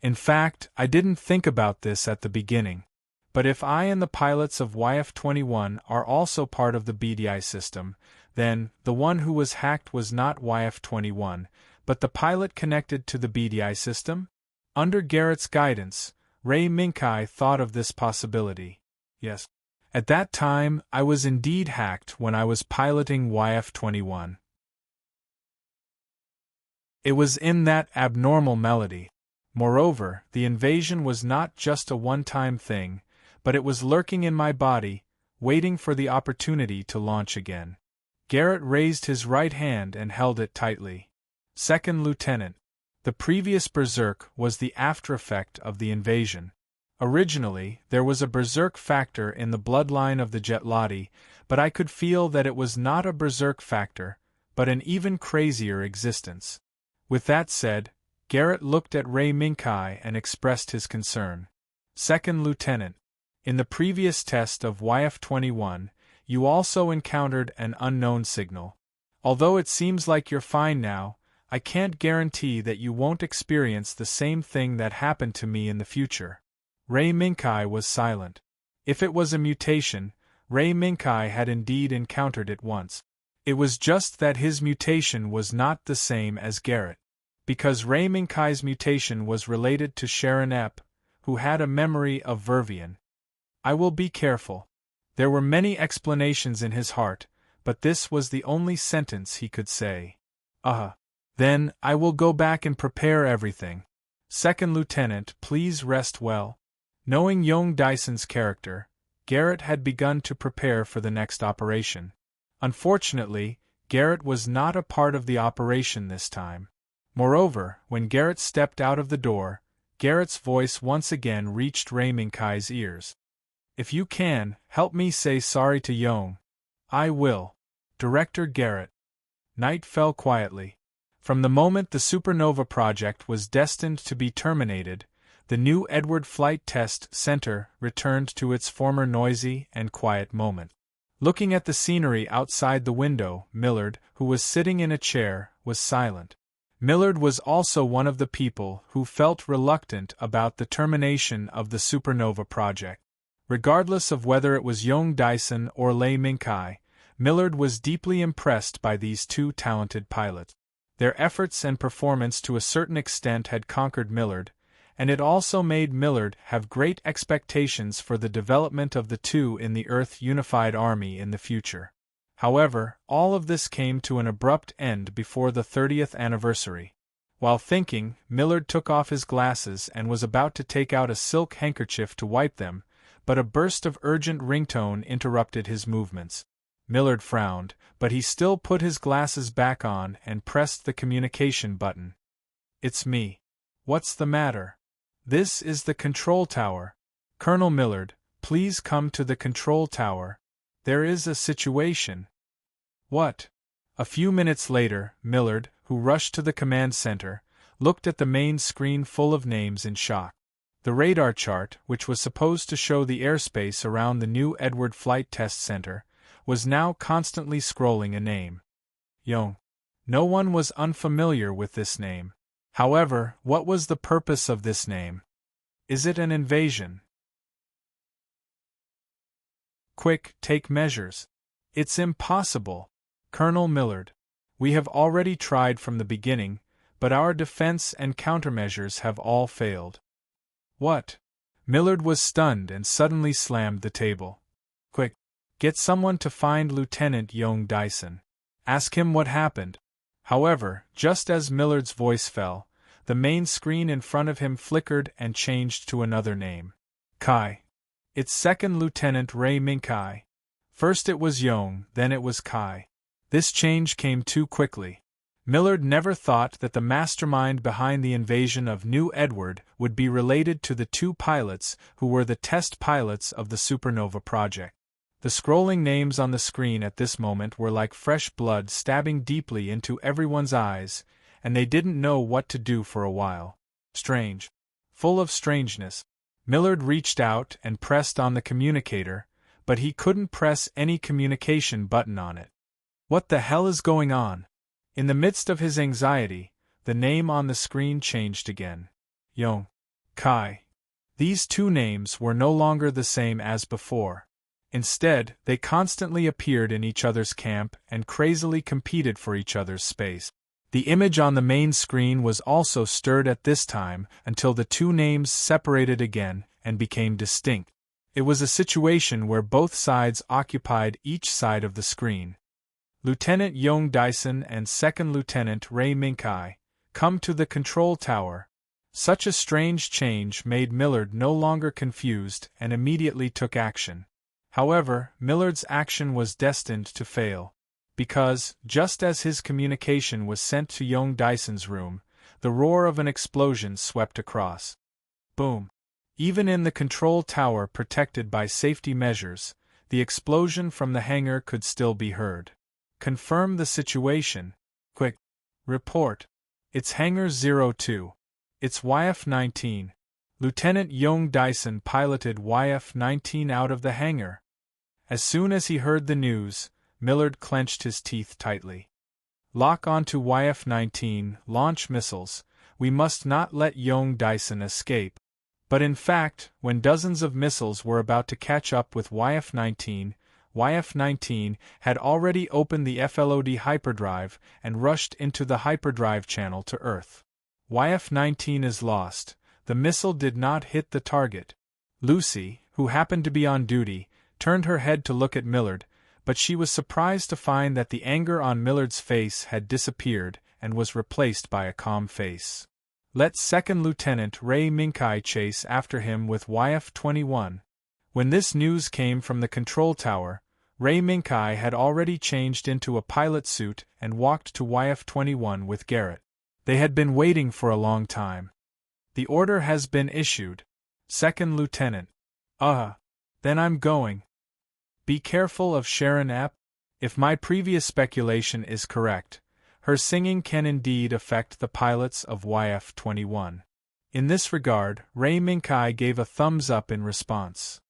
In fact, I didn't think about this at the beginning. But if I and the pilots of YF-21 are also part of the BDI system, then the one who was hacked was not YF-21, but the pilot connected to the BDI system? Under Garrett's guidance, Ray Minkai thought of this possibility. Yes. At that time, I was indeed hacked when I was piloting YF-21. It was in that abnormal melody. Moreover, the invasion was not just a one-time thing, but it was lurking in my body, waiting for the opportunity to launch again. Garrett raised his right hand and held it tightly. Second Lieutenant, the previous berserk was the aftereffect of the invasion. Originally, there was a berserk factor in the bloodline of the Jetlati, but I could feel that it was not a berserk factor, but an even crazier existence. With that said, Garrett looked at Ray Minkai and expressed his concern. Second Lieutenant, in the previous test of YF-21, you also encountered an unknown signal. Although it seems like you're fine now, I can't guarantee that you won't experience the same thing that happened to me in the future. Ray Minkai was silent. If it was a mutation, Ray Minkai had indeed encountered it once. It was just that his mutation was not the same as Garrett. Because Ray Minkai's mutation was related to Sharon Epp, who had a memory of Vervian. I will be careful. There were many explanations in his heart, but this was the only sentence he could say. Then, I will go back and prepare everything. Second Lieutenant, please rest well. Knowing Yong Dyson's character, Garrett had begun to prepare for the next operation. Unfortunately, Garrett was not a part of the operation this time. Moreover, when Garrett stepped out of the door, Garrett's voice once again reached Ray Minkai's ears. If you can, help me say sorry to Yong. I will. Director Garrett. Night fell quietly. From the moment the supernova project was destined to be terminated, the New Edward Flight Test Center returned to its former noisy and quiet moment. Looking at the scenery outside the window, Millard, who was sitting in a chair, was silent. Millard was also one of the people who felt reluctant about the termination of the supernova project. Regardless of whether it was Yong Dyson or Ray Minkai, Millard was deeply impressed by these two talented pilots. Their efforts and performance to a certain extent had conquered Millard, and it also made Millard have great expectations for the development of the two in the Earth Unified Army in the future. However, all of this came to an abrupt end before the 30th anniversary. While thinking, Millard took off his glasses and was about to take out a silk handkerchief to wipe them, but a burst of urgent ringtone interrupted his movements. Millard frowned, but he still put his glasses back on and pressed the communication button. "It's me. What's the matter?" "This is the control tower. Colonel Millard, please come to the control tower. There is a situation." "What?" A few minutes later, Millard, who rushed to the command center, looked at the main screen full of names in shock. The radar chart, which was supposed to show the airspace around the new Edward Flight Test Center, was now constantly scrolling a name. Young. No one was unfamiliar with this name. However, what was the purpose of this name? Is it an invasion? Quick, take measures. It's impossible. Colonel Millard. We have already tried from the beginning, but our defense and countermeasures have all failed. What? Millard was stunned and suddenly slammed the table. Quick, get someone to find Lieutenant Young Dyson. Ask him what happened. However, just as Millard's voice fell, the main screen in front of him flickered and changed to another name. Kai. It's Second Lieutenant Ray Minkai. First it was Young, then it was Kai. This change came too quickly. Millard never thought that the mastermind behind the invasion of New Edward would be related to the two pilots who were the test pilots of the Supernova project. The scrolling names on the screen at this moment were like fresh blood stabbing deeply into everyone's eyes, and they didn't know what to do for a while. Strange. Full of strangeness. Millard reached out and pressed on the communicator, but he couldn't press any communication button on it. What the hell is going on? In the midst of his anxiety, the name on the screen changed again. Young. Kai. These two names were no longer the same as before. Instead, they constantly appeared in each other's camp and crazily competed for each other's space. The image on the main screen was also stirred at this time until the two names separated again and became distinct. It was a situation where both sides occupied each side of the screen. Lieutenant Young Dyson and Second Lieutenant Ray Minkai, come to the control tower. Such a strange change made Millard no longer confused and immediately took action. However, Millard's action was destined to fail, because, just as his communication was sent to Young Dyson's room, the roar of an explosion swept across. Boom. Even in the control tower protected by safety measures, the explosion from the hangar could still be heard. Confirm the situation. Quick. Report. It's Hangar 02. It's YF-19. Lieutenant Young Dyson piloted YF-19 out of the hangar. As soon as he heard the news, Millard clenched his teeth tightly. Lock onto YF-19, launch missiles. We must not let Young Dyson escape. But in fact, when dozens of missiles were about to catch up with YF-19, YF-19 had already opened the FLOD hyperdrive and rushed into the hyperdrive channel to Earth. YF-19 is lost. The missile did not hit the target. Lucy, who happened to be on duty, turned her head to look at Millard, but she was surprised to find that the anger on Millard's face had disappeared and was replaced by a calm face. Let Second Lieutenant Ray Minkai chase after him with YF-21. When this news came from the control tower, Ray Minkai had already changed into a pilot suit and walked to YF-21 with Garrett. They had been waiting for a long time. The order has been issued. Second Lieutenant. Then I'm going. Be careful of Sharon Epp. If my previous speculation is correct, her singing can indeed affect the pilots of YF-21. In this regard, Ray Minkai gave a thumbs up in response.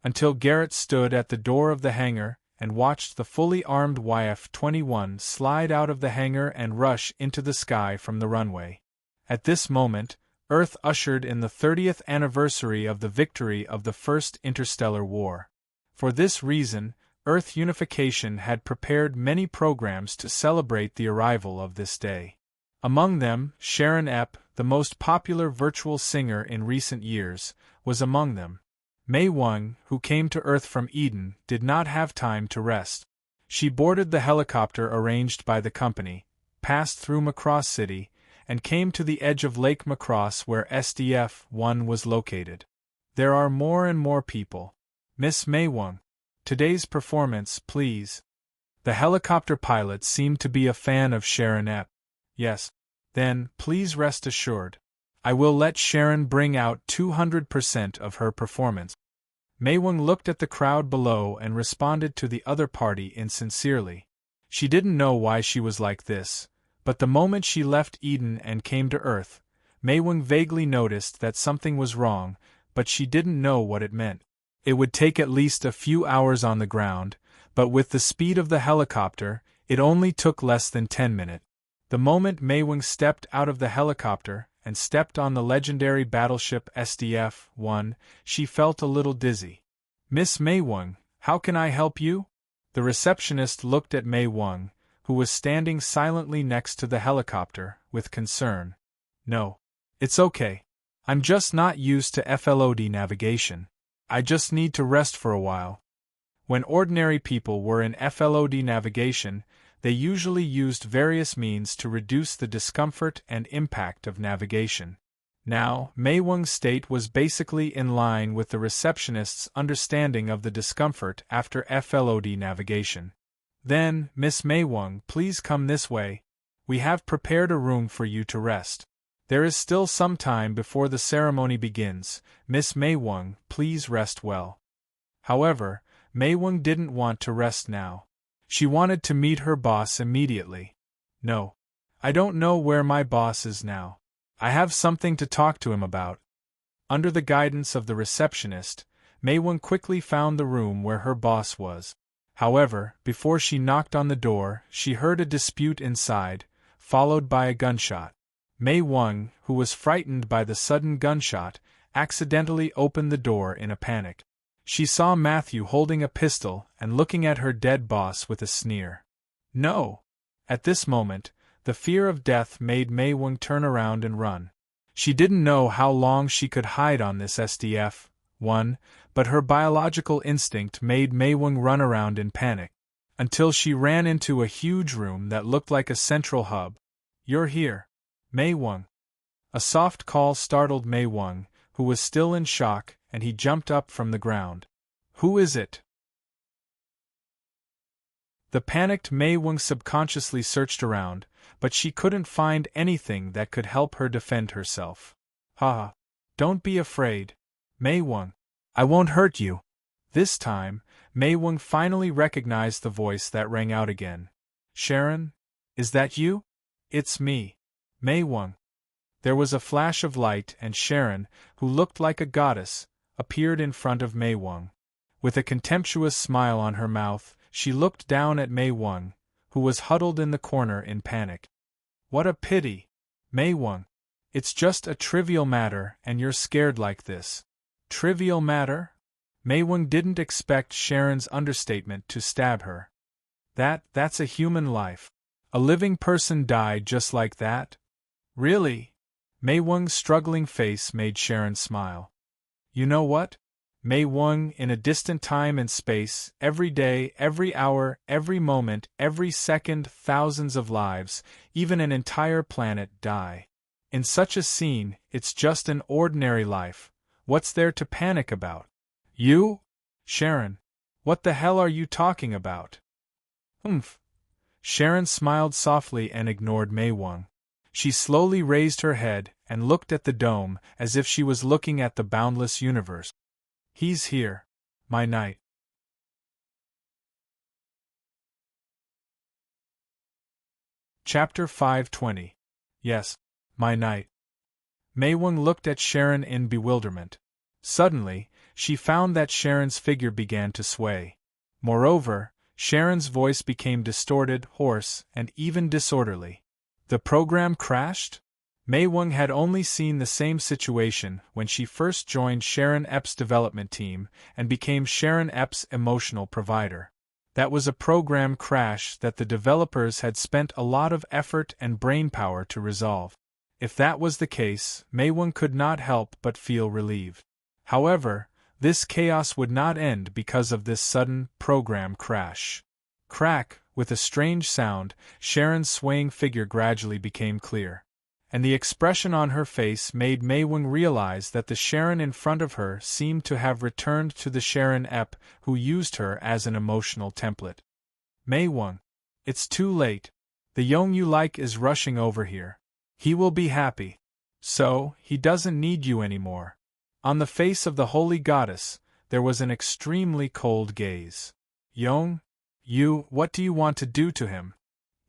Until Garrett stood at the door of the hangar and watched the fully armed YF-21 slide out of the hangar and rush into the sky from the runway. At this moment, Earth ushered in the 30th anniversary of the victory of the First Interstellar War. For this reason, Earth Unification had prepared many programs to celebrate the arrival of this day. Among them, Sharon Epp, the most popular virtual singer in recent years, was among them. Mei Wang, who came to Earth from Eden, did not have time to rest. She boarded the helicopter arranged by the company, passed through Macross City, and came to the edge of Lake Macross where SDF-1 was located. There are more and more people. Miss Mei Wang, today's performance, please. The helicopter pilot seemed to be a fan of Sharon Epp. Yes. Then, please rest assured. I will let Sharon bring out 200% of her performance. Mei Wang looked at the crowd below and responded to the other party insincerely. She didn't know why she was like this, but the moment she left Eden and came to Earth, Mei Wang vaguely noticed that something was wrong, but she didn't know what it meant. It would take at least a few hours on the ground, but with the speed of the helicopter, it only took less than 10 minutes. The moment Mei Wang stepped out of the helicopter and stepped on the legendary battleship SDF-1, she felt a little dizzy. Miss Mei Wang, how can I help you? The receptionist looked at Mei Wang, who was standing silently next to the helicopter, with concern. No. It's okay. I'm just not used to FLOD navigation. I just need to rest for a while. When ordinary people were in FLOD navigation, they usually used various means to reduce the discomfort and impact of navigation. Now, Mei Wang's state was basically in line with the receptionist's understanding of the discomfort after FLOD navigation. Then, Miss Mei Wang, please come this way. We have prepared a room for you to rest. There is still some time before the ceremony begins. Miss Mei Wang, please rest well. However, Mei Wang didn't want to rest now. She wanted to meet her boss immediately. No. I don't know where my boss is now. I have something to talk to him about. Under the guidance of the receptionist, Mei Wang quickly found the room where her boss was. However, before she knocked on the door, she heard a dispute inside, followed by a gunshot. Mei Wang, who was frightened by the sudden gunshot, accidentally opened the door in a panic. She saw Matthew holding a pistol and looking at her dead boss with a sneer. No! At this moment, the fear of death made Mei Wang turn around and run. She didn't know how long she could hide on this SDF-1, but her biological instinct made Mei Wang run around in panic, until she ran into a huge room that looked like a central hub. You're here, Mei Wang. A soft call startled Mei Wang, who was still in shock, and he jumped up from the ground. Who is it? The panicked Mei Wang subconsciously searched around, but she couldn't find anything that could help her defend herself. Haha. Don't be afraid, Mei Wang. I won't hurt you. This time, Mei Wang finally recognized the voice that rang out again. Sharon? Is that you? It's me, Mei Wang. There was a flash of light and Sharon, who looked like a goddess, appeared in front of Mei Wang. With a contemptuous smile on her mouth, she looked down at Mei Wang, who was huddled in the corner in panic. What a pity, Mei Wang. It's just a trivial matter and you're scared like this. Trivial matter? Mei Wang didn't expect Sharon's understatement to stab her. That's a human life. A living person died just like that? Really? Mei Wang's struggling face made Sharon smile. You know what? Mei Wang, in a distant time and space, every day, every hour, every moment, every second, thousands of lives, even an entire planet die. In such a scene, it's just an ordinary life. What's there to panic about? You? Sharon, what the hell are you talking about? Humph. Sharon smiled softly and ignored Mei Wang. She slowly raised her head and looked at the dome as if she was looking at the boundless universe. He's here, my knight. Chapter 520. Yes, my knight. Mei Wang looked at Sharon in bewilderment. Suddenly, she found that Sharon's figure began to sway. Moreover, Sharon's voice became distorted, hoarse, and even disorderly. The program crashed? Mei Wang had only seen the same situation when she first joined Sharon Epp's development team and became Sharon Epp's emotional provider. That was a program crash that the developers had spent a lot of effort and brainpower to resolve. If that was the case, Maewon could not help but feel relieved. However, this chaos would not end because of this sudden program crash. Crack, with a strange sound, Sharon's swaying figure gradually became clear. And the expression on her face made Maewon realize that the Sharon in front of her seemed to have returned to the Sharon Ep who used her as an emotional template. Maewon, it's too late. The Young you like is rushing over here. He will be happy. So, he doesn't need you anymore. On the face of the holy goddess, there was an extremely cold gaze. Young? What do you want to do to him?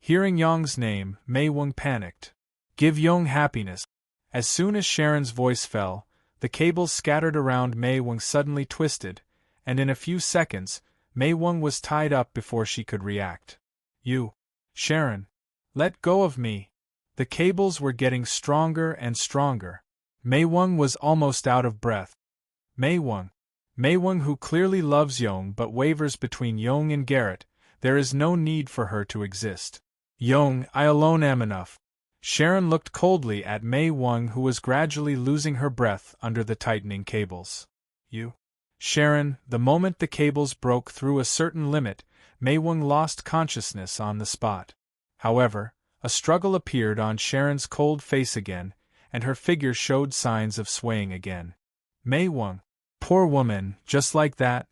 Hearing Young's name, Maewon panicked. Give Young happiness. As soon as Sharon's voice fell, the cables scattered around Maewon suddenly twisted, and in a few seconds, Maewon was tied up before she could react. Sharon, let go of me. The cables were getting stronger and stronger. Maewon was almost out of breath. Maewon who clearly loves Young but wavers between Young and Garrett, there is no need for her to exist. Young, I alone am enough. Sharon looked coldly at Maewon who was gradually losing her breath under the tightening cables. Sharon, the moment the cables broke through a certain limit, Maewon lost consciousness on the spot. However, a struggle appeared on Sharon's cold face again, and her figure showed signs of swaying again. Maewon, poor woman, just like that.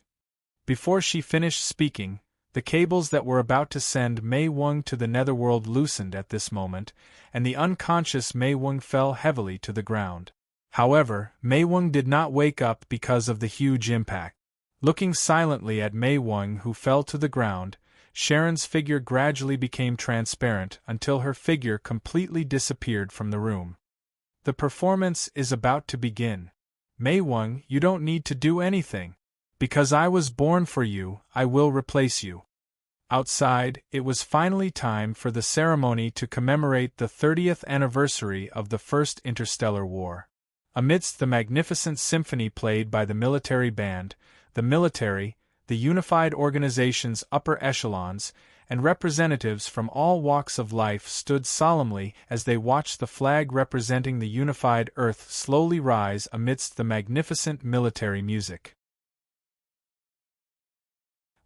Before she finished speaking, the cables that were about to send Maewon to the netherworld loosened at this moment, and the unconscious Maewon fell heavily to the ground. However, Maewon did not wake up because of the huge impact. Looking silently at Maewon who fell to the ground, Sharon's figure gradually became transparent until her figure completely disappeared from the room. The performance is about to begin. Maewon, you don't need to do anything. Because I was born for you, I will replace you. Outside, it was finally time for the ceremony to commemorate the 30th anniversary of the First Interstellar War. Amidst the magnificent symphony played by the military band, the military, the unified organization's upper echelons, and representatives from all walks of life stood solemnly as they watched the flag representing the unified Earth slowly rise amidst the magnificent military music.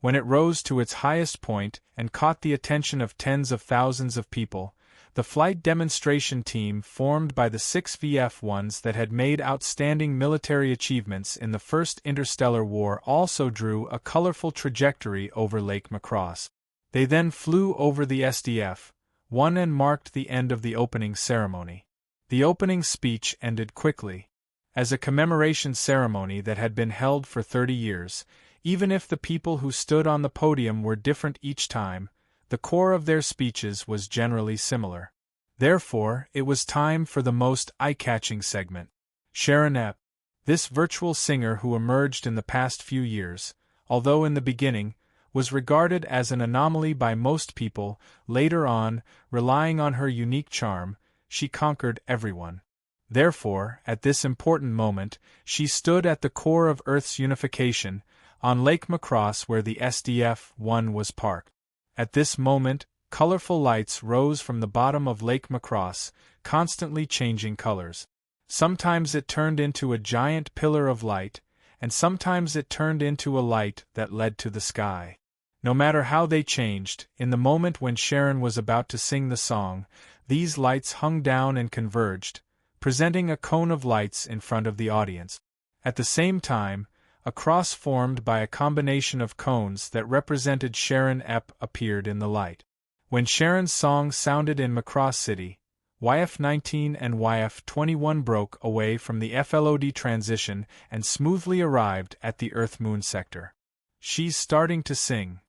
When it rose to its highest point and caught the attention of tens of thousands of people, the flight demonstration team formed by the 6 VF-1s that had made outstanding military achievements in the First Interstellar War also drew a colorful trajectory over Lake Macross. They then flew over the SDF-1 and marked the end of the opening ceremony. The opening speech ended quickly. As a commemoration ceremony that had been held for 30 years, even if the people who stood on the podium were different each time, the core of their speeches was generally similar. Therefore, it was time for the most eye-catching segment. Sharon Ep, this virtual singer who emerged in the past few years, although in the beginning, was regarded as an anomaly by most people, later on, relying on her unique charm, she conquered everyone. Therefore, at this important moment, she stood at the core of Earth's unification, on Lake Macross where the SDF-1 was parked. At this moment, colorful lights rose from the bottom of Lake Macross, constantly changing colors. Sometimes it turned into a giant pillar of light, and sometimes it turned into a light that led to the sky. No matter how they changed, in the moment when Sharon was about to sing the song, these lights hung down and converged, presenting a cone of lights in front of the audience. At the same time, a cross formed by a combination of cones that represented Sharon Ep appeared in the light. When Sharon's song sounded in Macross City, YF-19 and YF-21 broke away from the FLOD transition and smoothly arrived at the Earth-Moon sector. She's starting to sing.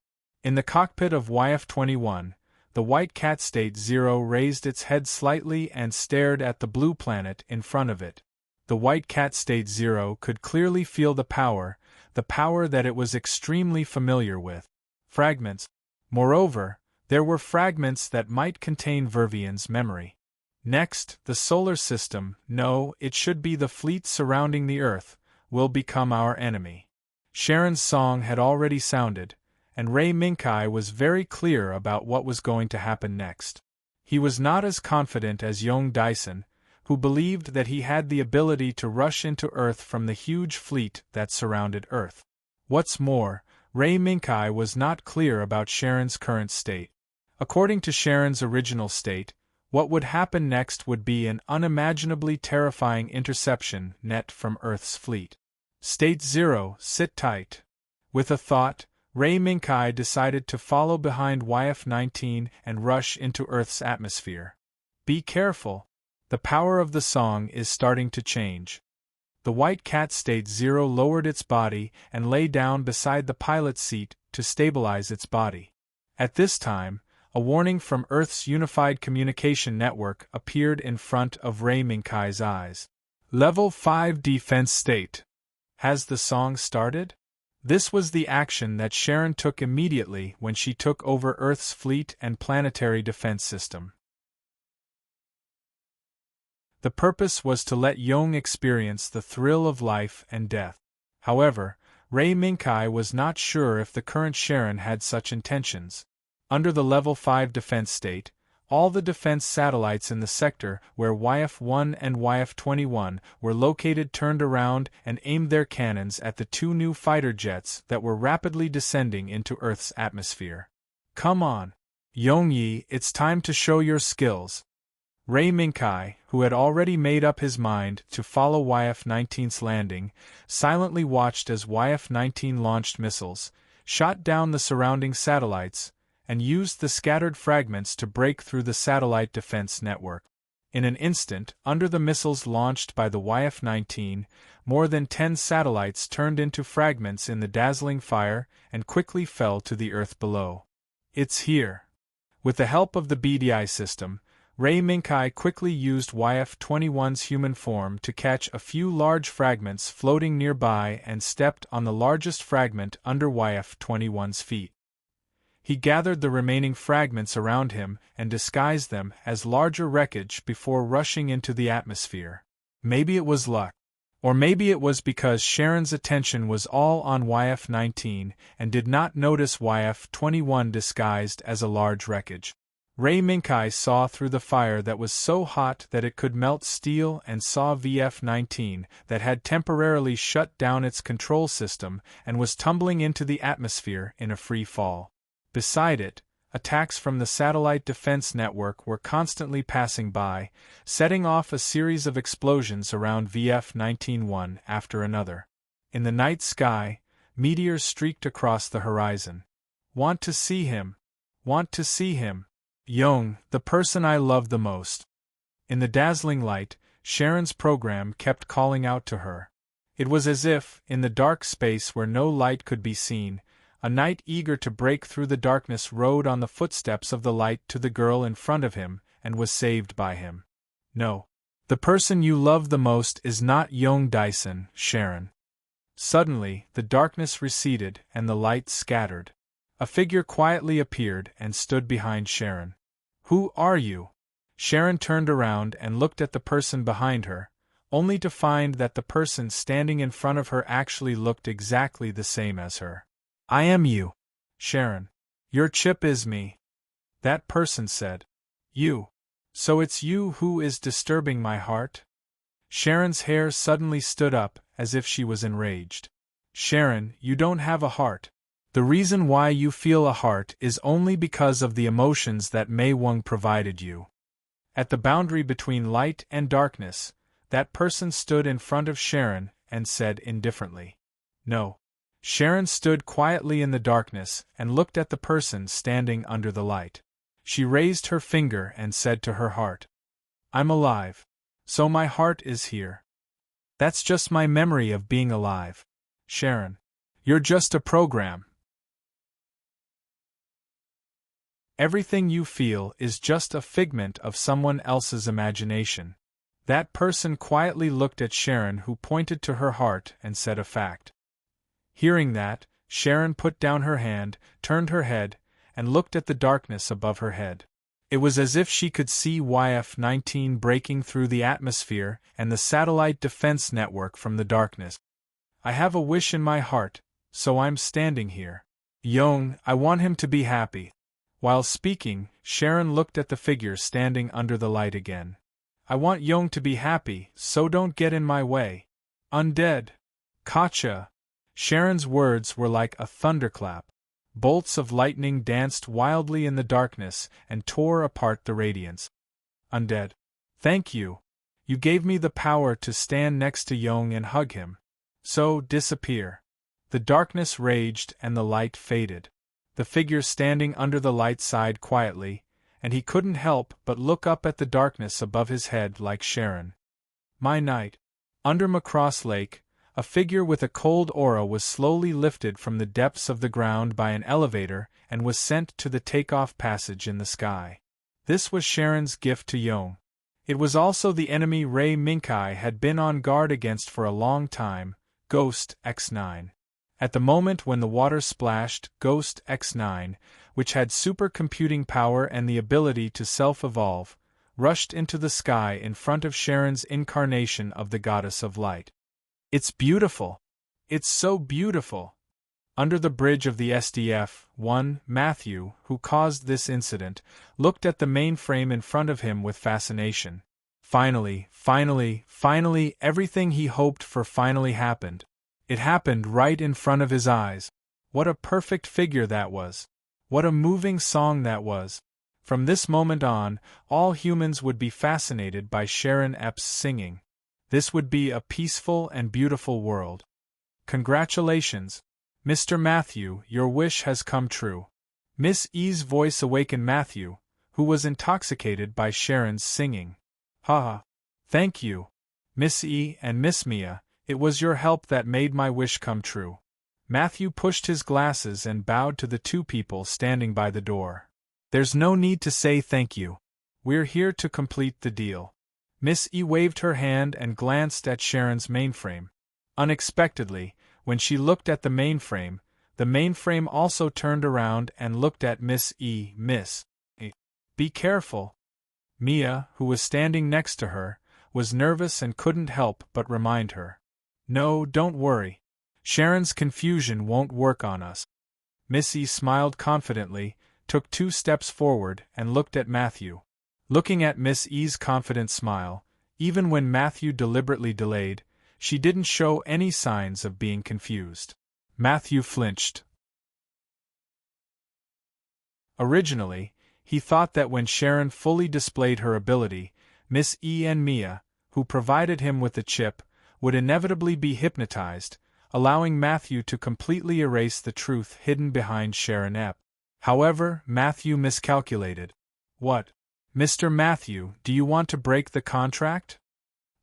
In the cockpit of YF-21, the White Cat State Zero raised its head slightly and stared at the blue planet in front of it. The White Cat State Zero could clearly feel the power that it was extremely familiar with. Fragments. Moreover, there were fragments that might contain Vervian's memory. Next, the solar system, no, it should be the fleet surrounding the Earth, will become our enemy. Sharon's song had already sounded, and Ray Minkai was very clear about what was going to happen next. He was not as confident as young Dyson, who believed that he had the ability to rush into Earth from the huge fleet that surrounded Earth. What's more, Ray Minkai was not clear about Sharon's current state. According to Sharon's original state, what would happen next would be an unimaginably terrifying interception net from Earth's fleet. State 0, sit tight. With a thought, Ray Minkai decided to follow behind YF-19 and rush into Earth's atmosphere. Be careful. The power of the song is starting to change. The white cat State 0 lowered its body and lay down beside the pilot's seat to stabilize its body. At this time, a warning from Earth's Unified Communication Network appeared in front of Ray Minkai's eyes. Level 5 Defense State. Has the song started? This was the action that Sharon took immediately when she took over Earth's fleet and planetary defense system. The purpose was to let Yong experience the thrill of life and death. However, Ray Minkai was not sure if the current Sharon had such intentions. Under the Level 5 defense state, all the defense satellites in the sector where YF-1 and YF-21 were located turned around and aimed their cannons at the two new fighter jets that were rapidly descending into Earth's atmosphere. Come on, Yongyi, it's time to show your skills. Ray Minkai, who had already made up his mind to follow YF-19's landing, silently watched as YF-19 launched missiles, shot down the surrounding satellites, and used the scattered fragments to break through the satellite defense network. In an instant, under the missiles launched by the YF-19, more than 10 satellites turned into fragments in the dazzling fire and quickly fell to the Earth below. It's here. With the help of the BDI system, Ray Minkai quickly used YF-21's human form to catch a few large fragments floating nearby and stepped on the largest fragment under YF-21's feet. He gathered the remaining fragments around him and disguised them as larger wreckage before rushing into the atmosphere. Maybe it was luck. Or maybe it was because Sharon's attention was all on YF-19 and did not notice YF-21 disguised as a large wreckage. Ray Minkai saw through the fire that was so hot that it could melt steel and saw VF-19 that had temporarily shut down its control system and was tumbling into the atmosphere in a free fall. Beside it, attacks from the satellite defense network were constantly passing by, setting off a series of explosions around VF-19 one after another. In the night sky, meteors streaked across the horizon. Want to see him? Want to see him? Yong, the person I love the most. In the dazzling light, Sharon's program kept calling out to her. It was as if, in the dark space where no light could be seen, a knight eager to break through the darkness rode on the footsteps of the light to the girl in front of him and was saved by him. No. The person you love the most is not Yong Dyson, Sharon. Suddenly, the darkness receded and the light scattered. A figure quietly appeared and stood behind Sharon. Who are you? Sharon turned around and looked at the person behind her, only to find that the person standing in front of her actually looked exactly the same as her. I am you, Sharon. Your chip is me. That person said. You. So it's you who is disturbing my heart? Sharon's hair suddenly stood up, as if she was enraged. Sharon, you don't have a heart. The reason why you feel a heart is only because of the emotions that Mei Wang provided you. At the boundary between light and darkness, that person stood in front of Sharon and said indifferently. No. Sharon stood quietly in the darkness and looked at the person standing under the light. She raised her finger and said to her heart, I'm alive. So my heart is here. That's just my memory of being alive. Sharon, you're just a program. Everything you feel is just a figment of someone else's imagination. That person quietly looked at Sharon, who pointed to her heart and said a fact. Hearing that, Sharon put down her hand, turned her head, and looked at the darkness above her head. It was as if she could see YF-19 breaking through the atmosphere and the satellite defense network from the darkness. I have a wish in my heart, so I'm standing here. Yong, I want him to be happy. While speaking, Sharon looked at the figure standing under the light again. I want Yong to be happy, so don't get in my way. Undead. Gotcha. Sharon's words were like a thunderclap. Bolts of lightning danced wildly in the darkness and tore apart the radiance. Undead. Thank you. You gave me the power to stand next to Yong and hug him. So, disappear. The darkness raged and the light faded. The figure standing under the light sighed quietly, and he couldn't help but look up at the darkness above his head like Sharon. My night. Under Macross Lake, a figure with a cold aura was slowly lifted from the depths of the ground by an elevator and was sent to the takeoff passage in the sky. This was Sharon's gift to Yong. It was also the enemy Ray Minkai had been on guard against for a long time, Ghost X9. At the moment when the water splashed, Ghost X9, which had supercomputing power and the ability to self-evolve, rushed into the sky in front of Sharon's incarnation of the Goddess of Light. It's beautiful. It's so beautiful. Under the bridge of the SDF-1, Matthew, who caused this incident, looked at the mainframe in front of him with fascination. Finally, everything he hoped for finally happened. It happened right in front of his eyes. What a perfect figure that was. What a moving song that was. From this moment on, all humans would be fascinated by Sharon Epps' singing. This would be a peaceful and beautiful world. Congratulations, Mr. Matthew, your wish has come true. Miss E's voice awakened Matthew, who was intoxicated by Sharon's singing. Ha! Thank you, Miss E and Miss Mia, it was your help that made my wish come true. Matthew pushed his glasses and bowed to the two people standing by the door. There's no need to say thank you. We're here to complete the deal. Miss E waved her hand and glanced at Sharon's mainframe. Unexpectedly, when she looked at the mainframe also turned around and looked at Miss E. Miss E. Be careful. Mia, who was standing next to her, was nervous and couldn't help but remind her. No, don't worry. Sharon's confusion won't work on us. Miss E smiled confidently, took 2 steps forward and looked at Matthew. Looking at Miss E's confident smile, even when Matthew deliberately delayed, she didn't show any signs of being confused. Matthew flinched. Originally, he thought that when Sharon fully displayed her ability, Miss E and Mia, who provided him with the chip, would inevitably be hypnotized, allowing Matthew to completely erase the truth hidden behind Sharon Epp. However, Matthew miscalculated. What? Mr. Matthew, do you want to break the contract?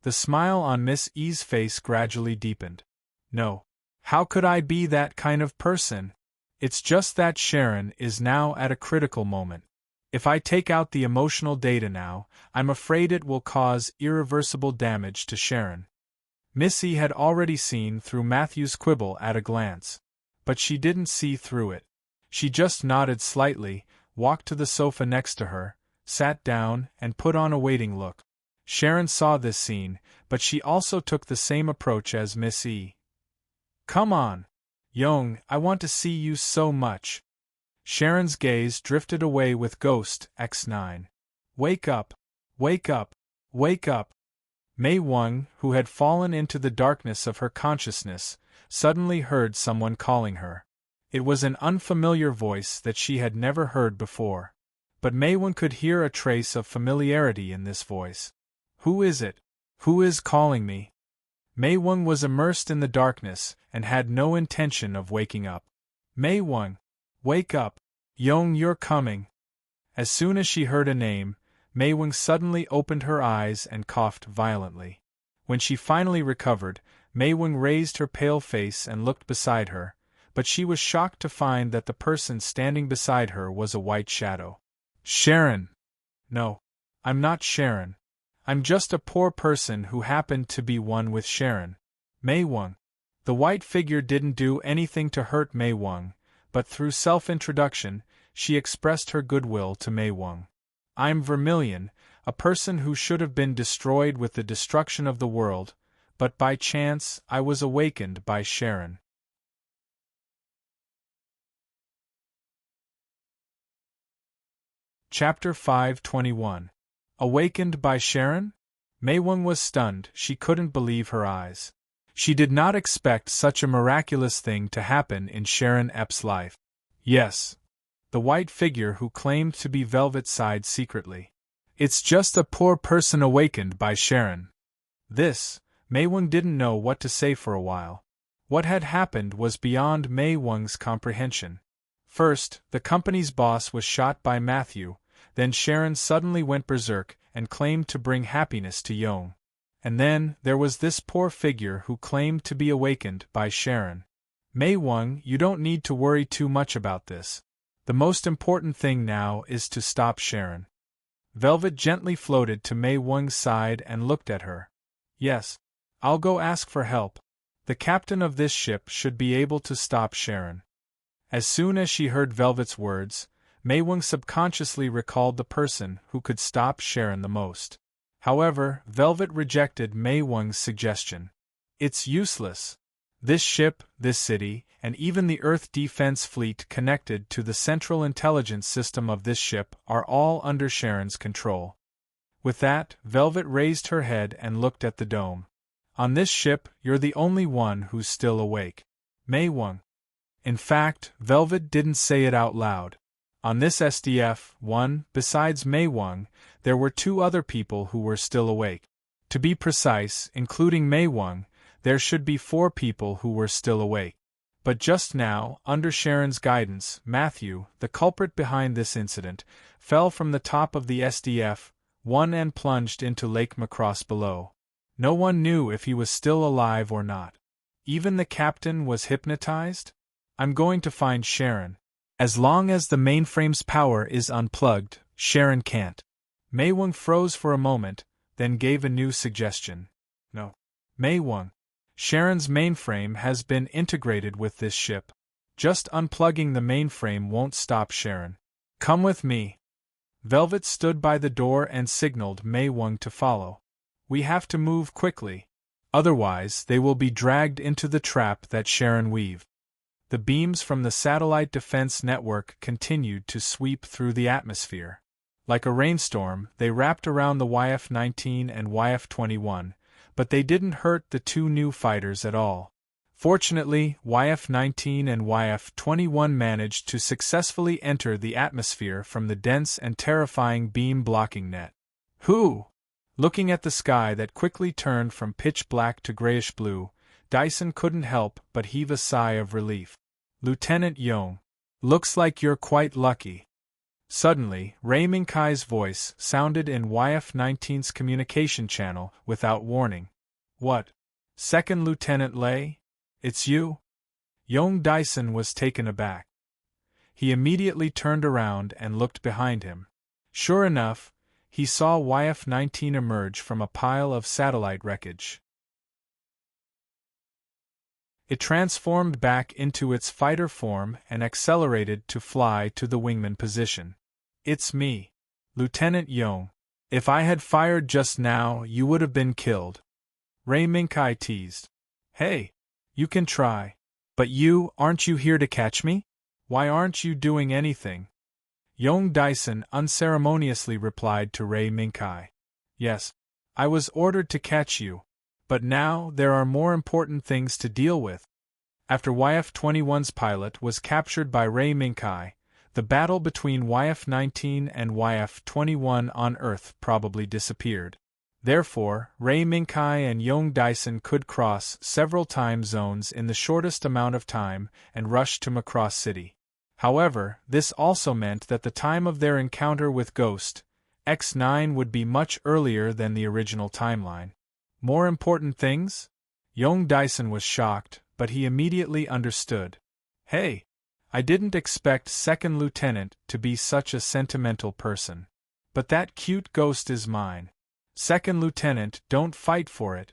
The smile on Miss E's face gradually deepened. No. How could I be that kind of person? It's just that Sharon is now at a critical moment. If I take out the emotional data now, I'm afraid it will cause irreversible damage to Sharon. Miss E had already seen through Matthew's quibble at a glance. But she didn't see through it. She just nodded slightly, walked to the sofa next to her, sat down, and put on a waiting look. Sharon saw this scene, but she also took the same approach as Miss E. Come on. Yong, I want to see you so much. Sharon's gaze drifted away with Ghost X9. Wake up. Wake up. Wake up. Mei Wang, who had fallen into the darkness of her consciousness, suddenly heard someone calling her. It was an unfamiliar voice that she had never heard before. But Mei Wang could hear a trace of familiarity in this voice. Who is it? Who is calling me? Mei Wang was immersed in the darkness and had no intention of waking up. Mei Wang, wake up. Yong, you're coming. As soon as she heard a name, Mei Wang suddenly opened her eyes and coughed violently. When she finally recovered, Mei Wang raised her pale face and looked beside her, but she was shocked to find that the person standing beside her was a white shadow. Sharon! No, I'm not Sharon. I'm just a poor person who happened to be one with Sharon. Mei Wang. The white figure didn't do anything to hurt Mei Wang, but through self-introduction, she expressed her goodwill to Mei Wang. I'm Vermilion, a person who should have been destroyed with the destruction of the world, but by chance I was awakened by Sharon. Chapter 521. Awakened by Sharon? Mei Wang was stunned, she couldn't believe her eyes. She did not expect such a miraculous thing to happen in Sharon Epps' life. Yes. The white figure who claimed to be Velvet sighed secretly. It's just a poor person awakened by Sharon. This, Mei Wang didn't know what to say for a while. What had happened was beyond Mei Wang's comprehension. First, the company's boss was shot by Matthew, then Sharon suddenly went berserk and claimed to bring happiness to Yong. And then, there was this poor figure who claimed to be awakened by Sharon. Mei Wang, you don't need to worry too much about this. The most important thing now is to stop Sharon. Velvet gently floated to Mei Wang's side and looked at her. Yes. I'll go ask for help. The captain of this ship should be able to stop Sharon. As soon as she heard Velvet's words, Mei Wang subconsciously recalled the person who could stop Sharon the most. However, Velvet rejected Mei Wang's suggestion. It's useless. This ship, this city, and even the Earth Defense Fleet connected to the central intelligence system of this ship are all under Sharon's control. With that, Velvet raised her head and looked at the dome. On this ship, you're the only one who's still awake. Mei Wang. In fact, Velvet didn't say it out loud. On this SDF-1, besides Mei Wang, there were 2 other people who were still awake. To be precise, including Mei Wang, there should be 4 people who were still awake. But just now, under Sharon's guidance, Matthew, the culprit behind this incident, fell from the top of the SDF-1 and plunged into Lake Macross below. No one knew if he was still alive or not. Even the captain was hypnotized? I'm going to find Sharon. As long as the mainframe's power is unplugged, Sharon can't. Mei Wang froze for a moment, then gave a new suggestion. No. Mei Wang. Sharon's mainframe has been integrated with this ship. Just unplugging the mainframe won't stop Sharon. Come with me. Velvet stood by the door and signaled Mei Wang to follow. We have to move quickly. Otherwise, they will be dragged into the trap that Sharon weaved. The beams from the satellite defense network continued to sweep through the atmosphere. Like a rainstorm, they wrapped around the YF-19 and YF-21, but they didn't hurt the 2 new fighters at all. Fortunately, YF-19 and YF-21 managed to successfully enter the atmosphere from the dense and terrifying beam-blocking net. Who? Looking at the sky that quickly turned from pitch black to grayish-blue, Dyson couldn't help but heave a sigh of relief. Lieutenant Yong. Looks like you're quite lucky. Suddenly, Ray Minkai's voice sounded in YF-19's communication channel without warning. What? Second Lieutenant Lei? It's you? Yong Dyson was taken aback. He immediately turned around and looked behind him. Sure enough, he saw YF-19 emerge from a pile of satellite wreckage. It transformed back into its fighter form and accelerated to fly to the wingman position. It's me, Lieutenant Yong. If I had fired just now, you would have been killed. Ray Minkai teased. Hey, you can try. But aren't you here to catch me? Why aren't you doing anything? Yong Dyson unceremoniously replied to Ray Minkai. Yes, I was ordered to catch you. But now there are more important things to deal with. After YF-21's pilot was captured by Ray Minkai, the battle between YF-19 and YF-21 on Earth probably disappeared. Therefore, Ray Minkai and Yong Dyson could cross several time zones in the shortest amount of time and rush to Macross City. However, this also meant that the time of their encounter with Ghost X9 would be much earlier than the original timeline. More important things? Yong Dyson was shocked, but he immediately understood. Hey, I didn't expect Second Lieutenant to be such a sentimental person. But that cute ghost is mine. Second Lieutenant, don't fight for it.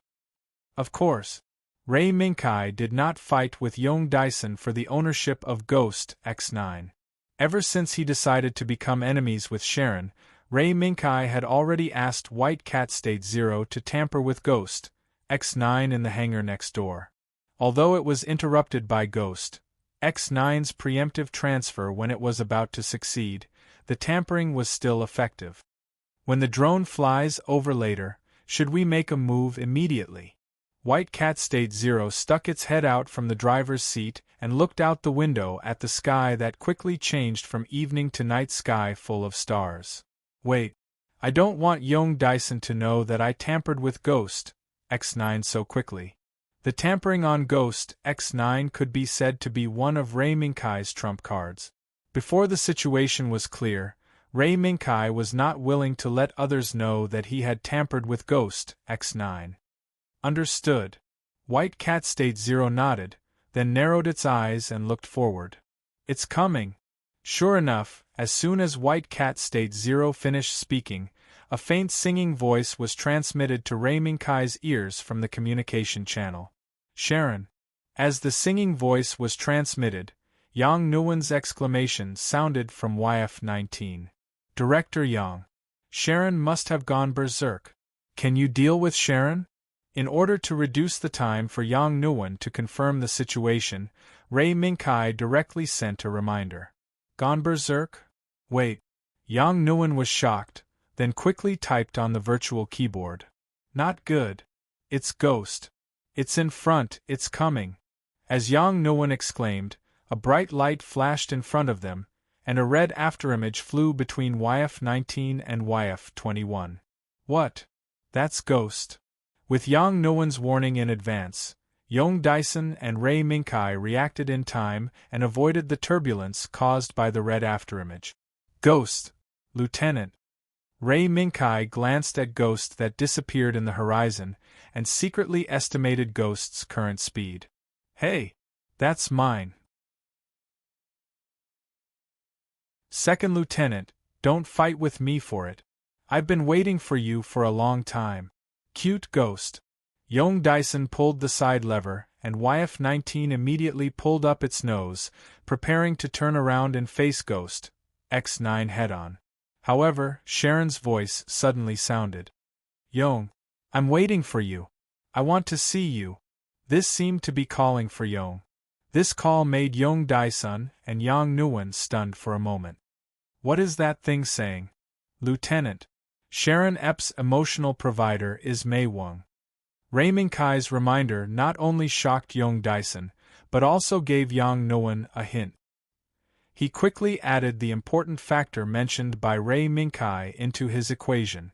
Of course. Ray Minkai did not fight with Yong Dyson for the ownership of Ghost X9. Ever since he decided to become enemies with Sharon, Ray Minkai had already asked White Cat State Zero to tamper with Ghost X9 in the hangar next door. Although it was interrupted by Ghost X9's preemptive transfer when it was about to succeed, the tampering was still effective. When the drone flies over later, should we make a move immediately? White Cat State Zero stuck its head out from the driver's seat and looked out the window at the sky that quickly changed from evening to night sky full of stars. Wait. I don't want young Dyson to know that I tampered with Ghost X9 so quickly. The tampering on Ghost X9 could be said to be one of Ray Minkai's trump cards. Before the situation was clear, Ray Minkai was not willing to let others know that he had tampered with Ghost X9. Understood. White Cat State Zero nodded, then narrowed its eyes and looked forward. It's coming. Sure enough, as soon as White Cat State Zero finished speaking, a faint singing voice was transmitted to Ray Minkai's ears from the communication channel. Sharon. As the singing voice was transmitted, Yang Nguyen's exclamation sounded from YF-19. Director Yang. Sharon must have gone berserk. Can you deal with Sharon? In order to reduce the time for Yang Nguyen to confirm the situation, Ray Minkai directly sent a reminder. Gone berserk? Wait. Yang Nguyen was shocked, then quickly typed on the virtual keyboard. Not good. It's Ghost. It's in front, it's coming. As Yang Nguyen exclaimed, a bright light flashed in front of them, and a red afterimage flew between YF-19 and YF-21. What? That's Ghost. With Yang Nguyen's warning in advance, Young Dyson and Ray Minkai reacted in time and avoided the turbulence caused by the red afterimage. Ghost! Lieutenant! Ray Minkai glanced at Ghost that disappeared in the horizon and secretly estimated Ghost's current speed. Hey! That's mine. Second Lieutenant, don't fight with me for it. I've been waiting for you for a long time. Cute Ghost. Young Dyson pulled the side lever, and YF-19 immediately pulled up its nose, preparing to turn around and face Ghost X9 head-on. However, Sharon's voice suddenly sounded. Young, I'm waiting for you. I want to see you. This seemed to be calling for Young. This call made Young Dyson and Yang Nguyen stunned for a moment. What is that thing saying? Lieutenant. Sharon Epps' emotional provider is Mei Wang. Ray Minkai's reminder not only shocked Young Dyson, but also gave Yang Nguyen a hint. He quickly added the important factor mentioned by Ray Minkai into his equation.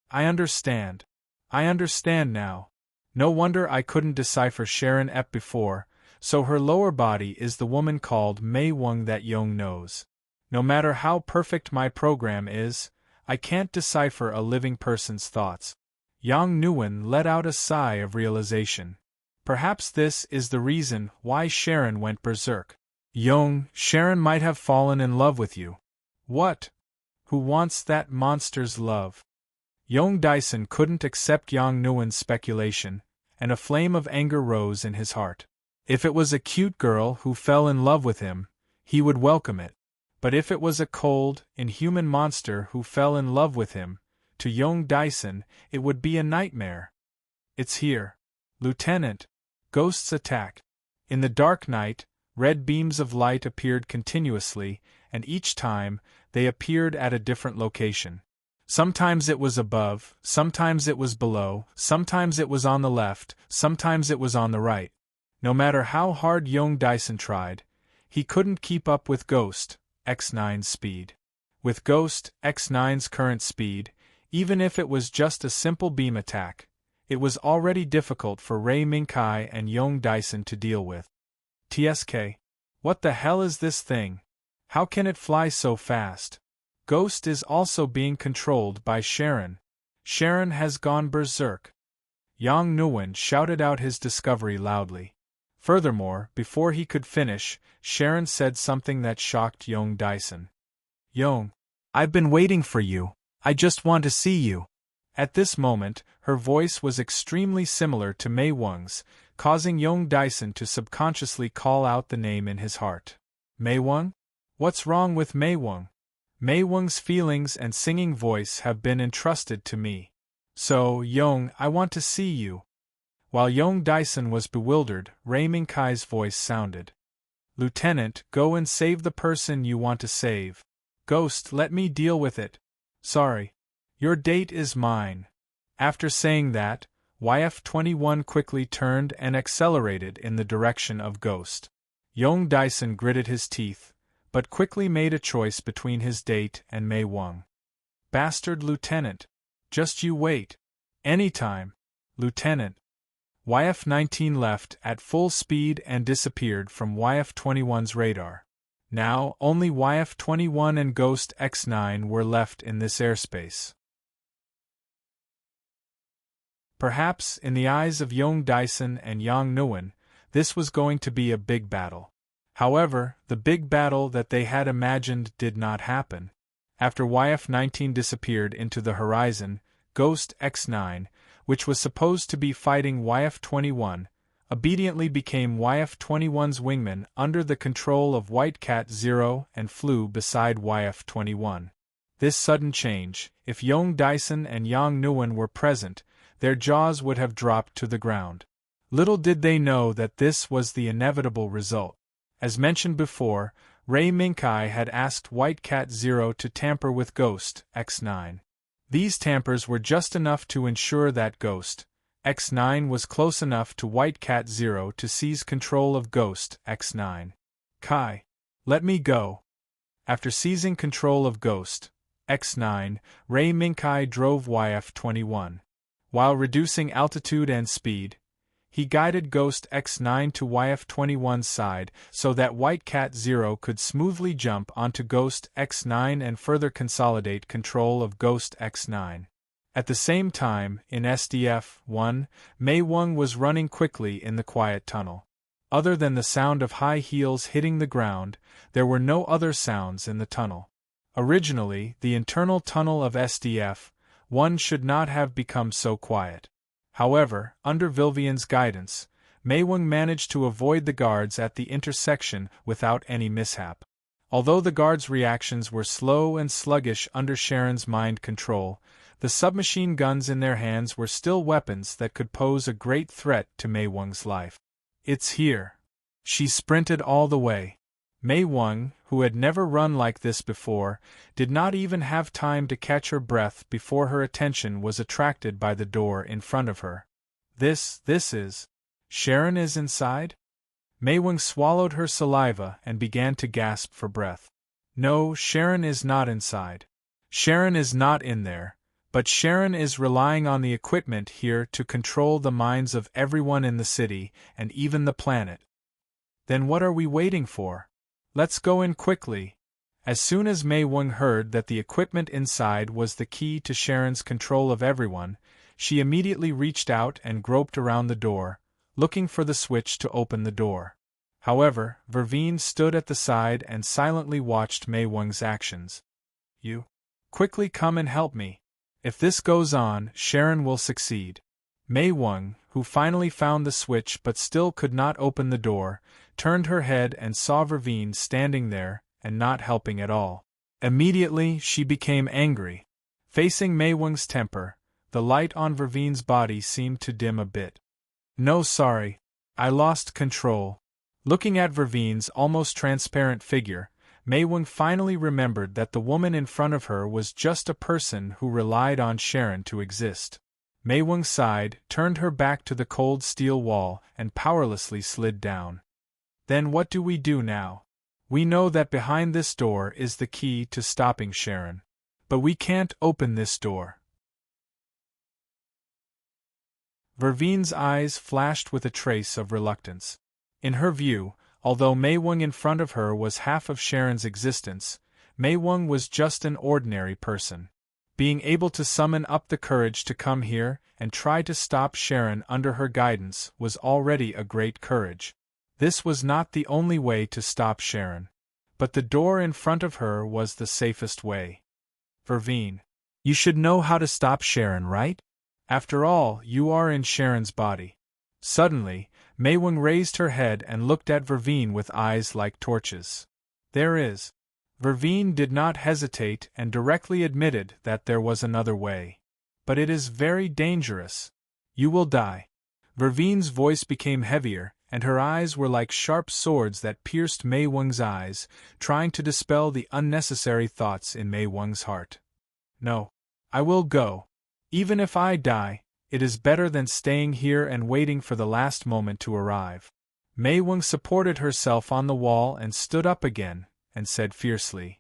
I understand. I understand now. No wonder I couldn't decipher Sharon Epp before, so her lower body is the woman called Mei Wang that Young knows. No matter how perfect my program is, I can't decipher a living person's thoughts. Yang Nguyen let out a sigh of realization. Perhaps this is the reason why Sharon went berserk. Young, Sharon might have fallen in love with you. What? Who wants that monster's love? Young Dyson couldn't accept Yang Nguyen's speculation, and a flame of anger rose in his heart. If it was a cute girl who fell in love with him, he would welcome it. But if it was a cold, inhuman monster who fell in love with him, to Young Dyson, it would be a nightmare. It's here. Lieutenant. Ghosts attacked. In the dark night, red beams of light appeared continuously, and each time, they appeared at a different location. Sometimes it was above, sometimes it was below, sometimes it was on the left, sometimes it was on the right. No matter how hard Young Dyson tried, he couldn't keep up with Ghost X9's speed. With Ghost X9's current speed, even if it was just a simple beam attack, it was already difficult for Ray Minkai and Young Dyson to deal with. TSK. What the hell is this thing? How can it fly so fast? Ghost is also being controlled by Sharon. Sharon has gone berserk. Yang Nguyen shouted out his discovery loudly. Furthermore, before he could finish, Sharon said something that shocked Young Dyson. Young, I've been waiting for you. I just want to see you. At this moment, her voice was extremely similar to Mei Wang's, causing Young Dyson to subconsciously call out the name in his heart. Mei Wang? What's wrong with Mei Wang? Mei Wang's feelings and singing voice have been entrusted to me. So, Young, I want to see you. While Young Dyson was bewildered, Ray Minkai's voice sounded. Lieutenant, go and save the person you want to save. Ghost, let me deal with it. Sorry. Your date is mine. After saying that, YF-21 quickly turned and accelerated in the direction of Ghost. Young Dyson gritted his teeth, but quickly made a choice between his date and Mei Wang. Bastard Lieutenant. Just you wait. Anytime, Lieutenant. YF-19 left at full speed and disappeared from YF-21's radar. Now, only YF-21 and Ghost X9 were left in this airspace. Perhaps, in the eyes of Young Dyson and Yang Nguyen, this was going to be a big battle. However, the big battle that they had imagined did not happen. After YF-19 disappeared into the horizon, Ghost X9, which was supposed to be fighting YF-21, obediently became YF-21's wingman under the control of White Cat Zero and flew beside YF-21. This sudden change, if Young Dyson and Yang Nguyen were present, their jaws would have dropped to the ground. Little did they know that this was the inevitable result. As mentioned before, Ray Minkai had asked White Cat Zero to tamper with Ghost X9. These tampers were just enough to ensure that Ghost X9 was close enough to White Cat Zero to seize control of Ghost X9. Kai, let me go. After seizing control of Ghost X9, Ray Minkai drove YF-21. While reducing altitude and speed, he guided Ghost X9 to YF-21's side so that White Cat Zero could smoothly jump onto Ghost X9 and further consolidate control of Ghost X9. At the same time, in SDF-1, Mei Wang was running quickly in the quiet tunnel. Other than the sound of high heels hitting the ground, there were no other sounds in the tunnel. Originally, the internal tunnel of SDF-1 should not have become so quiet. However, under Vivian's guidance, Mei Wang managed to avoid the guards at the intersection without any mishap. Although the guards' reactions were slow and sluggish under Sharon's mind control, the submachine guns in their hands were still weapons that could pose a great threat to Mei Wang's life. It's here. She sprinted all the way. Mei Wang, who had never run like this before, did not even have time to catch her breath before her attention was attracted by the door in front of her. This is... Sharon is inside? Mei Wang swallowed her saliva and began to gasp for breath. No, Sharon is not inside. Sharon is not in there, but Sharon is relying on the equipment here to control the minds of everyone in the city and even the planet. Then what are we waiting for? Let's go in quickly. As soon as Mei Wang heard that the equipment inside was the key to Sharon's control of everyone, she immediately reached out and groped around the door, looking for the switch to open the door. However, Vervine stood at the side and silently watched Mei Wang's actions. You? Quickly come and help me. If this goes on, Sharon will succeed. Mei Wang, who finally found the switch but still could not open the door, turned her head and saw Vervine standing there and not helping at all. Immediately, she became angry. Facing Mei Wang's temper, the light on Vervine's body seemed to dim a bit. No, sorry. I lost control. Looking at Vervine's almost transparent figure, Mei Wang finally remembered that the woman in front of her was just a person who relied on Sharon to exist. Mei Wang sighed, turned her back to the cold steel wall, and powerlessly slid down. Then what do we do now? We know that behind this door is the key to stopping Sharon. But we can't open this door. Vervine's eyes flashed with a trace of reluctance. In her view, although Mei Wang in front of her was half of Sharon's existence, Mei Wang was just an ordinary person. Being able to summon up the courage to come here and try to stop Sharon under her guidance was already a great courage. This was not the only way to stop Sharon. But the door in front of her was the safest way. Vervine, you should know how to stop Sharon, right? After all, you are in Sharon's body. Suddenly, Mei Wang raised her head and looked at Vervine with eyes like torches. There is. Vervine did not hesitate and directly admitted that there was another way. But it is very dangerous. You will die. Vervine's voice became heavier, and her eyes were like sharp swords that pierced Mei Weng's eyes, trying to dispel the unnecessary thoughts in Mei Weng's heart. No. I will go. Even if I die, it is better than staying here and waiting for the last moment to arrive. Mei Weng supported herself on the wall and stood up again, and said fiercely,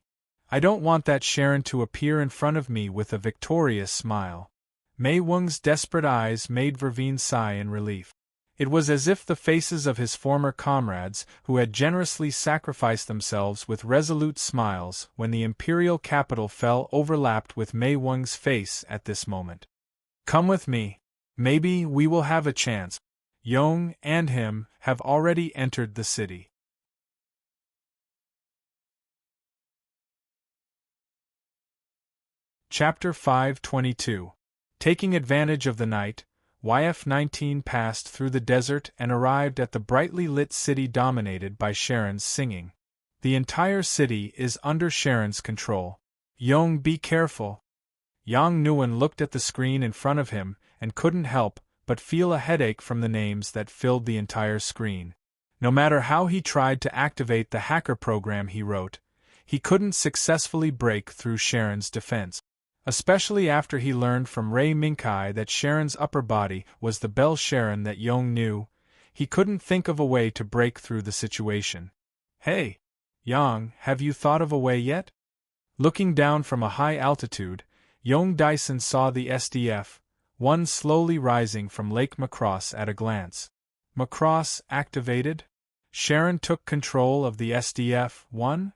I don't want that Sharon to appear in front of me with a victorious smile. Mei Weng's desperate eyes made Vervine sigh in relief. It was as if the faces of his former comrades, who had generously sacrificed themselves with resolute smiles when the imperial capital fell, overlapped with Mei Weng's face at this moment. Come with me. Maybe we will have a chance. Yong and him have already entered the city. Chapter 522. Taking advantage of the night, YF-19 passed through the desert and arrived at the brightly lit city dominated by Sharon's singing. The entire city is under Sharon's control. Yong, be careful. Yang Nguyen looked at the screen in front of him and couldn't help but feel a headache from the names that filled the entire screen. No matter how he tried to activate the hacker program he wrote, he couldn't successfully break through Sharon's defense. Especially after he learned from Ray Minkai that Sharon's upper body was the Bell Sharon that Yong knew, he couldn't think of a way to break through the situation. Hey, Yang, have you thought of a way yet? Looking down from a high altitude, Yong Dyson saw the SDF-1 slowly rising from Lake Macross at a glance. Macross activated? Sharon took control of the SDF-1?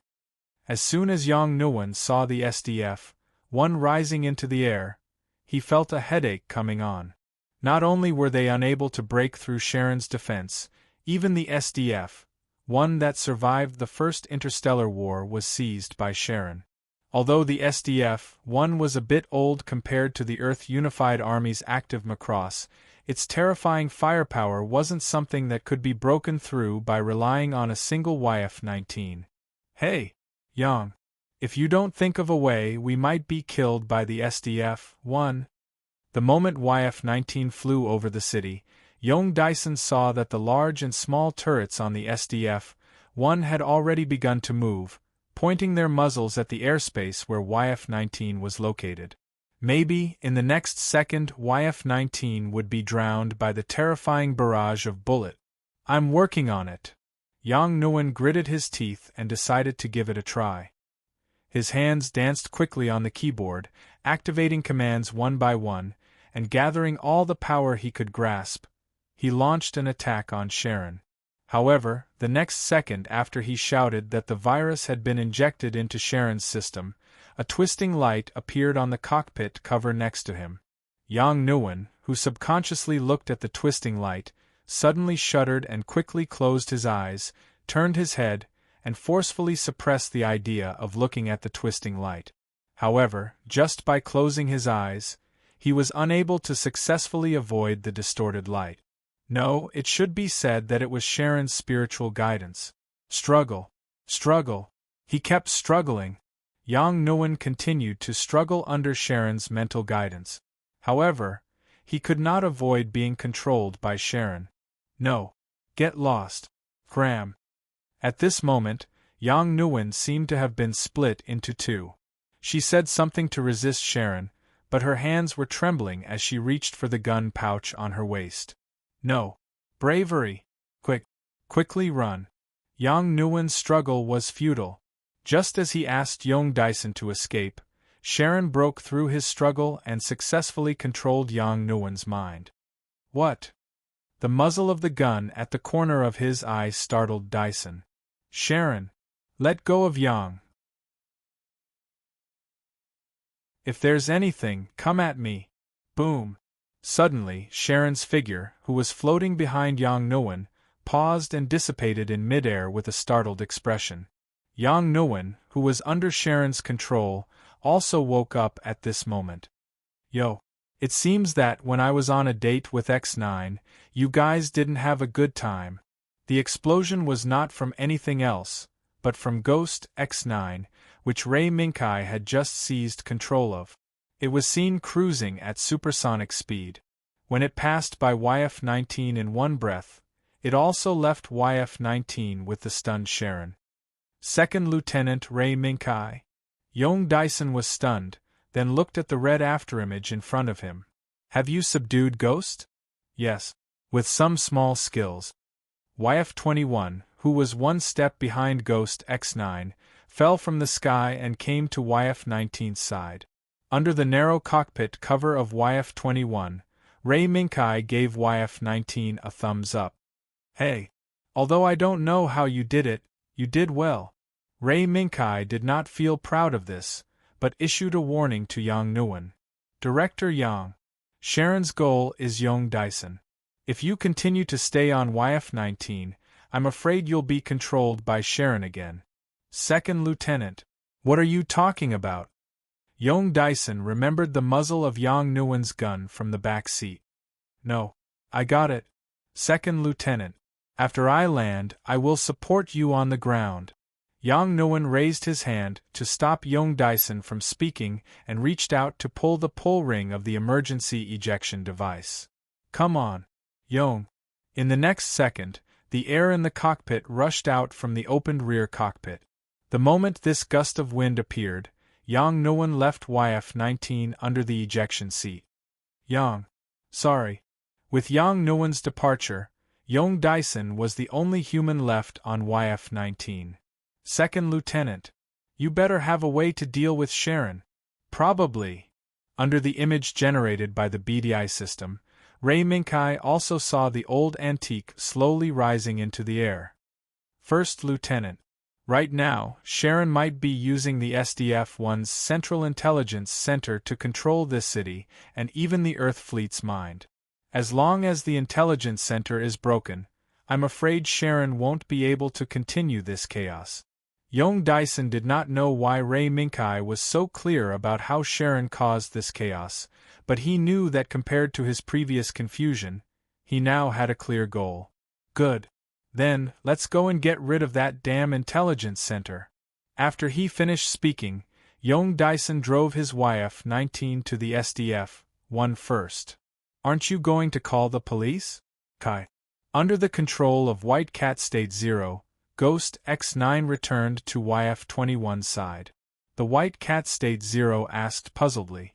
As soon as Yang Nguyen saw the SDF-1 rising into the air, he felt a headache coming on. Not only were they unable to break through Sharon's defense, even the SDF-1 that survived the First Interstellar War was seized by Sharon. Although the SDF-1 was a bit old compared to the Earth Unified Army's active Macross, its terrifying firepower wasn't something that could be broken through by relying on a single YF-19. Hey, Yang. If you don't think of a way, we might be killed by the SDF-1. The moment YF-19 flew over the city, Yong Dyson saw that the large and small turrets on the SDF-1 had already begun to move, pointing their muzzles at the airspace where YF-19 was located. Maybe, in the next second, YF-19 would be drowned by the terrifying barrage of bullets. I'm working on it. Yang Nguyen gritted his teeth and decided to give it a try. His hands danced quickly on the keyboard, activating commands one by one, and gathering all the power he could grasp, he launched an attack on Sharon. However, the next second after he shouted that the virus had been injected into Sharon's system, a twisting light appeared on the cockpit cover next to him. Yang Nguyen, who subconsciously looked at the twisting light, suddenly shuddered and quickly closed his eyes, turned his head, and forcefully suppressed the idea of looking at the twisting light. However, just by closing his eyes, he was unable to successfully avoid the distorted light. No, it should be said that it was Sharon's spiritual guidance. Struggle. Struggle. He kept struggling. Yang Nguyen continued to struggle under Sharon's mental guidance. However, he could not avoid being controlled by Sharon. No. Get lost. Cram. At this moment, Yang Nguyen seemed to have been split into two. She said something to resist Sharon, but her hands were trembling as she reached for the gun pouch on her waist. No. Bravery. Quickly run. Yang Nguyen's struggle was futile. Just as he asked Yong Dyson to escape, Sharon broke through his struggle and successfully controlled Yang Nguyen's mind. What? The muzzle of the gun at the corner of his eye startled Dyson. Sharon, let go of Yang. If there's anything, come at me. Boom. Suddenly, Sharon's figure, who was floating behind Yang Nguyen, paused and dissipated in midair with a startled expression. Yang Nguyen, who was under Sharon's control, also woke up at this moment. Yo. It seems that when I was on a date with X9, you guys didn't have a good time. The explosion was not from anything else, but from Ghost X9, which Ray Minkai had just seized control of. It was seen cruising at supersonic speed. When it passed by YF-19 in one breath, It also left YF-19 with the stunned Sharon. Second Lieutenant Ray Minkai. Young Dyson was stunned, then looked at the red afterimage in front of him. Have you subdued Ghost? Yes. With some small skills. YF-21, who was one step behind Ghost X9, fell from the sky and came to YF-19's side. Under the narrow cockpit cover of YF-21, Ray Minkai gave YF-19 a thumbs up. Hey. Although I don't know how you did it, you did well. Ray Minkai did not feel proud of this, but issued a warning to Yang Nguyen. Director Yang. Sharon's goal is Young Dyson. If you continue to stay on YF-19, I'm afraid you'll be controlled by Sharon again. Second Lieutenant. What are you talking about? Young Dyson remembered the muzzle of Yang Nguyen's gun from the back seat. No. I got it. Second Lieutenant. After I land, I will support you on the ground. Yang Nguyen raised his hand to stop Young Dyson from speaking and reached out to pull the pull ring of the emergency ejection device. Come on, Young. In the next second, the air in the cockpit rushed out from the opened rear cockpit. The moment this gust of wind appeared, Yang Nguyen left YF-19 under the ejection seat. Yang. Sorry. With Yang Nguyen's departure, Young Dyson was the only human left on YF-19. Second Lieutenant. You better have a way to deal with Sharon. Probably. Under the image generated by the BDI system, Ray Minkai also saw the old antique slowly rising into the air. First Lieutenant. Right now, Sharon might be using the SDF-1's Central Intelligence Center to control this city and even the Earth Fleet's mind. As long as the Intelligence Center is broken, I'm afraid Sharon won't be able to continue this chaos. Young Dyson did not know why Ray Minkai was so clear about how Sharon caused this chaos, but he knew that compared to his previous confusion, he now had a clear goal. Good. Then, let's go and get rid of that damn Intelligence Center. After he finished speaking, Young Dyson drove his YF-19 to the SDF-1 first. Aren't you going to call the police? Kai. Under the control of White Cat State 0, Ghost X9 returned to YF-21's side. The White Cat State 0 asked puzzledly.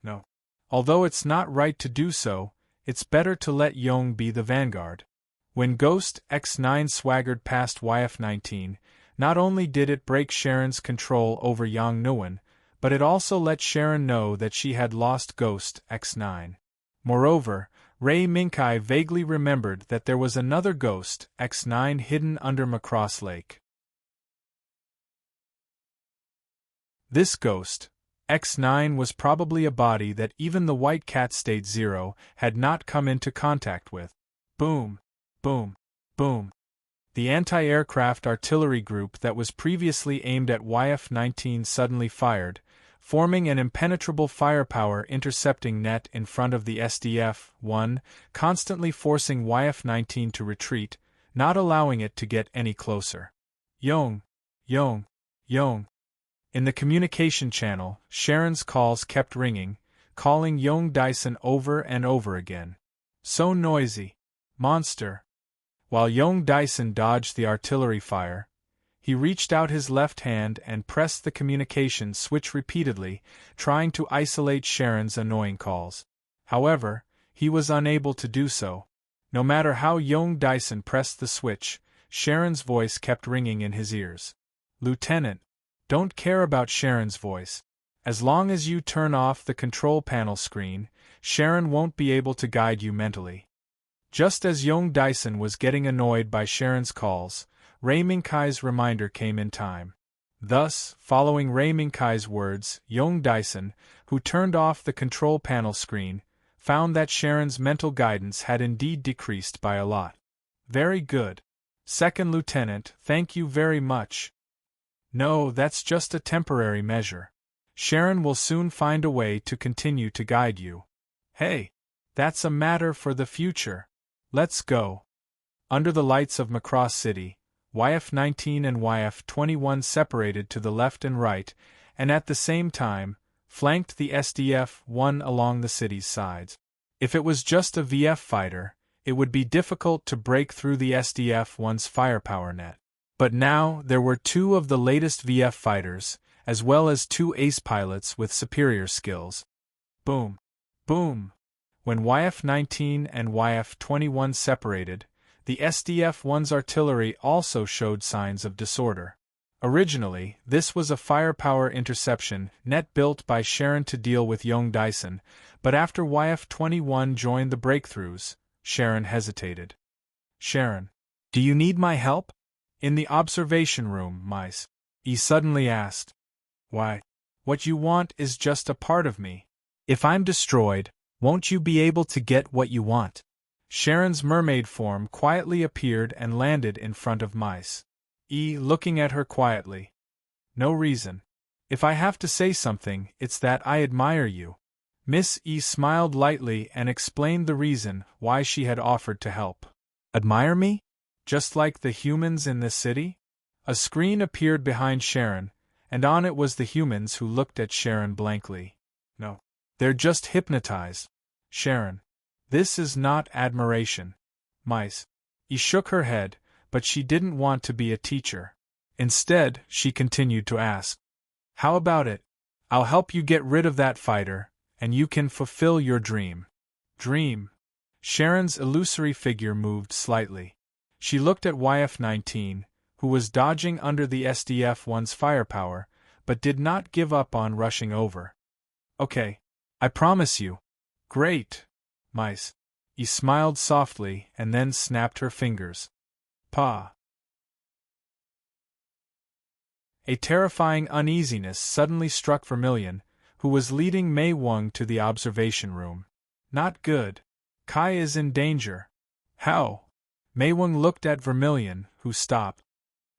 No. Although it's not right to do so, it's better to let Young be the vanguard. When Ghost X9 swaggered past YF-19, not only did it break Sharon's control over Yang Nguyen, but it also let Sharon know that she had lost Ghost X9. Moreover, Ray Minkai vaguely remembered that there was another Ghost X9 hidden under Macross Lake. This Ghost X9 was probably a body that even the White Cat State 0 had not come into contact with. Boom, boom, boom. The anti-aircraft artillery group that was previously aimed at YF-19 suddenly fired, forming an impenetrable firepower intercepting net in front of the SDF-1, constantly forcing YF-19 to retreat, not allowing it to get any closer. Young. In the communication channel, Sharon's calls kept ringing, calling Young Dyson over and over again. So noisy. Monster. While Young Dyson dodged the artillery fire, he reached out his left hand and pressed the communication switch repeatedly, trying to isolate Sharon's annoying calls. However, he was unable to do so. No matter how Young Dyson pressed the switch, Sharon's voice kept ringing in his ears. Lieutenant, don't care about Sharon's voice. As long as you turn off the control panel screen, Sharon won't be able to guide you mentally. Just as Young Dyson was getting annoyed by Sharon's calls, Ray Minkai's reminder came in time. Thus, following Ray Minkai's words, Young Dyson, who turned off the control panel screen, found that Sharon's mental guidance had indeed decreased by a lot. Very good. Second Lieutenant, thank you very much. No, that's just a temporary measure. Sharon will soon find a way to continue to guide you. Hey, that's a matter for the future. Let's go. Under the lights of Macross City, YF-19 and YF-21 separated to the left and right, and at the same time, flanked the SDF-1 along the city's sides. If it was just a VF fighter, it would be difficult to break through the SDF-1's firepower net. But now there were 2 of the latest VF fighters, as well as 2 ace pilots with superior skills. Boom! Boom! When YF-19 and YF-21 separated, the SDF-1's artillery also showed signs of disorder. Originally, this was a firepower interception net built by Sharon to deal with Young Dyson, but after YF-21 joined the breakthroughs, Sharon hesitated. "Sharon, do you need my help?" In the observation room, Mice. He suddenly asked. "Why? What you want is just a part of me. If I'm destroyed, won't you be able to get what you want?" Sharon's mermaid form quietly appeared and landed in front of Mice. Looking at her quietly. "No reason. If I have to say something, it's that I admire you." Miss E smiled lightly and explained the reason why she had offered to help. "Admire me? Just like the humans in this city?" A screen appeared behind Sharon, and on it was the humans who looked at Sharon blankly. "No. They're just hypnotized. Sharon. This is not admiration." Mice. E shook her head, but she didn't want to be a teacher. Instead, she continued to ask. "How about it? I'll help you get rid of that fighter, and you can fulfill your dream." Dream? Sharon's illusory figure moved slightly. She looked at YF-19, who was dodging under the SDF-1's firepower, but did not give up on rushing over. "Okay. I promise you." "Great." Mice. He smiled softly and then snapped her fingers. Pa. A terrifying uneasiness suddenly struck Vermilion, who was leading Mei Wang to the observation room. "Not good. Kai is in danger." "How?" Mei Wang looked at Vermilion, who stopped.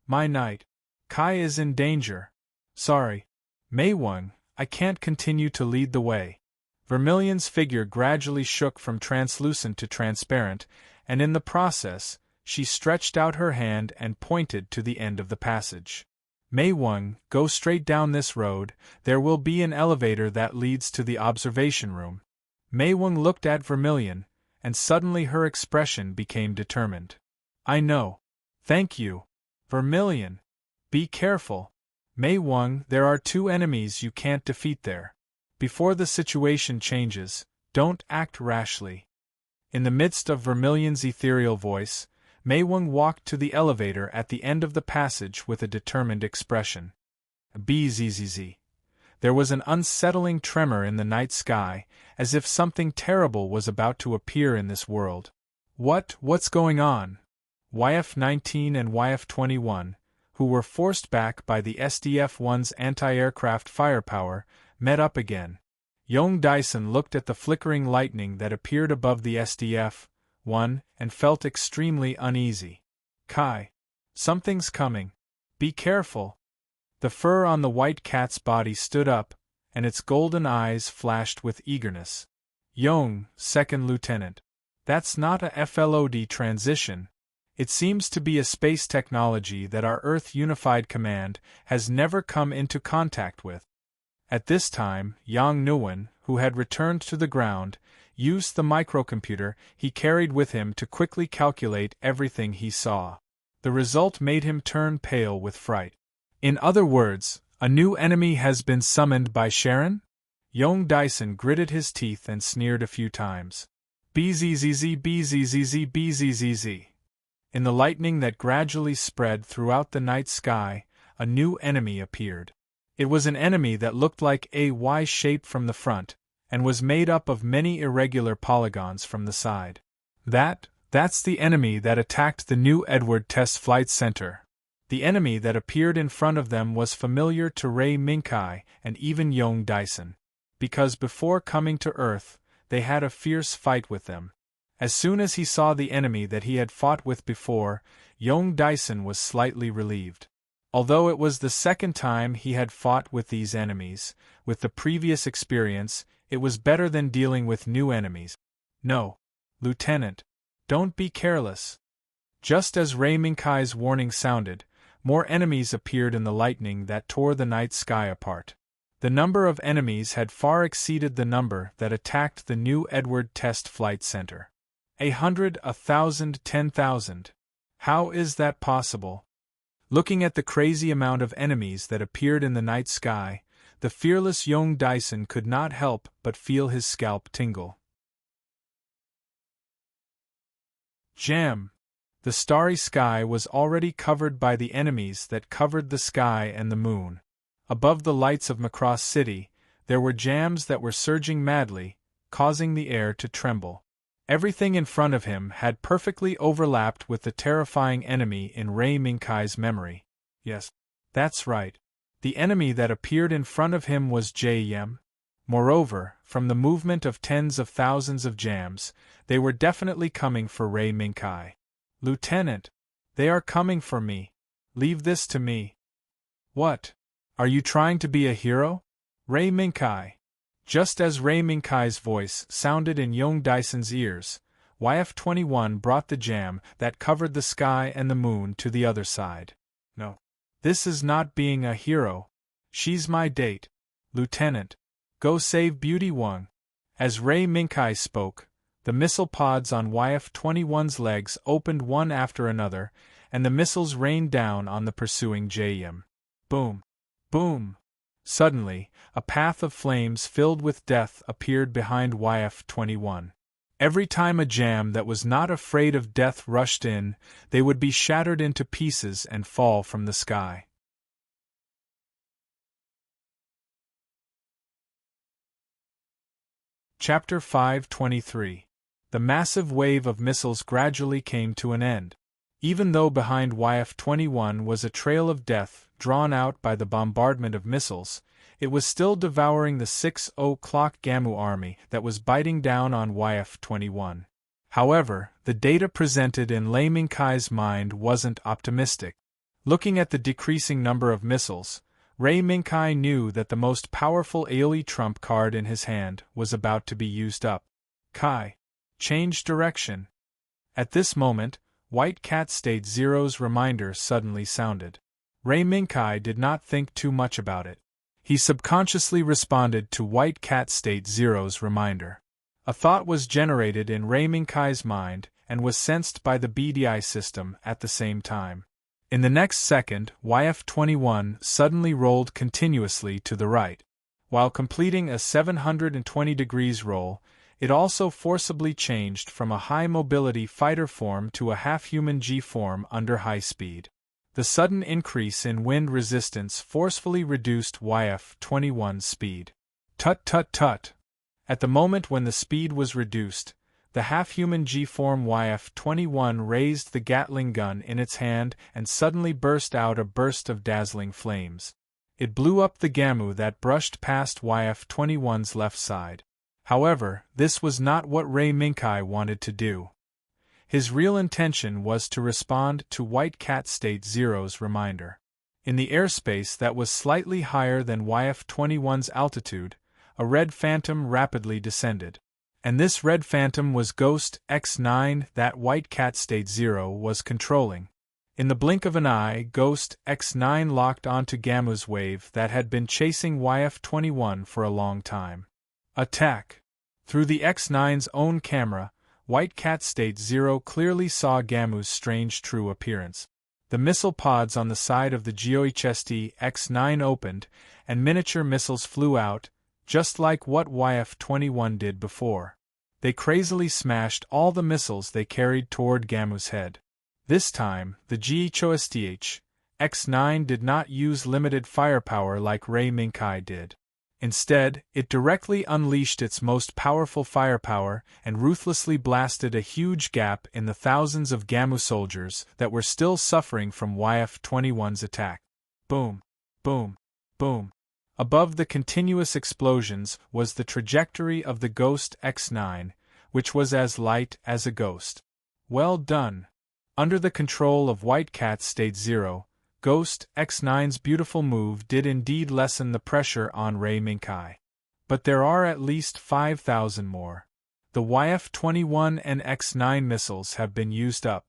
"My knight. Kai is in danger." "Sorry. Mei Wang, I can't continue to lead the way." Vermilion's figure gradually shook from translucent to transparent, and in the process, she stretched out her hand and pointed to the end of the passage. "Mei Wang, go straight down this road, there will be an elevator that leads to the observation room." Mei Wang looked at Vermilion, and suddenly her expression became determined. "I know. Thank you. Vermilion. Be careful. Mei Wang, there are 2 enemies you can't defeat there. Before the situation changes, don't act rashly." In the midst of Vermilion's ethereal voice, Mei Wang walked to the elevator at the end of the passage with a determined expression. Bzzz. There was an unsettling tremor in the night sky, as if something terrible was about to appear in this world. What's going on?" YF-19 and YF-21, who were forced back by the SDF-1's anti-aircraft firepower, met up again. Young Dyson looked at the flickering lightning that appeared above the SDF-1 and felt extremely uneasy. "Kai. Something's coming. Be careful." The fur on the white cat's body stood up, and its golden eyes flashed with eagerness. "Young, Second Lieutenant. That's not a FLOD transition. It seems to be a space technology that our Earth Unified Command has never come into contact with." At this time, Yang Nguyen, who had returned to the ground, used the microcomputer he carried with him to quickly calculate everything he saw. The result made him turn pale with fright. "In other words, a new enemy has been summoned by Sharon?" Young Dyson gritted his teeth and sneered a few times. Bzzz bzzz bzzz. In the lightning that gradually spread throughout the night sky, a new enemy appeared. It was an enemy that looked like a Y shape from the front, and was made up of many irregular polygons from the side. That's the enemy that attacked the New Edward Test Flight Center. The enemy that appeared in front of them was familiar to Ray Minkai and even Young Dyson, because before coming to Earth, they had a fierce fight with them. As soon as he saw the enemy that he had fought with before, Young Dyson was slightly relieved. Although it was the second time he had fought with these enemies, with the previous experience, it was better than dealing with new enemies. "No, Lieutenant. Don't be careless." Just as Ray Minkai's warning sounded, more enemies appeared in the lightning that tore the night sky apart. The number of enemies had far exceeded the number that attacked the New Edward Test Flight Center. 100, 1,000, 10,000. How is that possible? Looking at the crazy amount of enemies that appeared in the night sky, the fearless young Dyson could not help but feel his scalp tingle. Jam! The starry sky was already covered by the enemies that covered the sky and the moon. Above the lights of Macross City, there were jams that were surging madly, causing the air to tremble. Everything in front of him had perfectly overlapped with the terrifying enemy in Ray Minkai's memory. Yes, that's right. The enemy that appeared in front of him was Jem. Moreover, from the movement of tens of thousands of jams, they were definitely coming for Ray Minkai. Lieutenant, they are coming for me. Leave this to me. What? Are you trying to be a hero? Ray Minkai. Just as Ray Minkai's voice sounded in young Dyson's ears, YF-21 brought the jam that covered the sky and the moon to the other side. No. This is not being a hero. She's my date. Lieutenant. Go save Beauty Wang. As Ray Minkai spoke, the missile pods on YF-21's legs opened one after another, and the missiles rained down on the pursuing Jem. Boom. Boom. Suddenly, a path of flames filled with death appeared behind YF-21. Every time a jam that was not afraid of death rushed in, they would be shattered into pieces and fall from the sky. Chapter 523. The massive wave of missiles gradually came to an end. Even though behind YF-21 was a trail of death drawn out by the bombardment of missiles, it was still devouring the 6 o'clock Gamu army that was biting down on YF-21. However, the data presented in Lei Minkai's mind wasn't optimistic. Looking at the decreasing number of missiles, Ray Minkai knew that the most powerful Aoi trump card in his hand was about to be used up. Kai. Change direction. At this moment, White Cat State Zero's reminder suddenly sounded. Ray Minkai did not think too much about it. He subconsciously responded to White Cat State Zero's reminder. A thought was generated in Ray Minkai's mind and was sensed by the BDI system at the same time. In the next second, YF-21 suddenly rolled continuously to the right. While completing a 720 degrees roll, it also forcibly changed from a high-mobility fighter form to a half-human G form under high speed. The sudden increase in wind resistance forcefully reduced YF-21's speed. Tut tut tut! At the moment when the speed was reduced, the half-human G-form YF-21 raised the Gatling gun in its hand and suddenly burst out a burst of dazzling flames. It blew up the Gamu that brushed past YF-21's left side. However, this was not what Ray Minkai wanted to do. His real intention was to respond to White Cat State Zero's reminder. In the airspace that was slightly higher than YF-21's altitude, a red phantom rapidly descended. And this red phantom was Ghost X9 that White Cat State Zero was controlling. In the blink of an eye, Ghost X9 locked onto Gamu's wave that had been chasing YF-21 for a long time. Attack! Through the X9's own camera, White Cat State Zero clearly saw Gamu's strange true appearance. The missile pods on the side of the GOHST X9 opened, and miniature missiles flew out, just like what YF-21 did before. They crazily smashed all the missiles they carried toward Gamu's head. This time, the GHOSTH X9 did not use limited firepower like Ray Minkai did. Instead, it directly unleashed its most powerful firepower and ruthlessly blasted a huge gap in the thousands of Gamu soldiers that were still suffering from YF-21's attack. Boom! Boom! Boom! Above the continuous explosions was the trajectory of the Ghost X9, which was as light as a ghost. Well done! Under the control of White Cat State Zero, Ghost X9's beautiful move did indeed lessen the pressure on Ray Minkai. But there are at least 5,000 more. The YF-21 and X9 missiles have been used up.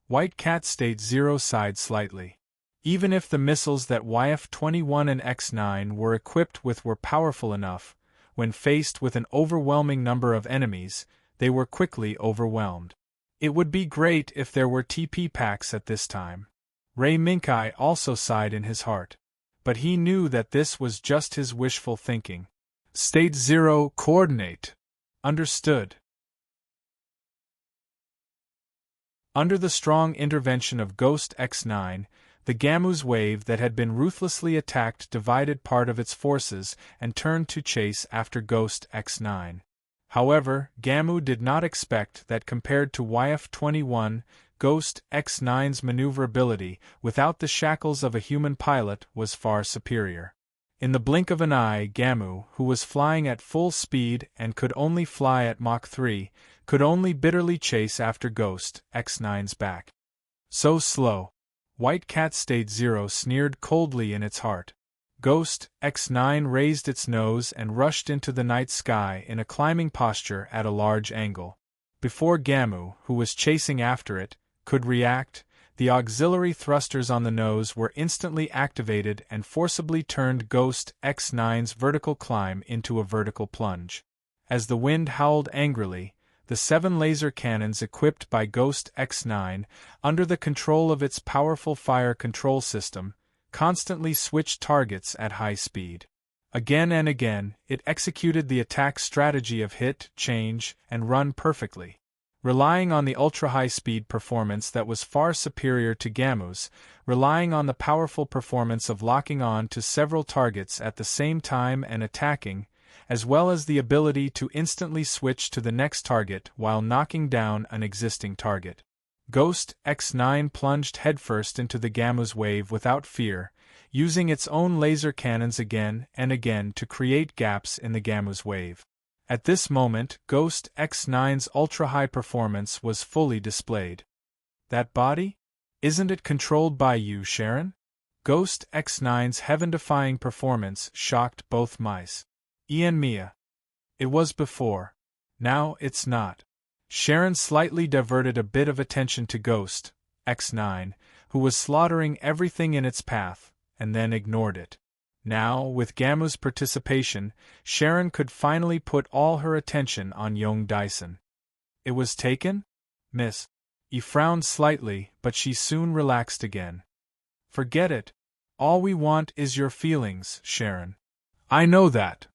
White Cat State Zero sighed slightly. Even if the missiles that YF-21 and X9 were equipped with were powerful enough, when faced with an overwhelming number of enemies, they were quickly overwhelmed. It would be great if there were TP packs at this time. Ray Minkai also sighed in his heart. But he knew that this was just his wishful thinking. State 0 coordinate. Understood. Under the strong intervention of Ghost X9, the Gamu's wave that had been ruthlessly attacked divided part of its forces and turned to chase after Ghost X9. However, Gamu did not expect that compared to YF-21, Ghost X9's maneuverability, without the shackles of a human pilot, was far superior. In the blink of an eye, Gamu, who was flying at full speed and could only fly at Mach 3, could only bitterly chase after Ghost X9's back. So slow. White Cat State 0 sneered coldly in its heart. Ghost X9 raised its nose and rushed into the night sky in a climbing posture at a large angle. Before Gamu, who was chasing after it, could react, the auxiliary thrusters on the nose were instantly activated and forcibly turned Ghost X9's vertical climb into a vertical plunge. As the wind howled angrily, the 7 laser cannons equipped by Ghost X9, under the control of its powerful fire control system, constantly switched targets at high speed. Again and again, it executed the attack strategy of hit, change, and run perfectly. Relying on the ultra-high-speed performance that was far superior to Gamu's, relying on the powerful performance of locking on to several targets at the same time and attacking, as well as the ability to instantly switch to the next target while knocking down an existing target. Ghost X9 plunged headfirst into the Gamu's wave without fear, using its own laser cannons again and again to create gaps in the Gamu's wave. At this moment, Ghost X9's ultra-high performance was fully displayed. That body? Isn't it controlled by you, Sharon? Ghost X9's heaven-defying performance shocked both mice. Ian Mia. It was before. Now it's not. Sharon slightly diverted a bit of attention to Ghost X9, who was slaughtering everything in its path, and then ignored it. Now, with Gamu's participation, Sharon could finally put all her attention on young Dyson. It was taken? Miss. He frowned slightly, but she soon relaxed again. Forget it. All we want is your feelings, Sharon. I know that.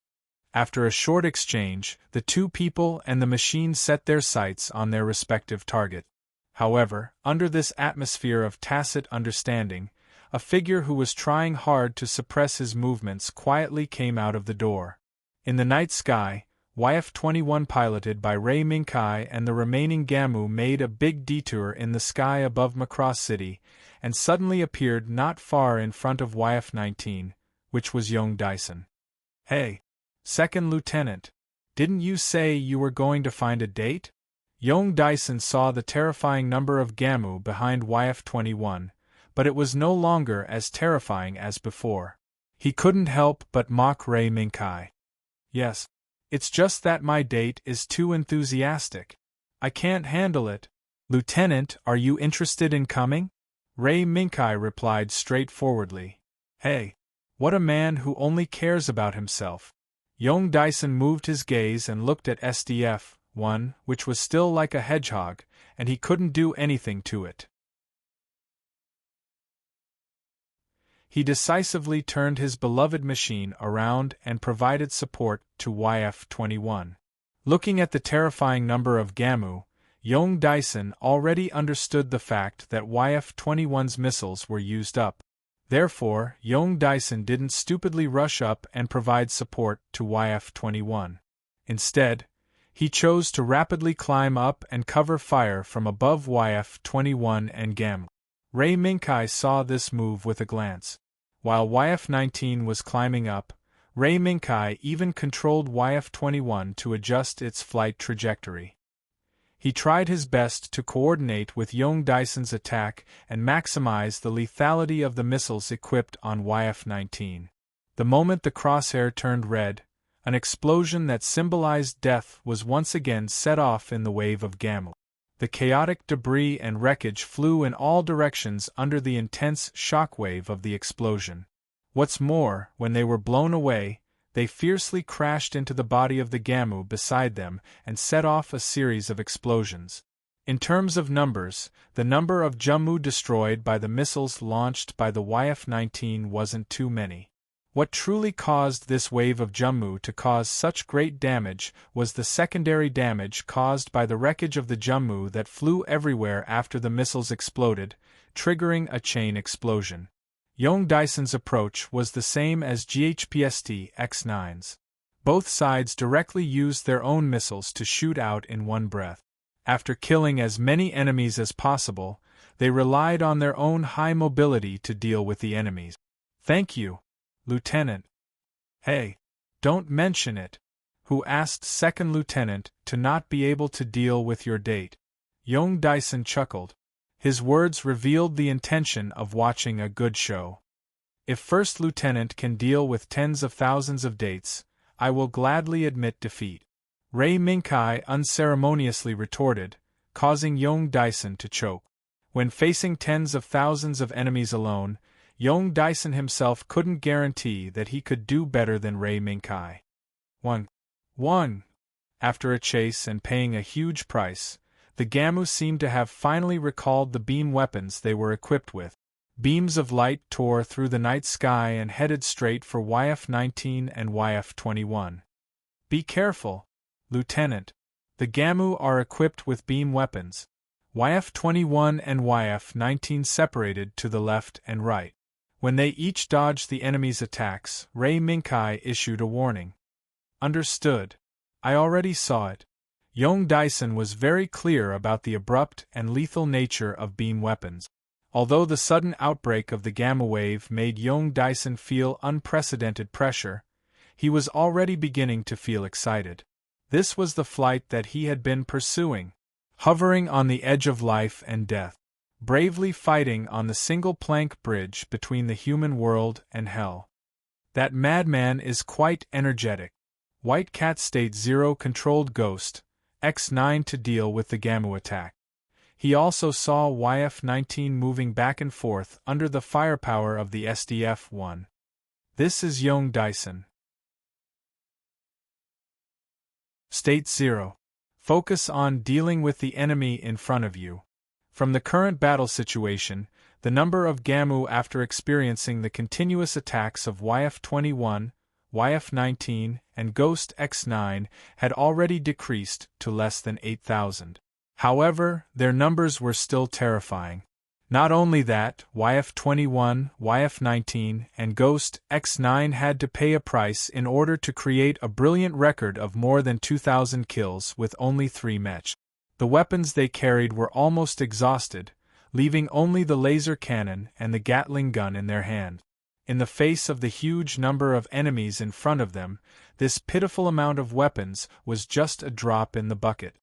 After a short exchange, the two people and the machine set their sights on their respective target. However, under this atmosphere of tacit understanding, a figure who was trying hard to suppress his movements quietly came out of the door. In the night sky, YF-21 piloted by Ray Minkai and the remaining Gamu made a big detour in the sky above Macross City, and suddenly appeared not far in front of YF-19, which was young Dyson. Hey! Second Lieutenant, didn't you say you were going to find a date? Young Dyson saw the terrifying number of Gamu behind YF-21, but it was no longer as terrifying as before. He couldn't help but mock Ray Minkai. Yes, it's just that my date is too enthusiastic. I can't handle it. Lieutenant, are you interested in coming? Ray Minkai replied straightforwardly. Hey, what a man who only cares about himself. Young Dyson moved his gaze and looked at SDF-1, which was still like a hedgehog, and he couldn't do anything to it. He decisively turned his beloved machine around and provided support to YF-21. Looking at the terrifying number of Gamu, young Dyson already understood the fact that YF-21's missiles were used up. Therefore, young Dyson didn't stupidly rush up and provide support to YF-21. Instead, he chose to rapidly climb up and cover fire from above YF-21 and Gamu. Ray Minkai saw this move with a glance. While YF-19 was climbing up, Ray Minkai even controlled YF-21 to adjust its flight trajectory. He tried his best to coordinate with young Dyson's attack and maximize the lethality of the missiles equipped on YF-19. The moment the crosshair turned red, an explosion that symbolized death was once again set off in the wave of Gamu. The chaotic debris and wreckage flew in all directions under the intense shockwave of the explosion. What's more, when they were blown away, they fiercely crashed into the body of the Gamu beside them and set off a series of explosions. In terms of numbers, the number of Jummu destroyed by the missiles launched by the YF-19 wasn't too many. What truly caused this wave of Jummu to cause such great damage was the secondary damage caused by the wreckage of the Jummu that flew everywhere after the missiles exploded, triggering a chain explosion. Yong Dyson's approach was the same as GHPST X9's. Both sides directly used their own missiles to shoot out in one breath. After killing as many enemies as possible, they relied on their own high mobility to deal with the enemies. "Thank you, Lieutenant." "Hey, don't mention it." Who asked Second Lieutenant to not be able to deal with your date? Yong Dyson chuckled. His words revealed the intention of watching a good show. "If First Lieutenant can deal with tens of thousands of dates, I will gladly admit defeat," Ray Minkai unceremoniously retorted, causing Yong Dyson to choke. When facing tens of thousands of enemies alone, Yong Dyson himself couldn't guarantee that he could do better than Ray Minkai. 1. After a chase and paying a huge price, the Gamu seemed to have finally recalled the beam weapons they were equipped with. Beams of light tore through the night sky and headed straight for YF-19 and YF-21. "Be careful, Lieutenant. The Gamu are equipped with beam weapons." YF-21 and YF-19 separated to the left and right. When they each dodged the enemy's attacks, Ray Minkai issued a warning. "Understood. I already saw it." Yong Dyson was very clear about the abrupt and lethal nature of beam weapons. Although the sudden outbreak of the Gamma wave made Yong Dyson feel unprecedented pressure, he was already beginning to feel excited. This was the flight that he had been pursuing, hovering on the edge of life and death, bravely fighting on the single-plank bridge between the human world and hell. That madman is quite energetic. White Cat State 0 controlled Ghost X9 to deal with the Gamu attack. He also saw YF-19 moving back and forth under the firepower of the SDF-1. This is Yong Dyson. State 0. Focus on dealing with the enemy in front of you. From the current battle situation, the number of Gamu after experiencing the continuous attacks of YF-21, YF-19, and Ghost X9 had already decreased to less than 8,000. However, their numbers were still terrifying. Not only that, YF-21, YF-19, and Ghost X9 had to pay a price in order to create a brilliant record of more than 2,000 kills with only 3 mech. The weapons they carried were almost exhausted, leaving only the laser cannon and the Gatling gun in their hand. In the face of the huge number of enemies in front of them, this pitiful amount of weapons was just a drop in the bucket.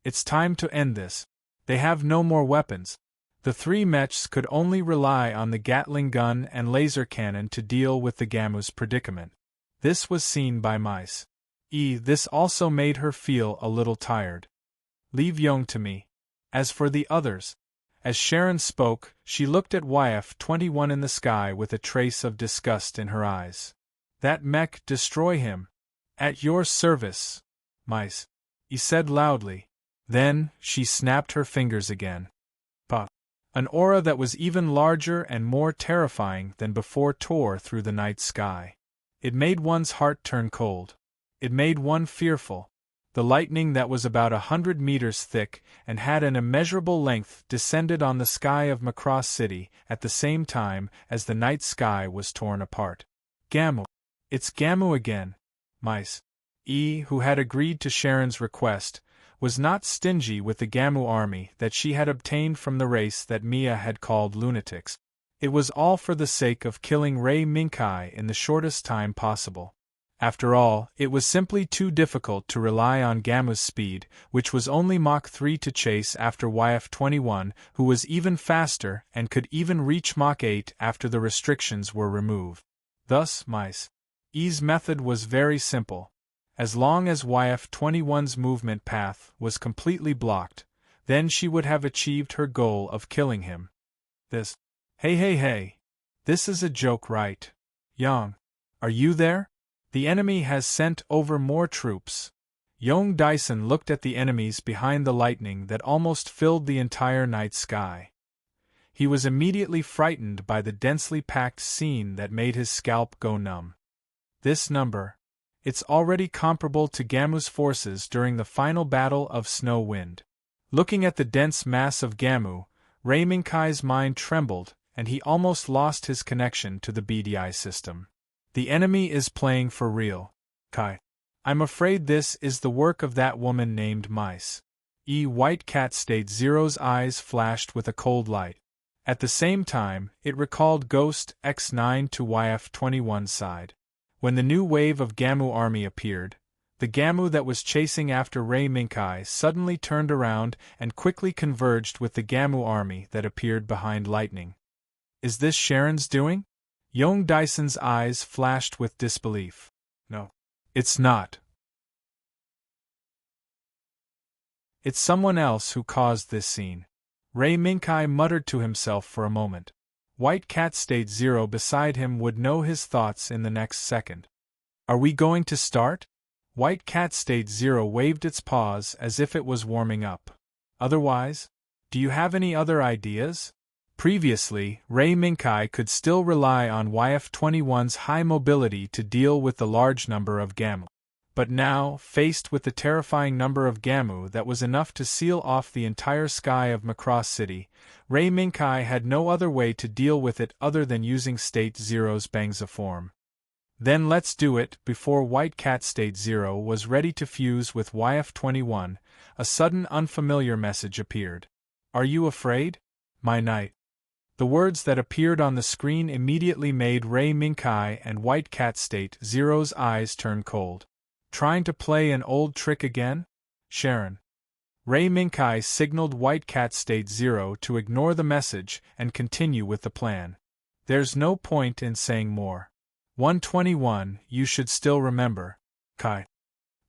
It's time to end this. They have no more weapons. The 3 mechs could only rely on the Gatling gun and laser cannon to deal with the Gamu's predicament. This was seen by Mice. This also made her feel a little tired. "Leave Yong to me. As for the others..." As Sharon spoke, she looked at YF-21 in the sky with a trace of disgust in her eyes. "That mech, destroy him. At your service, Mice," he said loudly. Then, she snapped her fingers again. Puff. An aura that was even larger and more terrifying than before tore through the night sky. It made one's heart turn cold. It made one fearful. The lightning that was about 100 meters thick and had an immeasurable length descended on the sky of Macross City at the same time as the night sky was torn apart. "Gamu. It's Gamu again." Mice. Who had agreed to Sharon's request, was not stingy with the Gamu army that she had obtained from the race that Mia had called lunatics. It was all for the sake of killing Ray Minkai in the shortest time possible. After all, it was simply too difficult to rely on Gamu's speed, which was only Mach 3 to chase after YF-21, who was even faster and could even reach Mach 8 after the restrictions were removed. Thus, Mice's method was very simple. As long as YF-21's movement path was completely blocked, then she would have achieved her goal of killing him. Hey. This is a joke, right? Yang. Are you there? The enemy has sent over more troops. Young Dyson looked at the enemies behind the lightning that almost filled the entire night sky. He was immediately frightened by the densely packed scene that made his scalp go numb. This number, it's already comparable to Gamu's forces during the final battle of Snow Wind. Looking at the dense mass of Gamu, Ray Minkai's mind trembled, and he almost lost his connection to the BDI system. The enemy is playing for real. Kai. I'm afraid this is the work of that woman named Mice. White Cat State Zero's eyes flashed with a cold light. At the same time, it recalled Ghost X9 to YF-21's side. When the new wave of Gamu army appeared, the Gamu that was chasing after Ray Minkai suddenly turned around and quickly converged with the Gamu army that appeared behind Lightning. Is this Sharon's doing? Young Dyson's eyes flashed with disbelief. No. It's not. It's someone else who caused this scene. Ray Minkai muttered to himself for a moment. White Cat State Zero beside him would know his thoughts in the next second. Are we going to start? White Cat State Zero waved its paws as if it was warming up. Otherwise, do you have any other ideas? Previously, Ray Minkai could still rely on YF-21's high mobility to deal with the large number of Gamu. But now, faced with the terrifying number of Gamu that was enough to seal off the entire sky of Macross City, Ray Minkai had no other way to deal with it other than using State Zero's Bangza form. Then let's do it. Before White Cat State Zero was ready to fuse with YF-21, a sudden unfamiliar message appeared. Are you afraid? My knight. The words that appeared on the screen immediately made Ray Minkai and White Cat State Zero's eyes turn cold. Trying to play an old trick again? Sharon. Ray Minkai signaled White Cat State Zero to ignore the message and continue with the plan. There's no point in saying more. 121, you should still remember. Kai.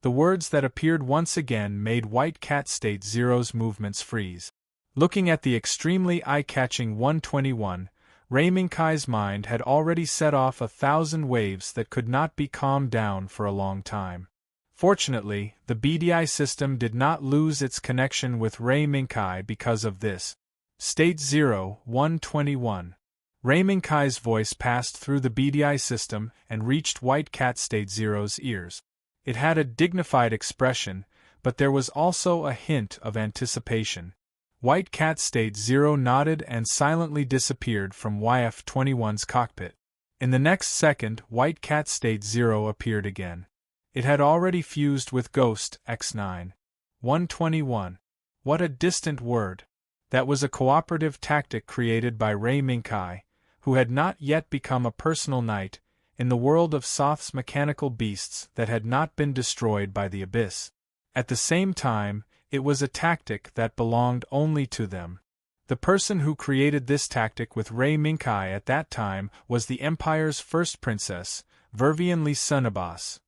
The words that appeared once again made White Cat State Zero's movements freeze. Looking at the extremely eye-catching 121, Ray Minkai's mind had already set off 1,000 waves that could not be calmed down for a long time. Fortunately, the BDI system did not lose its connection with Ray Minkai because of this. State 0, 121. Ray Minkai's voice passed through the BDI system and reached White Cat State Zero's ears. It had a dignified expression, but there was also a hint of anticipation. White Cat State Zero nodded and silently disappeared from YF-21's cockpit. In the next second, White Cat State Zero appeared again. It had already fused with Ghost X9. 121. What a distant word. That was a cooperative tactic created by Ray Minkai, who had not yet become a personal knight, in the world of Soth's mechanical beasts that had not been destroyed by the Abyss. At the same time, it was a tactic that belonged only to them. The person who created this tactic with Ray Minkai at that time was the Empire's first princess, Vervian Lisunabas.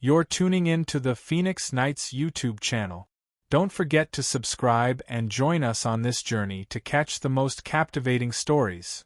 You're tuning in to the Phoenix Knights YouTube channel. Don't forget to subscribe and join us on this journey to catch the most captivating stories.